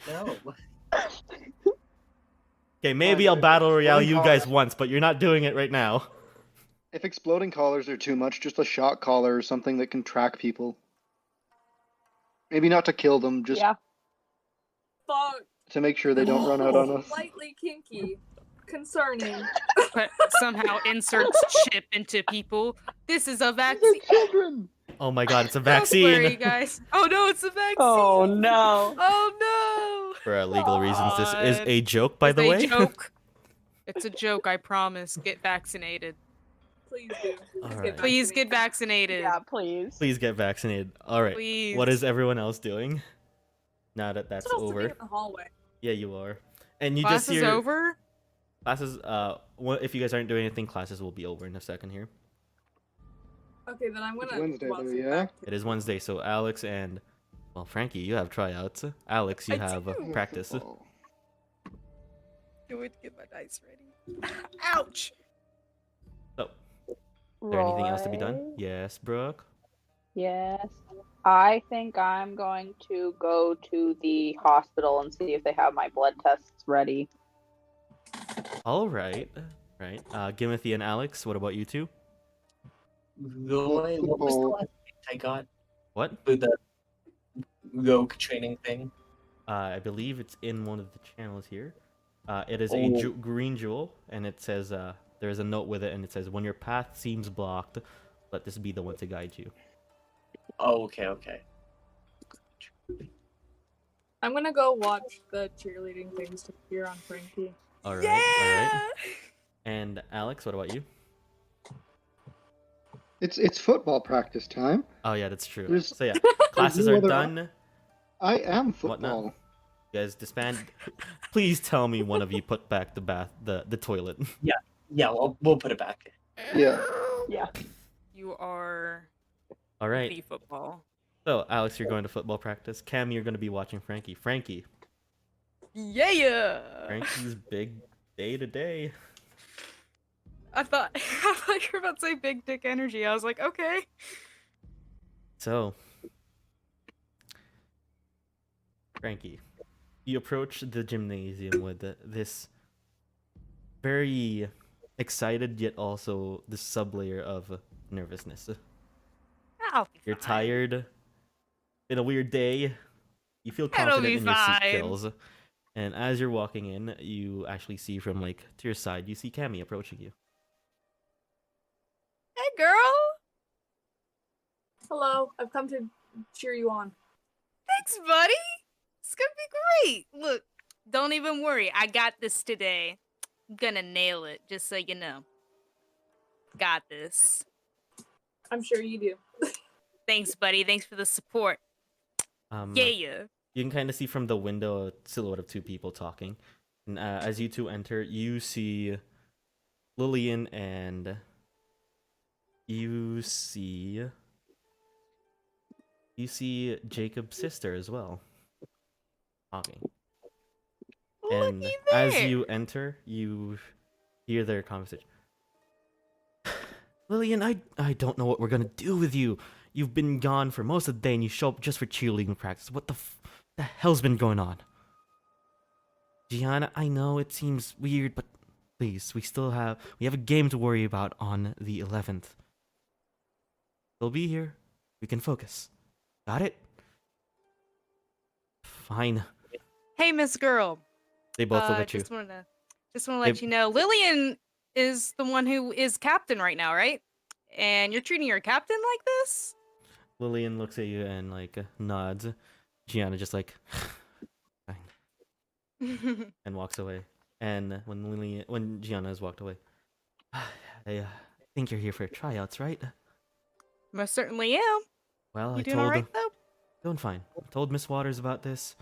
No. Okay, maybe Fine, I'll battle royale exploding you collars. guys once, but you're not doing it right now. If exploding collars are too much, just a shock collar or something that can track people. Maybe not to kill them, just Yeah. Fuck. to make sure they don't run out on us. Slightly kinky. Concerning. But somehow inserts chip into people. This is a vaccine. Children! Oh my god, it's a Don't worry, vaccine. guys. Oh no, it's a vaccine. Oh no. Oh For legal reasons, this is God. a joke, no. by It's the a way. joke. It's a joke, I promise. Get vaccinated. Please do. Alright. Please get vaccinated. Yeah, please. Please get vaccinated. All right. Please. What is everyone else doing? Now that that's I'm supposed to be over. in the hallway. Yeah, you are. And you Class just is hear over? classes. If you guys aren't doing anything, classes will be over in a second here. Okay, then I'm It's gonna Wednesday, watch though, it yeah? back. It is Wednesday, so Alex and Frankie, you have tryouts. Alex, you I have do. practice. Football. Can't wait to get my dice ready. Ouch! So, is there anything else to be done? Roy? Yes, Brooke. Yes. I think I'm going to go to the hospital and see if they have my blood tests ready. All right. Right. Gimothy and Alex, what about you two? Roy, what was the last hint I got What? with the rogue training thing? I believe it's in one of the channels here. It is a Oh. green jewel, and it says there is a note with it, and it says, "When your path seems blocked, let this be the one to guide you." Oh, okay. I'm gonna go watch the cheerleading things to cheer on Frankie. All right. All right. And Alex, what about you? It's football practice time. Oh yeah, that's true. There's- So yeah, classes no are other done. I am Whatnot? football. You guys disband. Please tell me one of you put back the toilet. Yeah, we'll put it back. Yeah. Yeah. You are All right. the football. So Alex, you're going to football practice. Cam, you're going to be watching Frankie. Frankie. Yeah! Frankie's big day today. I thought you were about to say big dick energy. I was like, okay. So, Frankie, you approach the gymnasium with this very excited yet also this sublayer of nervousness. I'll be You're fine. tired. Been a weird day. You feel It'll confident be in your seat fine. kills. And as you're walking in, you actually see from to your side, you see Cammy approaching you. Hey, girl! Hello, I've come to cheer you on. Thanks, buddy! It's gonna be great! Look, don't even worry. I got this today. I'm gonna nail it, just so you know. Got this. I'm sure you do. Thanks, buddy. Thanks for the support. Yeah. You can kind of see from the window a silhouette of two people talking. And as you two enter, you see Lillian and you see Jacob's sister as well talking. And Looky as there. you enter, you hear their conversation. Lillian, I don't know what we're gonna do with you. You've been gone for most of the day and you show up just for cheerleading practice. What the hell's been going on? Gianna, I know it seems weird, but please, we have a game to worry about on the 11th. They'll be here. We can focus. Got it? Fine. Hey, Miss Girl. They both look at you. Just wanna let you know, Lillian is the one who is captain right now, right? And you're treating your captain like this? Lillian looks at you and nods. Gianna just fine, and walks away. And when Gianna has walked away, I think you're here for tryouts, right? Most certainly am. Well, You I doing told alright though? doing fine. I told Miss Waters about this.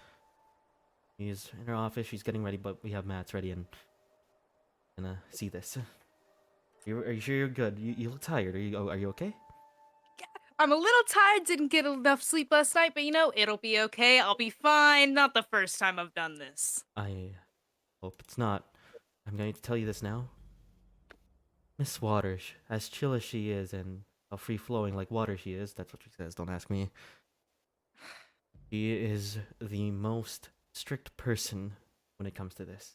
She's in her office. She's getting ready, but we have mats ready and gonna see this. Are you sure you're good? You look tired. Are you okay? I'm a little tired, didn't get enough sleep last night, but it'll be okay. I'll be fine. Not the first time I've done this. I hope it's not. I'm going to tell you this now. Miss Waters, as chill as she is and how free-flowing like water she is, that's what she says, don't ask me. She is the most strict person when it comes to this.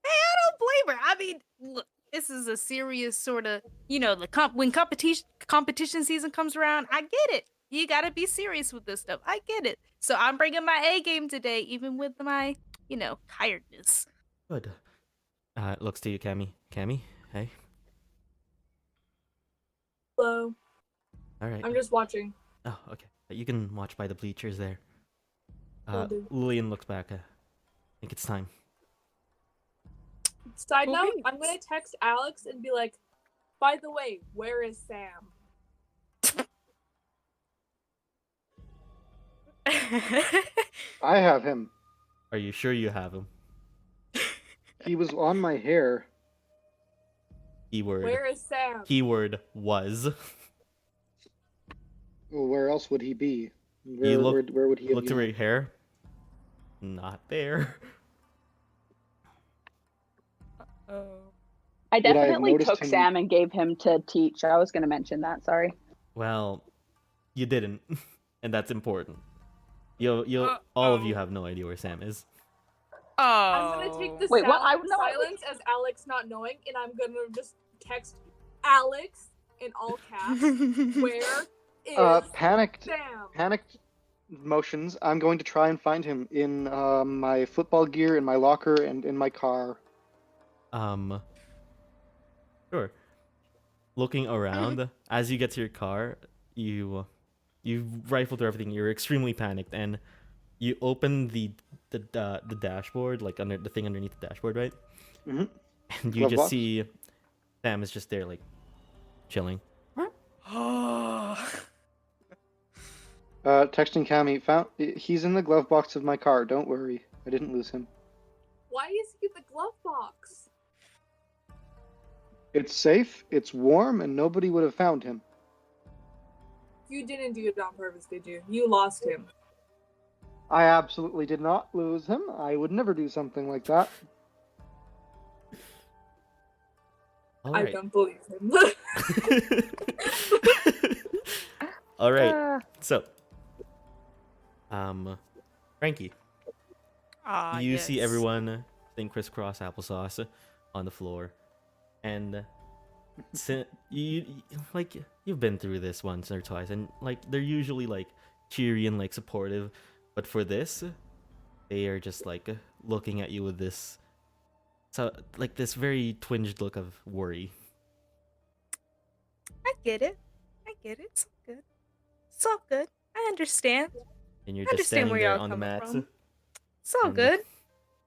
Hey, I don't blame her. I mean, look, this is a serious sort of, when competition season comes around, I get it. You gotta be serious with this stuff. I get it. So I'm bringing my A game today, even with my, tiredness. Good. Looks to you, Cammy. Cammy, hey. Hello. All right. I'm just watching. Oh, okay. You can watch by the bleachers there. Will do. Lillian looks back. I think it's time. Side Cool note, beans. I'm gonna text Alex and be like, By the way, where is Sam? I have him. Are you sure you have him? He was on my hair. Keyword. Where is Sam? Keyword was. Well, where else would he be? You Where would he have Look to been? her hair. Not there. Oh. I Would I have definitely noticed took him- Sam and gave him to teach. I was going to mention that. Sorry. Well, you didn't, and that's important. All of you have no idea where Sam is. Oh. I'm gonna take the Wait, what? silence as Alex not knowing, and I'm gonna just text Alex in all caps. Where is Panicked Sam? motions. I'm going to try and find him in my football gear, in my locker, and in my car. Sure. Looking around as you get to your car, you rifle through everything. You're extremely panicked, and you open the dashboard, like under the thing underneath the dashboard, right? Mm-hmm. And you Glove just box? see Sam is just there, like chilling. Texting Cammy. He's in the glove box of my car. Don't worry, I didn't lose him. Why is he in the glove box? It's safe, it's warm, and nobody would have found him. You didn't do it on purpose, did you? You lost him. I absolutely did not lose him. I would never do something like that. All I right. don't believe him. All right. So, Frankie, you see yes. everyone think crisscross applesauce on the floor, and you've been through this once or twice, and like they're usually like cheery and like supportive, but for this, they are just like looking at you with this, so like this very twinged look of worry. I get it. It's all good. It's all good. I understand. And you're I just understand standing where there y'all on the coming mats. from. It's all And good.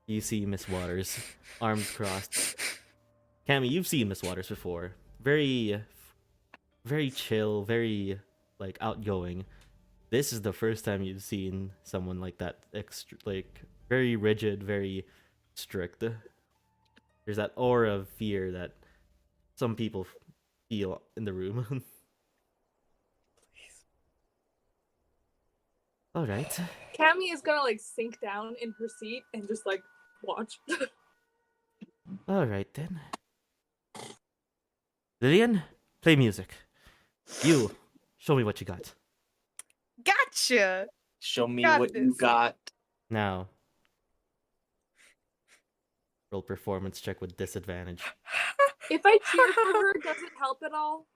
You see Miss Waters, arms crossed. Cammy, you've seen Miss Waters before. Very chill, very like outgoing. This is the first time you've seen someone like that, like very rigid, very strict. There's that aura of fear that some people feel in the room. All right. Cammy is gonna like sink down in her seat and just like watch. All right then. Lillian, play music. You, show me what you got. Gotcha. Show me Got what you this. got. Now, roll performance check with disadvantage. If I cheer for her, does it help at all?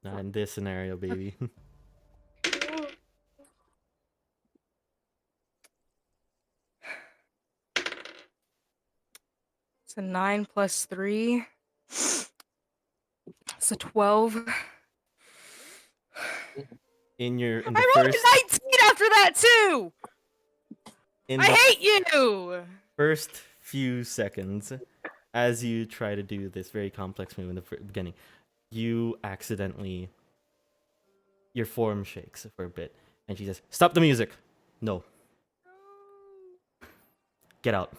Not in this scenario, baby. It's a 9 plus 3. It's a 12. In the I rolled first a 19 after that too. in I the hate you. first few seconds, as you try to do this very complex move in the beginning, you accidentally your form shakes for a bit, and she says, "Stop the music! No, get out."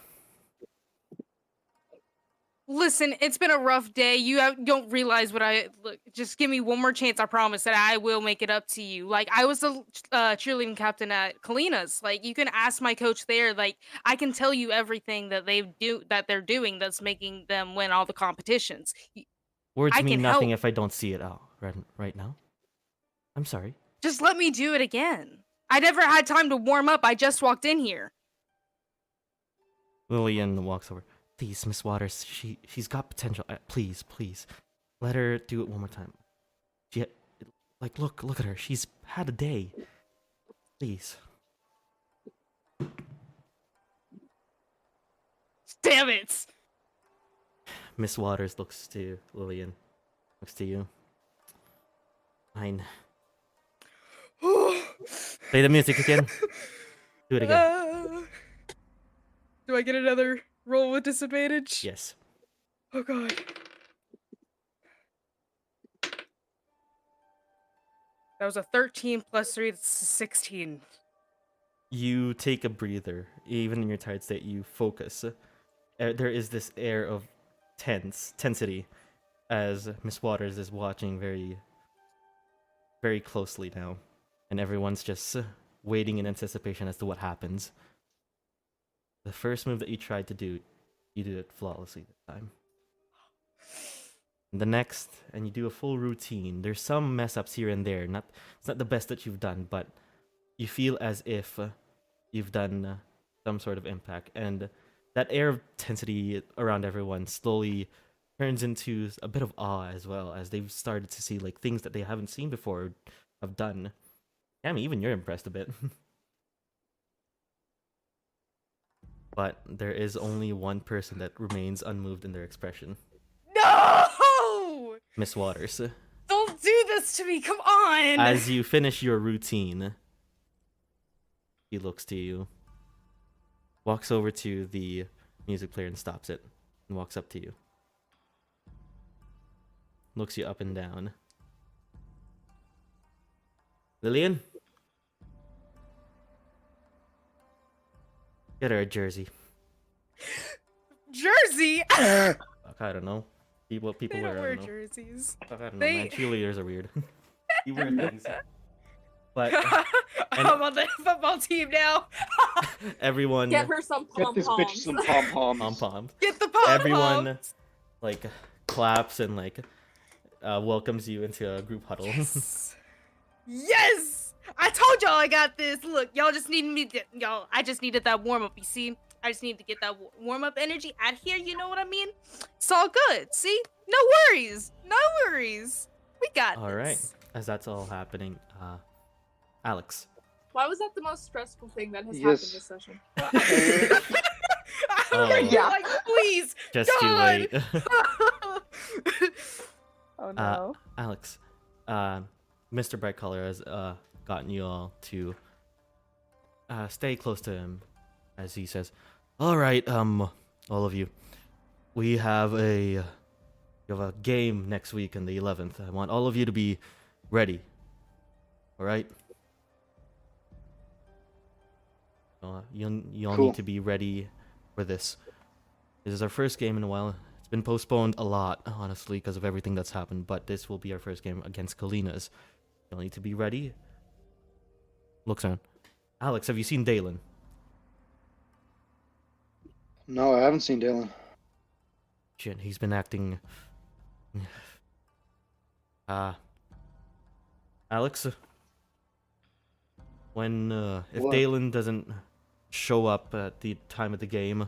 Listen, it's been a rough day. You don't realize what I look. Just give me one more chance. I promise that I will make it up to you. Like I was the cheerleading captain at Kalina's. Like you can ask my coach there. Like I can tell you everything that they're doing that's making them win all the competitions. Words I mean can nothing help. if I don't see it out right now. I'm sorry. Just let me do it again. I never had time to warm up. I just walked in here. Lillian walks over. Please, Miss Waters, she's got potential. Please, let her do it one more time. Look at her. She's had a day. Please. Damn it! Miss Waters looks to Lillian. Looks to you. Fine. Play the music again. Do it again. Do I get another roll with disadvantage? Yes. Oh god. That was a 13 plus 3, that's 16. You take a breather. Even in your tired state, you focus. There is this air of tensity as Miss Waters is watching very, very closely now. And everyone's just waiting in anticipation as to what happens. The first move that you tried to do, you did it flawlessly this time. The next, and you do a full routine. There's some mess ups here and there. It's not the best that you've done, but you feel as if you've done some sort of impact. And that air of tensity around everyone slowly turns into a bit of awe as well, as they've started to see like things that they haven't seen before or have done. Damn, even you're impressed a bit. But there is only one person that remains unmoved in their expression. No! Miss Waters. Don't do this to me, come on! As you finish your routine, he looks to you, walks over to the music player and stops it, and walks up to you. Looks you up and down. Lillian? Get her a jersey. Jersey? Fuck, I don't know. People They wear, don't I wear don't know. jerseys. Fuck, I don't know, They- man. Cheerleaders are weird. You wear things. But I'm on the football team now. everyone, Get her some Get pom this bitch poms. some pom poms. pom-poms. Get the pom Everyone like claps and like welcomes you into a group huddle. Yes! Yes! I told y'all I got this. Look, y'all just need me to, y'all. I just needed that warm up. You see, I just need to get that warm up energy out here. You know what I mean? It's all good. See, no worries, no worries. We got All this. right, as that's all happening, Alex. Why was that the most stressful thing that has Yes. happened this session? Oh. Yeah. Like, please. Just too God. late. Oh no. Alex, Mr. Brightcolor has gotten you all to stay close to him, as he says, "All right, all of you, we have a game next week on the 11th. I want all of you to be ready. All right? You all Cool. need to be ready for this. This is our first game in a while. It's been postponed a lot, honestly, because of everything that's happened, but this will be our first game against Kalina's. You'll need to be ready." Looks around. Alex, have you seen Dalen? No, I haven't seen Dalen. Shit, he's been acting... Alex? When, if What? Dalen doesn't show up at the time of the game,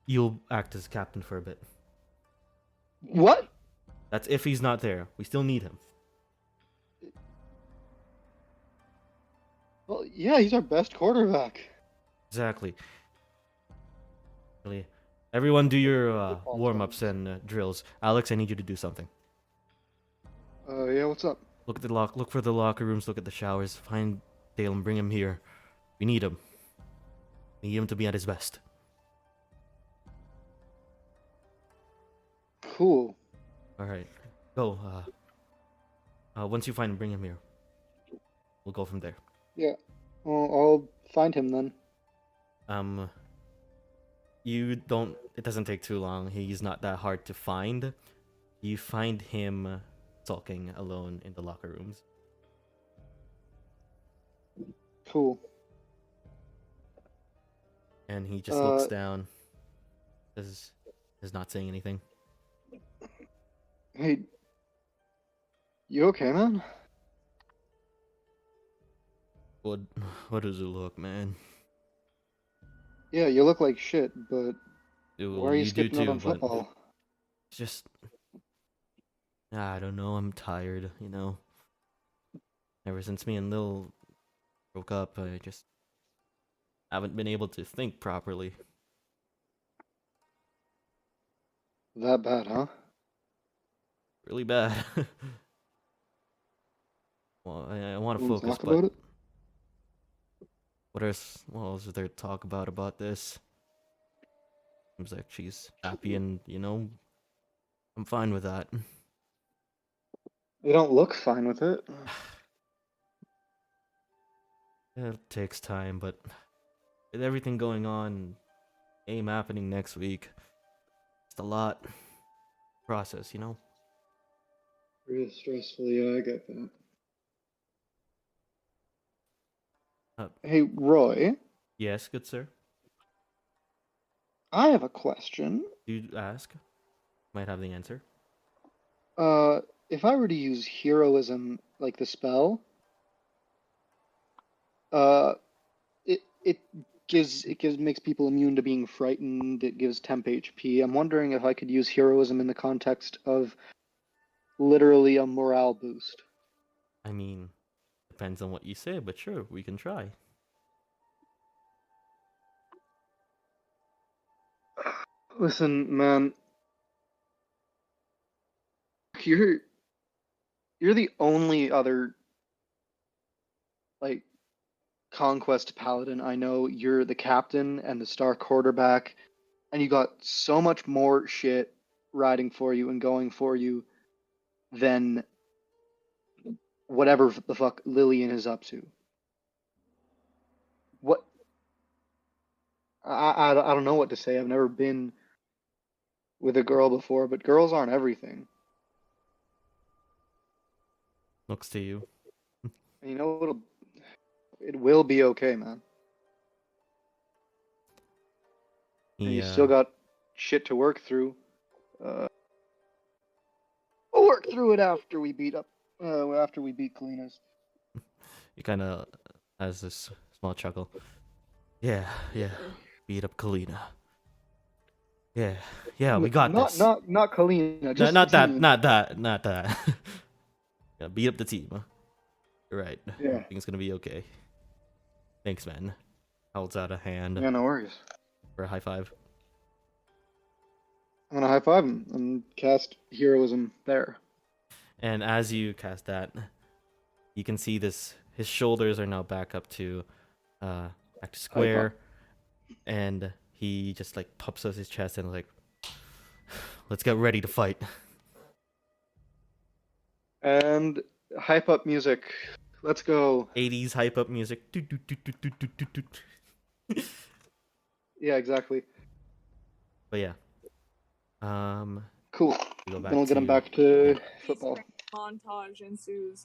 you'll act as captain for a bit. What? That's if he's not there. We still need him. Well, yeah, he's our best quarterback. Exactly. Really. Everyone do your Football warm-ups and drills. Alex, I need you to do something. Yeah, what's up? Look at the look for the locker rooms, look at the showers, find Dalen, bring him here. We need him. We need him to be at his best. Cool. Alright. Go, once you find him, bring him here. We'll go from there. Yeah. Well, I'll find him then. It doesn't take too long. He's not that hard to find. You find him sulking alone in the locker rooms. Cool. And he just looks down. Is not saying anything. Hey, you okay, man? What does it look, man? Yeah, you look like shit, but Well, why are you do skipping out too, on but football? it's just I don't know, I'm tired, you know. Ever since me and Lil broke up, I just haven't been able to think properly. That bad, huh? Really bad. Well, I want to Wanna focus, talk but about it? what else is there to talk about this? Seems like she's happy and, you know, I'm fine with that. You don't look fine with it. It takes time, but with everything going on, AIM happening next week, it's a lot process, you know? Real stressful, yeah, I get that. Hey, Roy, Yes, good sir. I have a question. You ask. Might have the answer. If I were to use heroism, like the spell, it makes people immune to being frightened. It gives temp HP. I'm wondering if I could use heroism in the context of literally a morale boost. I mean, depends on what you say, but sure, we can try. Listen, man, you're the only other like conquest paladin I know. You're the captain and the star quarterback, and you got so much more shit riding for you and going for you than whatever the fuck Lillian is up to. What? I don't know what to say. I've never been with a girl before, but girls aren't everything. Looks to you. And you know, it will be okay, man. And you still got shit to work through. We'll work through it after we beat Kalinas. He kind of has this small chuckle. Yeah, beat up Kalina. Yeah, we got this. Not Kalina. Just not the that, team. not that. Yeah, beat up the team. You're right. Yeah. Everything's gonna be okay. Thanks, man. Holds out a hand Yeah, no worries. for a high five. I'm gonna high five him and cast heroism there. And as you cast that, you can see this. His shoulders are now back up to square, and he just like puffs out his chest and like, let's get ready to fight. And hype up music. Let's go. 80s hype up music. Yeah, exactly. But yeah. Cool. We go back Then we'll get him to- back to football. Montage ensues.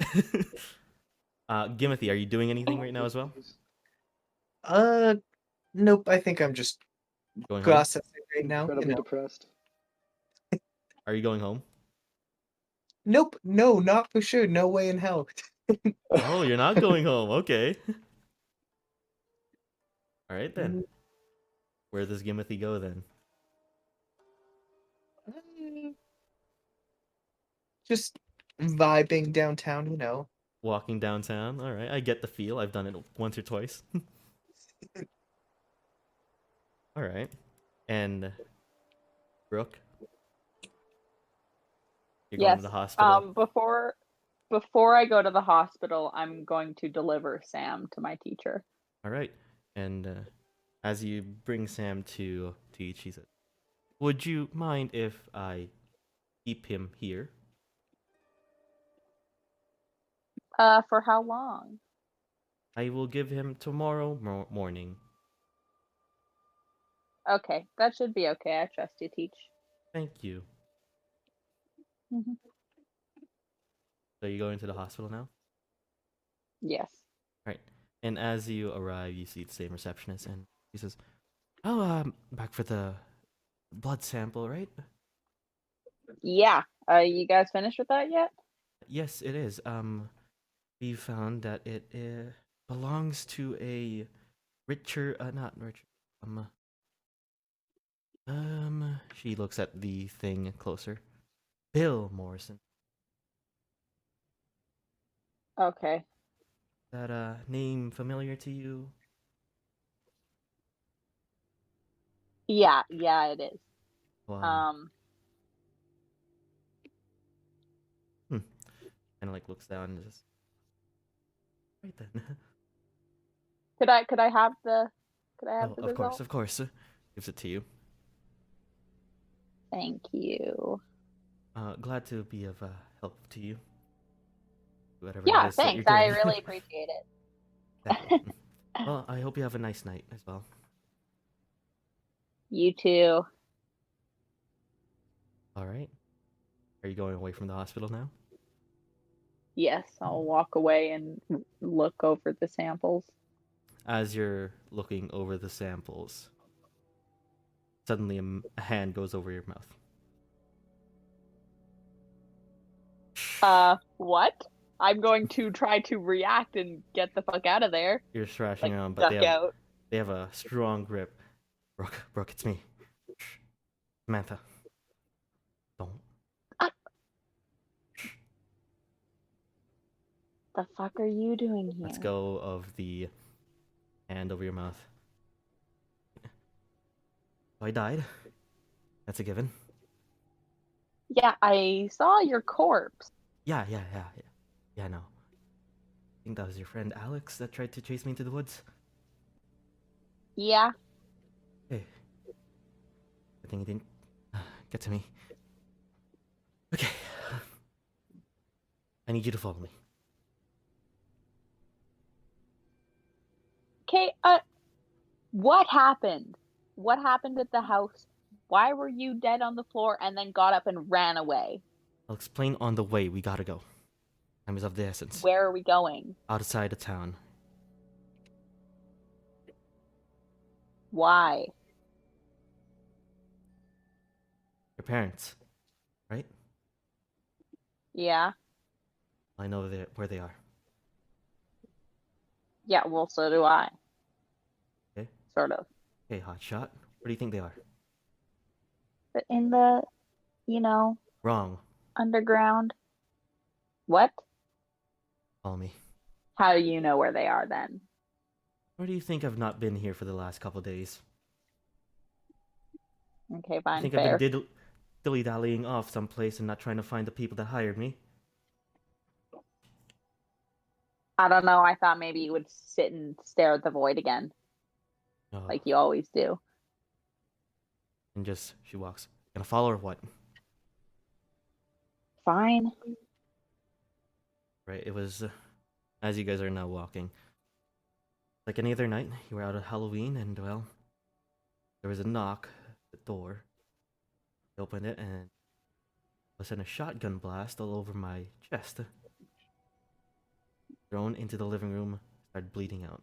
Gimothy, are you doing anything right now as well? Nope. I think I'm just Going home? processing right now. Incredibly depressed. Are you going home? Nope. No, not for sure. No way in hell. Oh, you're not going home. Okay. All right then. Where does Gimothy go then? Just vibing downtown, you know. Walking downtown. All right, I get the feel. I've done it once or twice. All right. And Brooke, you're going Yes. to the hospital. Before I go to the hospital, I'm going to deliver Sam to my teacher. All right. And as you bring Sam to teach, he said, "Would you mind if I keep him here?" For how long? I will give him tomorrow morning. Okay, that should be okay. I trust you, Teach. Thank you. Mm-hmm. So you going to the hospital now? Yes. Right. And as you arrive, you see the same receptionist, and he says, "Oh, back for the blood sample, right?" Yeah. You guys finished with that yet? Yes, it is. We found that it belongs to a not Richard. She looks at the thing closer. Bill Morrison. Okay. That name familiar to you? Yeah, it is. Wow. And like looks down and just right then. Could I have the Of result? course. Gives it to you. Thank you. Glad to be of help to you. Whatever Yeah, it is that thanks. you're I doing. really appreciate it. Well, I hope you have a nice night as well. You too. All right. Are you going away from the hospital now? Yes, I'll walk away and look over the samples. As you're looking over the samples, suddenly a hand goes over your mouth. What? I'm going to try to react and get the fuck out of there. You're thrashing Like, around, but duck out. they have a strong grip. Brooke, it's me. Shh. Samantha. Don't. The fuck are you doing here? Let's go of the hand over your mouth. I died. That's a given. Yeah, I saw your corpse. Yeah, no. I think that was your friend Alex that tried to chase me into the woods. Yeah. Hey. I think he didn't get to me. Okay. I need you to follow me. Okay, what happened? What happened at the house? Why were you dead on the floor and then got up and ran away? I'll explain on the way. We gotta go. Time is of the essence. Where are we going? Outside of town. Why? Your parents, right? Yeah. I know where they are. Yeah, well, so do I. Okay. Sort of. Hey, hotshot. Where do you think they are? But in the, Wrong. underground. What? Follow me. How do you know where they are then? Where do you think I've not been here for the last couple days? Okay, I fine, think fair. I've been dilly-dallying off someplace and not trying to find the people that hired me? I don't know, I thought maybe you would sit and stare at the void again, No. like you always do. And just, she walks. Gonna follow or what? Fine. Right, it was, as you guys are now walking. Like any other night, you were out at Halloween and, well, there was a knock at the door. I opened it and I was in a shotgun blast all over my chest. Thrown into the living room, started bleeding out.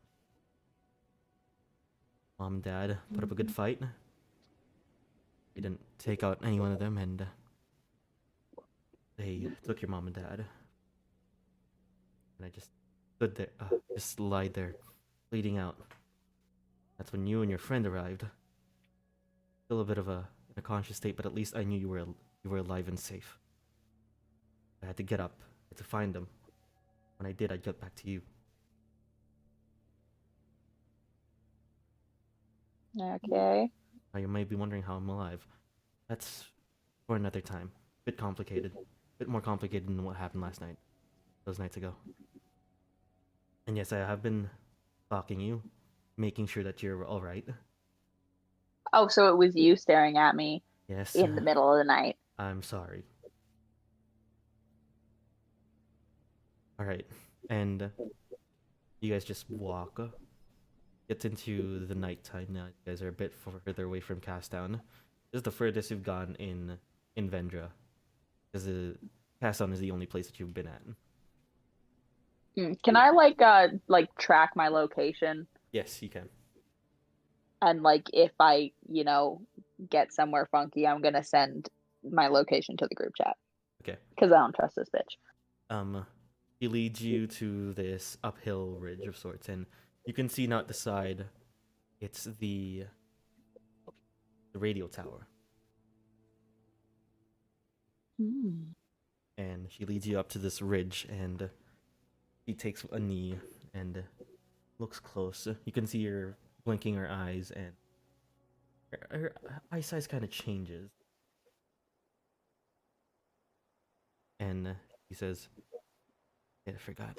Mom and Dad put up a good fight. They didn't take out any one of them, and they took your mom and dad. And I just stood there, just lied there, bleeding out. That's when you and your friend arrived. Still a bit of in a conscious state, but at least I knew you were alive and safe. I had to get up, I had to find them. When I did, I got back to you. Okay. Now you may be wondering how I'm alive. That's for another time. Bit complicated. Bit more complicated than what happened last night. Those nights ago. And yes, I have been stalking you, making sure that you're alright. Oh, so it was you staring at me Yes. in the middle of the night. I'm sorry. Alright. And you guys just walk. Gets into the nighttime now. You guys are a bit further away from Kastown. This is the furthest you've gone in Vendra. Because Kastown is the only place that you've been at. Can I like track my location? Yes, you can. And like if I, get somewhere funky, I'm gonna send my location to the group chat. Okay. Because I don't trust this bitch. He leads you to this uphill ridge of sorts, and you can see not the side. It's the radio tower. And she leads you up to this ridge, and she takes a knee and looks close. You can see her blinking her eyes, and her eyesight kind of changes. And he says, I forgot.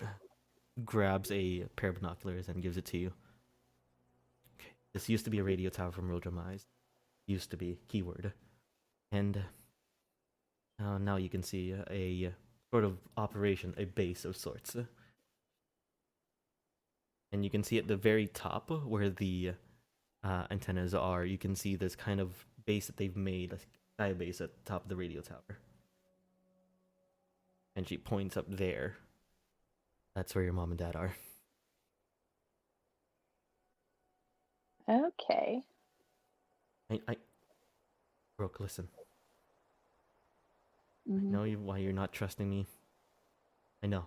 Grabs a pair of binoculars and gives it to you. Okay. This used to be a radio tower from Rodram Eyes. Used to be, keyword. And now you can see a sort of operation, a base of sorts. and you can see at the very top where the antennas are, you can see this kind of base that they've made, a sky base at the top of the radio tower. And she points up there. That's where your mom and dad are. Okay. Brooke, listen. Mhm. I know why you're not trusting me. I know.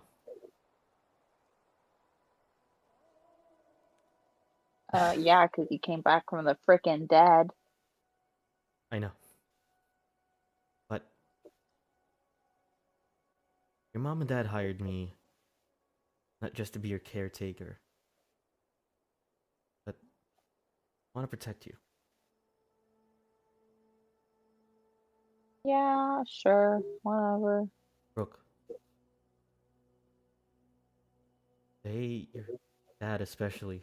Yeah, because you came back from the frickin' dead. I know. But your mom and dad hired me not just to be your caretaker, but I want to protect you. Yeah, sure, whatever. Brooke. Your dad especially,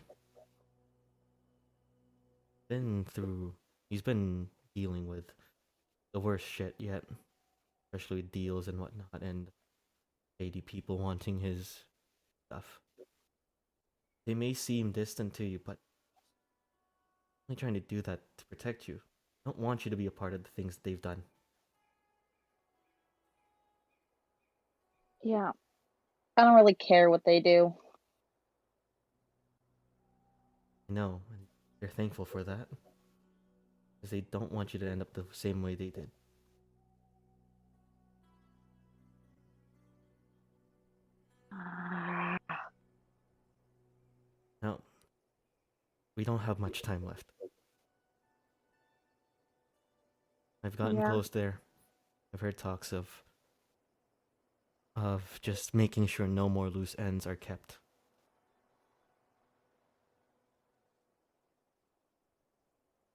he's been dealing with the worst shit yet, especially with deals and whatnot, and shady people wanting his stuff. They may seem distant to you, but I'm only trying to do that to protect you. I don't want you to be a part of the things that they've done. Yeah, I don't really care what they do. I know, and they're thankful for that. Because they don't want you to end up the same way they did. Now, we don't have much time left. I've gotten Yeah. close there. I've heard talks of just making sure no more loose ends are kept.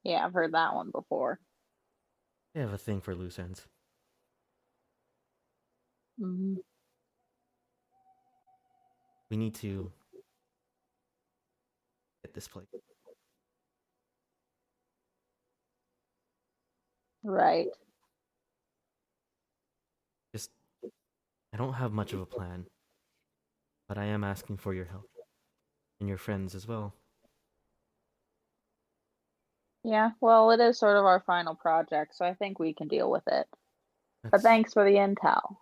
Yeah, I've heard that one before. I have a thing for loose ends. Mhm. We need to get this place. Right. Just, I don't have much of a plan, but I am asking for your help. And your friends as well. Yeah, well, it is sort of our final project, so I think we can deal with it. But That's thanks for the intel.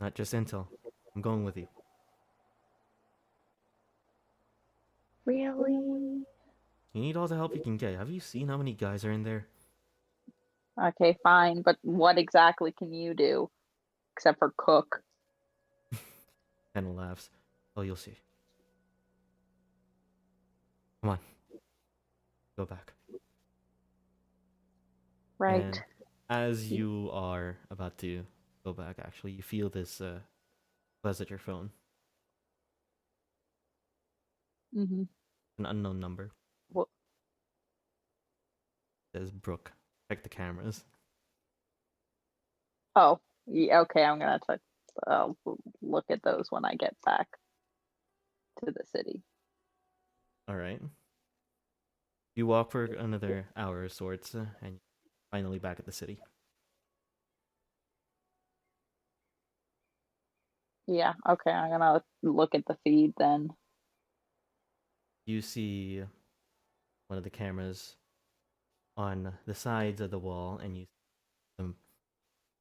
not just intel. I'm going with you. Really? You need all the help you can get. Have you seen how many guys are in there? Okay, fine, but what exactly can you do? Except for cook. Kenna laughs. Oh, you'll see. Come on. Go back. Right. And as you are about to go back, actually, you feel this buzz at your phone. Mm-hmm. An unknown number. What? It says Brooke. Check the cameras. Oh, yeah, okay, I'm gonna look at those when I get back to the city. Alright. You walk for another hour of sorts, and you're finally back at the city. Yeah, okay, I'm gonna look at the feed then. You see one of the cameras on the sides of the wall, and you see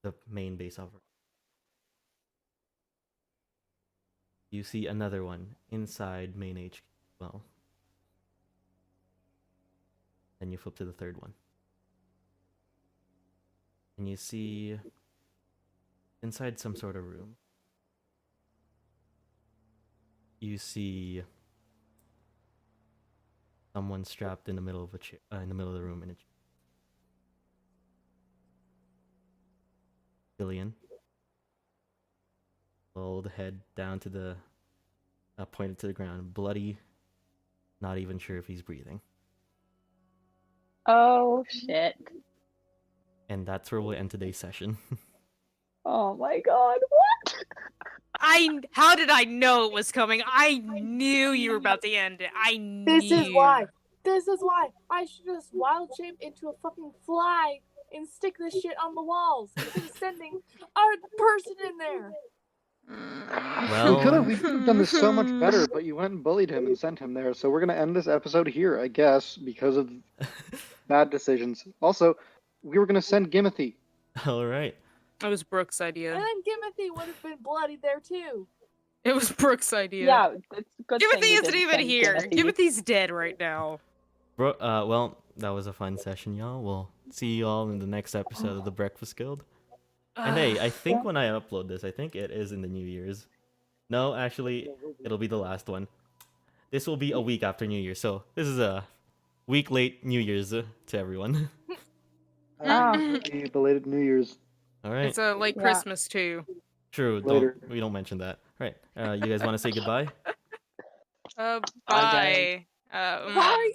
the main base of it. You see another one inside main HQ as well. Then you flip to the third one. And you see inside some sort of room. You see someone strapped in the middle of a chair, in the middle of the room in a chair. Gillian. Old head down to the pointed to the ground, bloody, not even sure if he's breathing. Oh shit. And that's where we'll end today's session. Oh my god, what? How did I know it was coming? I knew you were about to end it. I knew. This is why. This is why I should just wild shape into a fucking fly and stick this shit on the walls instead of sending a person in there. Well- we could have done this so much better, but you went and bullied him and sent him there. So we're gonna end this episode here, I guess, because of bad decisions. Also, we were gonna send Gimothy. All right. It was Brooke's idea. And then Gimothy would have been bloodied there too. It was Brooke's idea. Yeah, it's a good thing Gimothy we isn't didn't even send here. Gimothy. Gimothy's dead right now. Bro, well, that was a fun session, y'all. We'll see you all in the next episode of the Breakfast Guild. And hey, I think when I upload this, I think it is in the New Year's. No, actually, it'll be the last one. This will be a week after New Year's, so this is a week late New Year's to everyone. Happy belated New Year's. All right. It's a late Yeah. Christmas too. True. Later. We don't mention that. All right. You guys want to say goodbye? Bye. Bye, Why are you